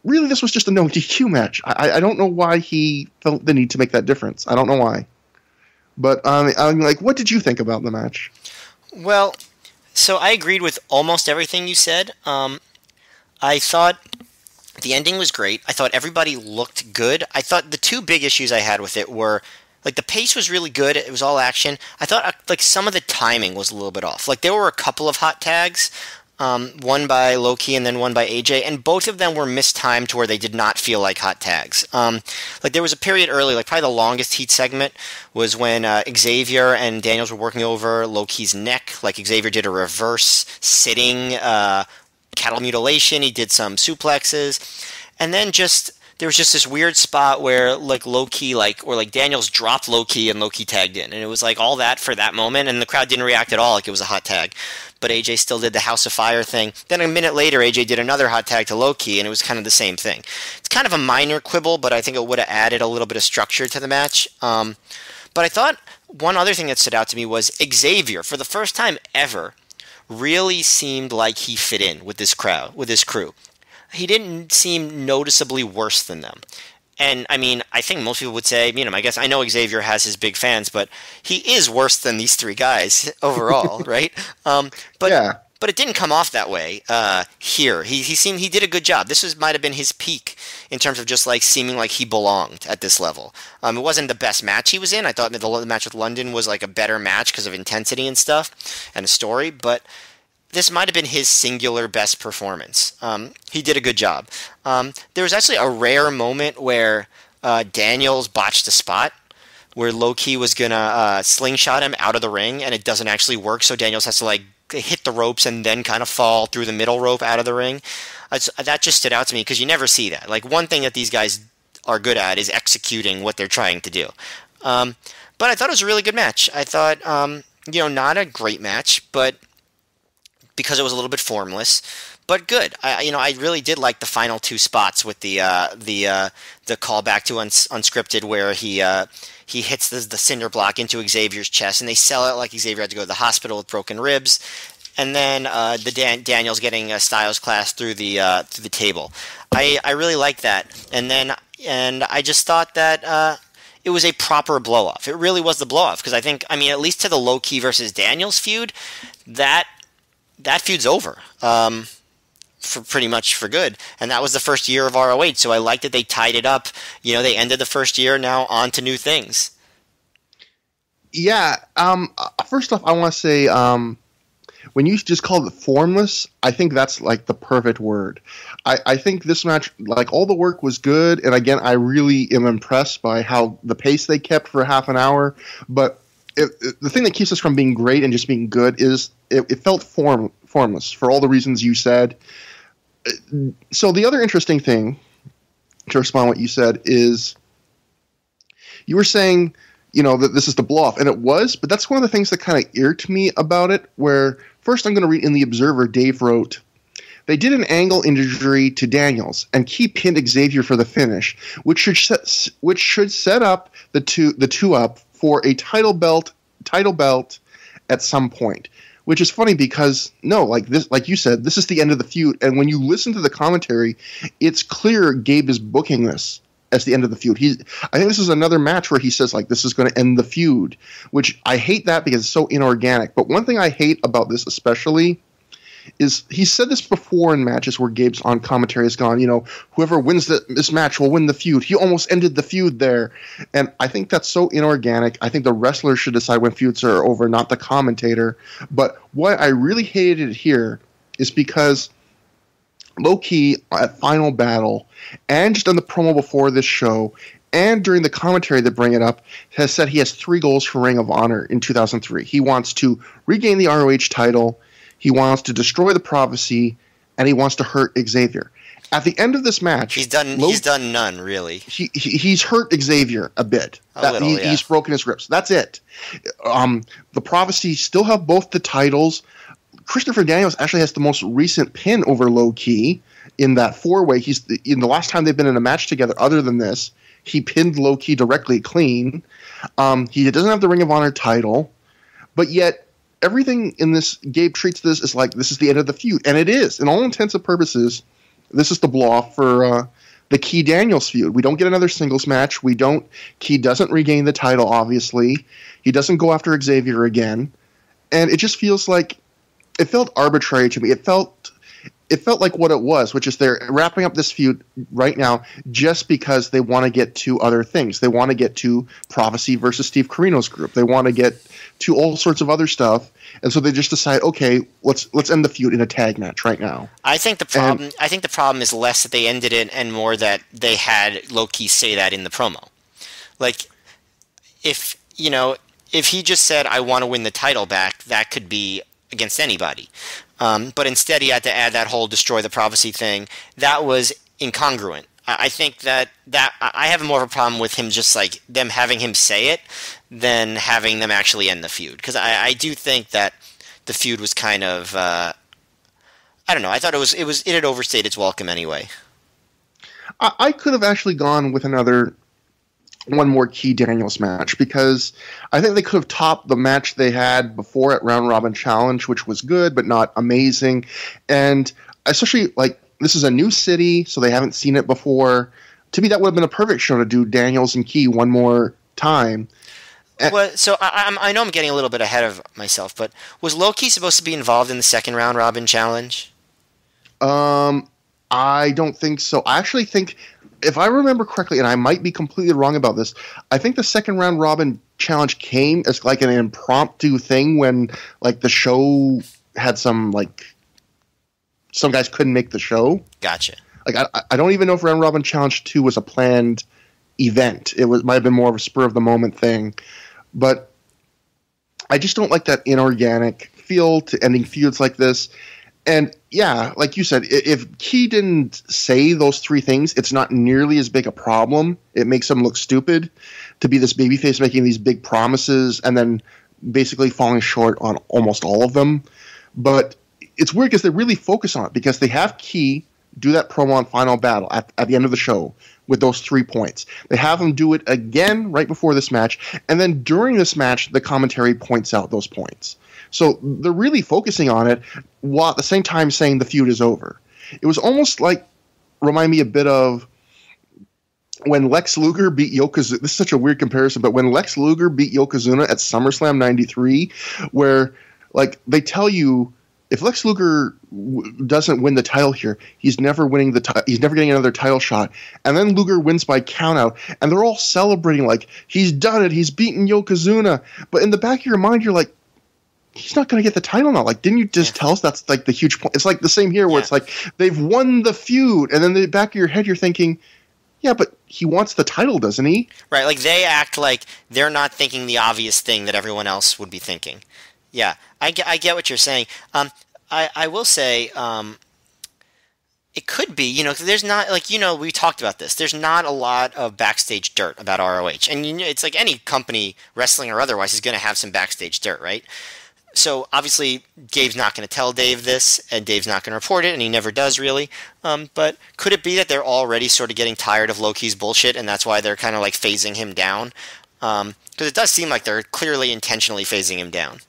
really this was just a no DQ match. I don't know why he felt the need to make that difference. I don't know why. But I'm like, what did you think about the match? Well, so I agreed with almost everything you said. I thought the ending was great. I thought everybody looked good. I thought the 2 big issues I had with it were, like, the pace was really good. It was all action. I thought, like, some of the timing was a little bit off. Like, there were a couple of hot tags, one by Low-Ki and then one by AJ, and both of them were mistimed to where they did not feel like hot tags. Like there was a period early, like probably the longest heat segment was when Xavier and Daniels were working over Low-Ki's neck. Like Xavier did a reverse sitting cattle mutilation. He did some suplexes, and then there was just this weird spot where like Low-Ki or Daniels dropped Low-Ki and Low-Ki tagged in, and it was like all that for that moment, and the crowd didn't react at all like it was a hot tag. But AJ still did the House of Fire thing. Then a minute later, AJ did another hot tag to Low-Ki, and it was kind of the same thing. It's kind of a minor quibble, but I think it would have added a little bit of structure to the match. But I thought one other thing that stood out to me was Xavier, for the first time ever, really seemed like he fit in with this crowd, with this crew. He didn't seem noticeably worse than them. And, I mean, I think most people would say, I guess I know Xavier has his big fans, but he is worse than these 3 guys overall, right? But it didn't come off that way here. He did a good job. This might have been his peak in terms of just, like, seeming like he belonged at this level. It wasn't the best match he was in. I thought the match with London was, like, a better match because of intensity and stuff and a story, but this might have been his singular best performance. He did a good job. There was actually a rare moment where Daniels botched a spot where Low-Ki was going to slingshot him out of the ring, and it doesn't actually work, so Daniels has to like hit the ropes and then kind of fall through the middle rope out of the ring. That just stood out to me because you never see that. Like, one thing that these guys are good at is executing what they're trying to do. But I thought it was a really good match. I thought, not a great match, but because it was a little bit formless, but good. I really did like the final two spots with the callback to Unscripted, where he hits the cinder block into Xavier's chest, and they sell it like Xavier had to go to the hospital with broken ribs, and then Daniels getting a Styles Clash through the table. I really liked that, and I just thought that it was a proper blow-off. It really was the blow-off, because at least to the Low-Ki versus Daniels feud, that feud's over. For pretty much for good, and that was the first year of ROH. So I like that they tied it up. They ended the first year, now on to new things. Yeah. First off, I want to say, when you just called it formless, I think that's like the perfect word. I think this match, like, all the work was good, and again, I really am impressed by how the pace they kept for half an hour. But the thing that keeps us from being great and just being good is it felt formless for all the reasons you said. So the other interesting thing, to respond to what you said, is you were saying, that this is the blow-off, and it was, but that's one of the things that kind of irked me about it, where, first I'm going to read in The Observer, Dave wrote, they did an angle injury to Daniels, and Key pinned Xavier for the finish, which should set up the two up for a title belt at some point. Which is funny because, no, like you said, this is the end of the feud. And when you listen to the commentary, it's clear Gabe is booking this as the end of the feud. I think this is another match where he says, like, this is going to end the feud, which I hate that because it's so inorganic. But one thing I hate about this especially is he said this before in matches where Gabe's on commentary has gone, whoever wins this match will win the feud. He almost ended the feud there. And I think that's so inorganic. I think the wrestler should decide when feuds are over, not the commentator. But what I really hated here is because Low-Ki at Final Battle, and just on the promo before this show, and during the commentary that bring it up, has said he has 3 goals for Ring of Honor in 2003. He wants to regain the ROH title, he wants to destroy the Prophecy, and he wants to hurt Xavier. At the end of this match, he's done none, really. He's hurt Xavier a bit. He's broken his ribs. That's it. The Prophecy still have both the titles. Christopher Daniels actually has the most recent pin over Low-Ki in that 4-way. He's in the last time they've been in a match together other than this, he pinned Low-Ki directly clean. He doesn't have the Ring of Honor title, but yet everything in this, Gabe treats this as like this is the end of the feud, and it is. In all intents and purposes, this is the blow-off for the Key Daniels feud. We don't get another singles match. Key doesn't regain the title, obviously. He doesn't go after Xavier again, and it just feels like it felt arbitrary to me. It felt like what it was, which is they're wrapping up this feud right now just because they want to get to other things. They want to get to Prophecy versus Steve Corino's group. They want to get to all sorts of other stuff, and so they just decide, okay, let's end the feud in a tag match right now. I think the problem is less that they ended it and more that they had Low-Ki say that in the promo. Like, if he just said, "I want to win the title back," that could be against anybody. But instead he had to add that whole destroy the Prophecy thing. That was incongruent. I think that I have more of a problem with him just like them having him say it than having them actually end the feud. Because I do think that the feud was kind of I don't know. I thought it had overstayed its welcome anyway. I could have actually gone with one more Key Daniels match, because I think they could have topped the match they had before at Round Robin Challenge, which was good but not amazing. And especially, like, this is a new city, so they haven't seen it before. To me, that would have been a perfect show to do Daniels and Key one more time. Well, so I know I'm getting a little bit ahead of myself, but was Low-Ki supposed to be involved in the second Round Robin Challenge? I don't think so. I actually think, if I remember correctly, and I might be completely wrong about this, I think the second Round Robin Challenge came as like an impromptu thing when, like, the show had some guys couldn't make the show. Gotcha. Like, I don't even know if Round Robin Challenge 2 was a planned event. It might have been more of a spur of the moment thing, but I just don't like that inorganic feel to ending feuds like this. And yeah, like you said, if Key didn't say those 3 things, it's not nearly as big a problem. It makes him look stupid to be this babyface making these big promises and then basically falling short on almost all of them. But it's weird because they really focus on it because they have Key do that promo on Final Battle at the end of the show with those 3 points. They have him do it again right before this match, and then during this match, the commentary points out those points. So they're really focusing on it while at the same time saying the feud is over. It was almost like, remind me a bit of when Lex Luger beat Yokozuna. This is such a weird comparison, but when Lex Luger beat Yokozuna at SummerSlam 93, where like they tell you, if Lex Luger doesn't win the title here, he's never winning he's never getting another title shot. And then Luger wins by countout, and they're all celebrating like he's done it, he's beaten Yokozuna. But in the back of your mind, you're like, he's not going to get the title now. Like, didn't you just tell us that's like the huge point? It's like the same here, where it's like they've won the feud, and then in the back of your head, you're thinking, yeah, but he wants the title, doesn't he? Right, like they act like they're not thinking the obvious thing that everyone else would be thinking. Yeah, I get what you're saying. I will say it could be, you know, 'cause there's not, like, you know, we talked about this. There's not a lot of backstage dirt about ROH. And you know, it's like any company, wrestling or otherwise, is going to have some backstage dirt, right? So obviously Gabe's not going to tell Dave this, and Dave's not going to report it, and he never does really. But could it be that they're already sort of getting tired of Loki's bullshit, and that's why they're kind of like phasing him down? Because it does seem like they're clearly intentionally phasing him down.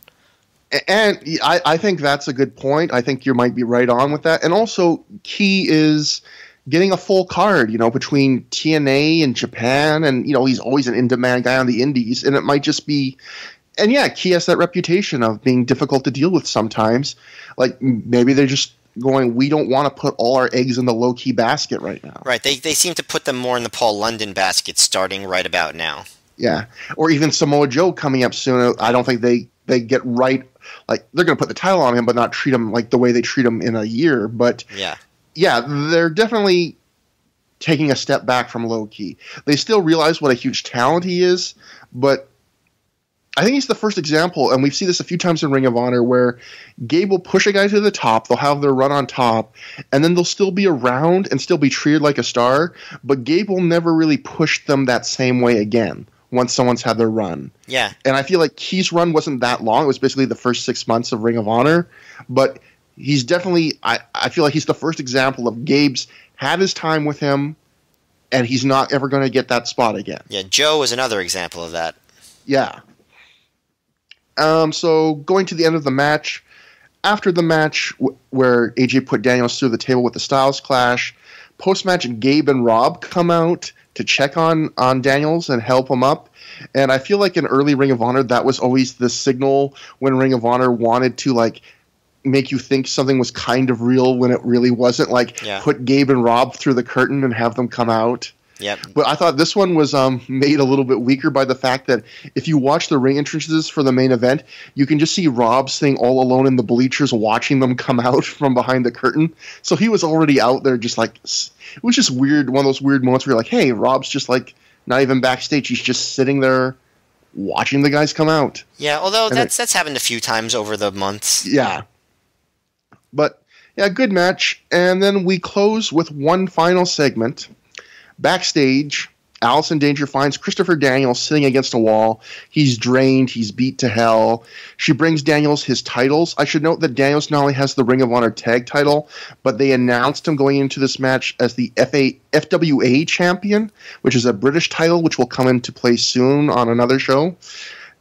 And I think that's a good point. I think you might be right on with that. And also, Key is getting a full card, you know, between TNA and Japan, and, you know, he's always an in-demand guy on the indies, and it might just be... And yeah, Key has that reputation of being difficult to deal with sometimes. Like, maybe they're just going, we don't want to put all our eggs in the low-key basket right now. Right, they seem to put them more in the Paul London basket starting right about now. Yeah, or even Samoa Joe coming up soon. I don't think they get right... Like, they're going to put the title on him, but not treat him like the way they treat him in a year. But yeah, they're definitely taking a step back from low-key. They still realize what a huge talent he is, but I think he's the first example, and we've seen this a few times in Ring of Honor, where Gabe will push a guy to the top, they'll have their run on top, and then they'll still be around and still be treated like a star, but Gabe will never really push them that same way again once someone's had their run. Yeah. And I feel like Key's run wasn't that long. It was basically the first 6 months of Ring of Honor, but he's definitely, I feel like he's the first example of Gabe's had his time with him, and he's not ever going to get that spot again. Yeah, Joe was another example of that. Yeah. So going to the end of the match, after the match where AJ put Daniels through the table with the Styles Clash, post-match Gabe and Rob come out to check on Daniels and help him up. And I feel like in early Ring of Honor, that was always the signal when Ring of Honor wanted to, like, make you think something was kind of real when it really wasn't. Like, put Gabe and Rob through the curtain and have them come out. Yep. But I thought this one was made a little bit weaker by the fact that if you watch the ring entrances for the main event, you can just see Rob sitting all alone in the bleachers watching them come out from behind the curtain. So he was already out there just like, it was just weird, one of those weird moments where you're like, hey, Rob's just like not even backstage. He's just sitting there watching the guys come out. Yeah, although that's happened a few times over the months. Yeah. But, yeah, good match. And then we close with one final segment. Backstage, Allison Danger finds Christopher Daniels sitting against a wall. He's drained. He's beat to hell. She brings Daniels his titles. I should note that Daniels not only has the Ring of Honor tag title, but they announced him going into this match as the FWA champion, which is a British title, which will come into play soon on another show.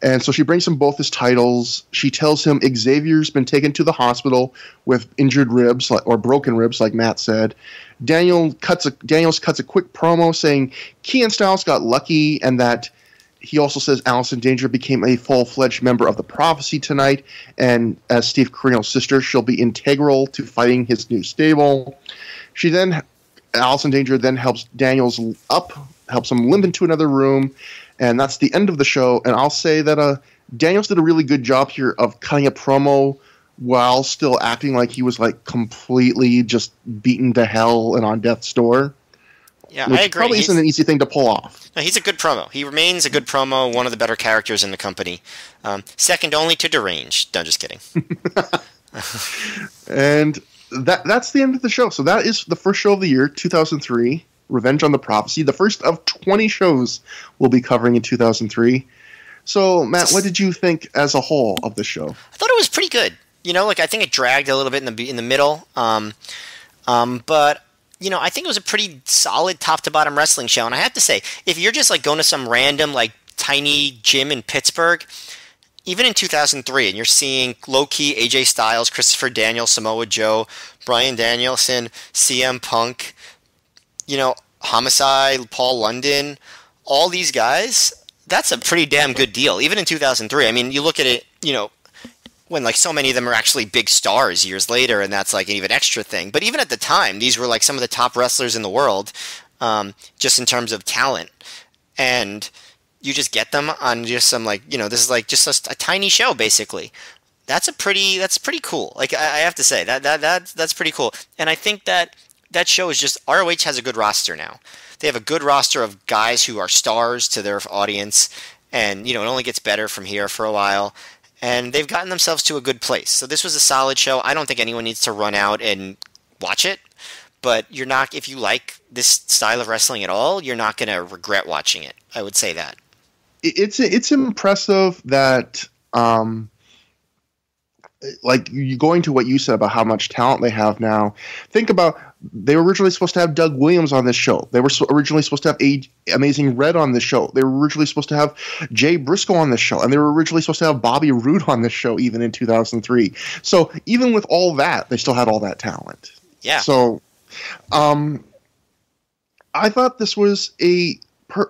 And so she brings him both his titles. She tells him Xavier's been taken to the hospital with injured ribs, or broken ribs, like Matt said. Daniels cuts a quick promo saying Key and Styles got lucky, and that he also says Allison Danger became a full-fledged member of the Prophecy tonight, and as Steve Corino's sister, she'll be integral to fighting his new stable. Allison Danger then helps Daniels up, helps him limp into another room, and that's the end of the show. And I'll say that Daniels did a really good job here of cutting a promo while still acting like he was like completely just beaten to hell and on death's door. Yeah, which I agree. Probably isn't an easy thing to pull off. No, he's a good promo. He remains a good promo, one of the better characters in the company. Second only to Deranged. No, just kidding. And that's the end of the show. So that is the first show of the year, 2003. Revenge on the Prophecy. The first of 20 shows we'll be covering in 2003. So, Matt, what did you think as a whole of the show? I thought it was pretty good. like I think it dragged a little bit in the middle. But I think it was a pretty solid top to bottom wrestling show. And I have to say, if you're just like going to some random like tiny gym in Pittsburgh, even in 2003, and you're seeing low-key AJ Styles, Christopher Daniels, Samoa Joe, Bryan Danielson, CM Punk, Homicide, Paul London, all these guys, that's a pretty damn good deal. Even in 2003, I mean, you look at it, when like so many of them are actually big stars years later, and that's like an even extra thing. But even at the time, these were like some of the top wrestlers in the world, just in terms of talent. And you just get them on just some like, this is like just a tiny show basically. That's pretty cool. Like I have to say that's pretty cool. And I think that show is just, ROH has a good roster now. They have a good roster of guys who are stars to their audience, and it only gets better from here for a while. And they've gotten themselves to a good place. So this was a solid show. I don't think anyone needs to run out and watch it, but if you like this style of wrestling at all, you're not going to regret watching it. I would say that. It's impressive that, like, you going to what you said about how much talent they have now. Think about, they were originally supposed to have Doug Williams on this show. They were originally supposed to have Amazing Red on this show. They were originally supposed to have Jay Briscoe on this show. And they were originally supposed to have Bobby Roode on this show even in 2003. So even with all that, they still had all that talent. Yeah. So I thought this was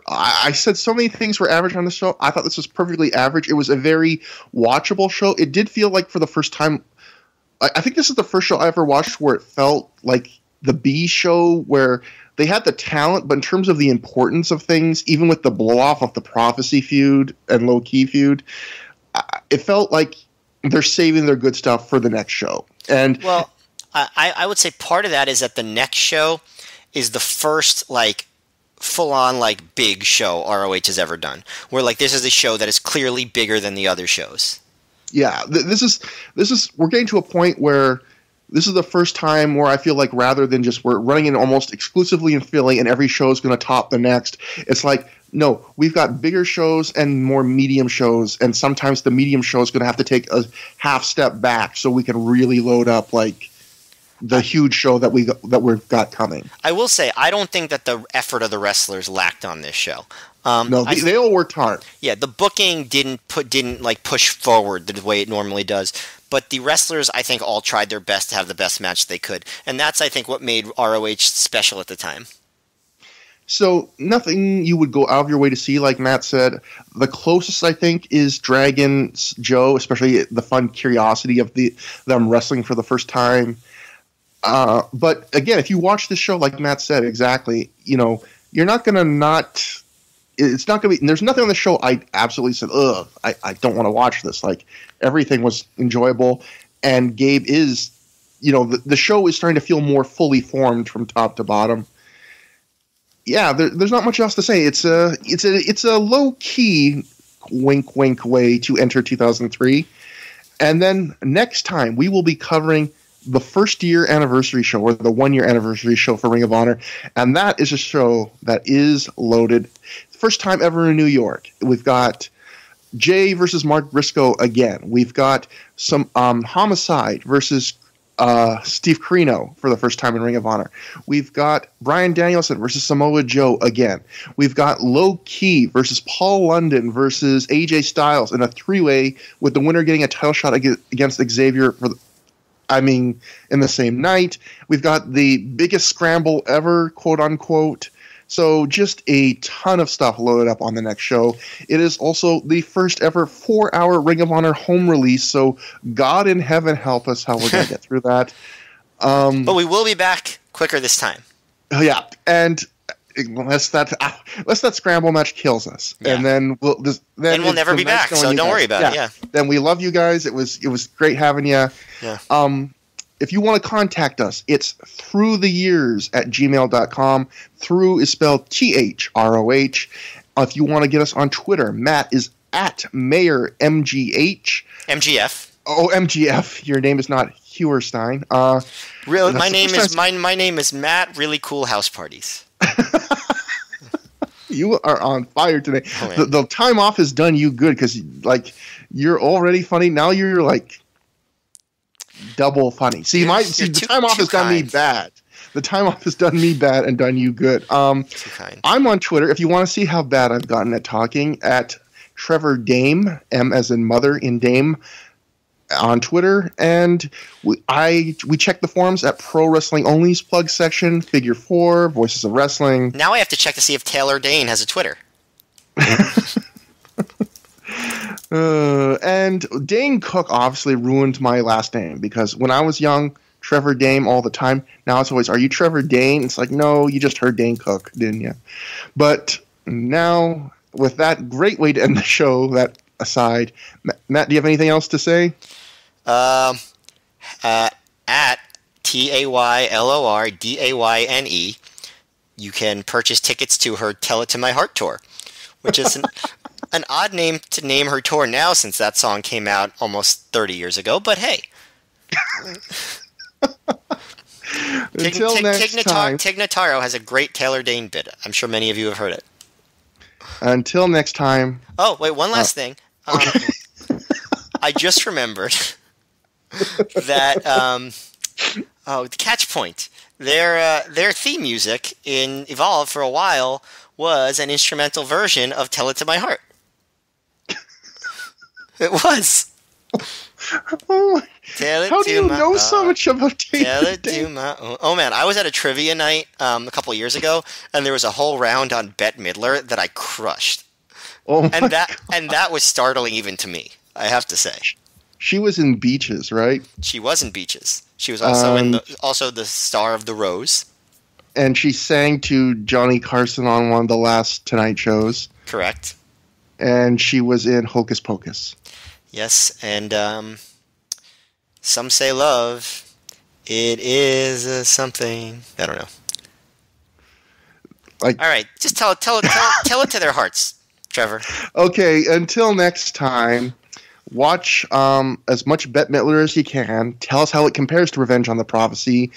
I said so many things were average on the show. I thought this was perfectly average. It was a very watchable show. It did feel like for the first time, I think this is the first show I ever watched where it felt like the B show, where they had the talent, but in terms of the importance of things, even with the blow off of the Prophecy feud and Low Key feud, it felt like they're saving their good stuff for the next show. And well, I would say part of that is that the next show is the first like full-on like big show ROH has ever done, where like this is a show that is clearly bigger than the other shows. Yeah, this is we're getting to a point where this is the first time where I feel like rather than just we're running in almost exclusively in Philly and every show is going to top the next, it's like, no, we've got bigger shows and more medium shows, and sometimes the medium show is going to have to take a half step back so we can really load up like the huge show that we've got coming. I will say, I don't think that the effort of the wrestlers lacked on this show. No, they all worked hard. Yeah, the booking didn't like push forward the way it normally does, but the wrestlers I think all tried their best to have the best match they could, and that's I think what made ROH special at the time. So nothing you would go out of your way to see, like Matt said. The closest I think is Dragon Joe, especially the fun curiosity of them wrestling for the first time. But again, if you watch this show, like Matt said, exactly, you're not going to not. It's not going to be. There's nothing on the show I absolutely said, ugh, I don't want to watch this. Like, everything was enjoyable, and Gabe is, the show is starting to feel more fully formed from top to bottom. Yeah, there's not much else to say. It's a low key wink wink way to enter 2003, and then next time we will be covering the first year anniversary show, or the 1 year anniversary show for Ring of Honor, and that is a show that is loaded. First time ever in New York. We've got Jay versus Mark Briscoe again. We've got some Homicide versus Steve Corino for the first time in Ring of Honor. We've got Bryan Danielson versus Samoa Joe again. We've got Low Key versus Paul London versus AJ Styles in a three-way, with the winner getting a title shot against Xavier in the same night. We've got the biggest scramble ever, quote unquote. So just a ton of stuff loaded up on the next show. It is also the first ever 4-hour Ring of Honor home release, so God in heaven help us how we're going to get through that. But we will be back quicker this time. Yeah, and unless that scramble match kills us, yeah. And then we'll never be back. So don't worry about it. Yeah. Then we love you guys. It was great having you. Yeah. If you want to contact us, it's throughtheyears@gmail.com. Through is spelled THROH. If you want to get us on Twitter, Matt is at MayorMGH. MGF. Oh, MGF. Your name is not Hewerstein. Really, my name is Matt. Really cool house parties. You are on fire today. Oh, the time off has done you good, because like you're already funny. Now you're like double funny. See, the time off has done me bad. The time off has done me bad and done you good. Too kind. I'm on Twitter. If you want to see how bad I've gotten at talking, at Trevor Dame, M as in mother in Dame, on Twitter. And we check the forums at Pro Wrestling Only's plug section, Figure 4, Voices of Wrestling. Now I have to check to see if Taylor Dane has a Twitter. And Dane Cook obviously ruined my last name, because when I was young, Trevor Dame all the time. Now it's always, are you Trevor Dane? It's like, no, you just heard Dane Cook, didn't you? But now, with that great way to end the show, that aside, Matt, do you have anything else to say? At TaylorDayne, you can purchase tickets to her Tell It to My Heart tour, which is an odd name to name her tour now, since that song came out almost 30 years ago, but hey. Until next time. Tig Notaro has a great Taylor Dane bit. I'm sure many of you have heard it. Until next time. Oh, wait, one last thing. Okay. I just remembered that the Catch Point, their theme music in Evolve for a while was an instrumental version of Tell It to My Heart. It was. Oh, how do you know so much about Taylor Dane? Oh man, I was at a trivia night a couple of years ago, and there was a whole round on Bette Midler that I crushed. Oh, and that was startling even to me, I have to say. She was in Beaches, right? She was in Beaches. She was also also the star of The Rose. And she sang to Johnny Carson on one of the last Tonight shows. Correct. And she was in Hocus Pocus. Yes, and Some Say Love, it is something. I don't know. All right, just tell it to their hearts, Trevor. Okay, until next time, watch as much Bette Midler as you can. Tell us how it compares to Revenge on the Prophecy.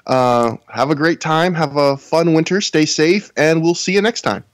Have a great time. Have a fun winter. Stay safe, and we'll see you next time.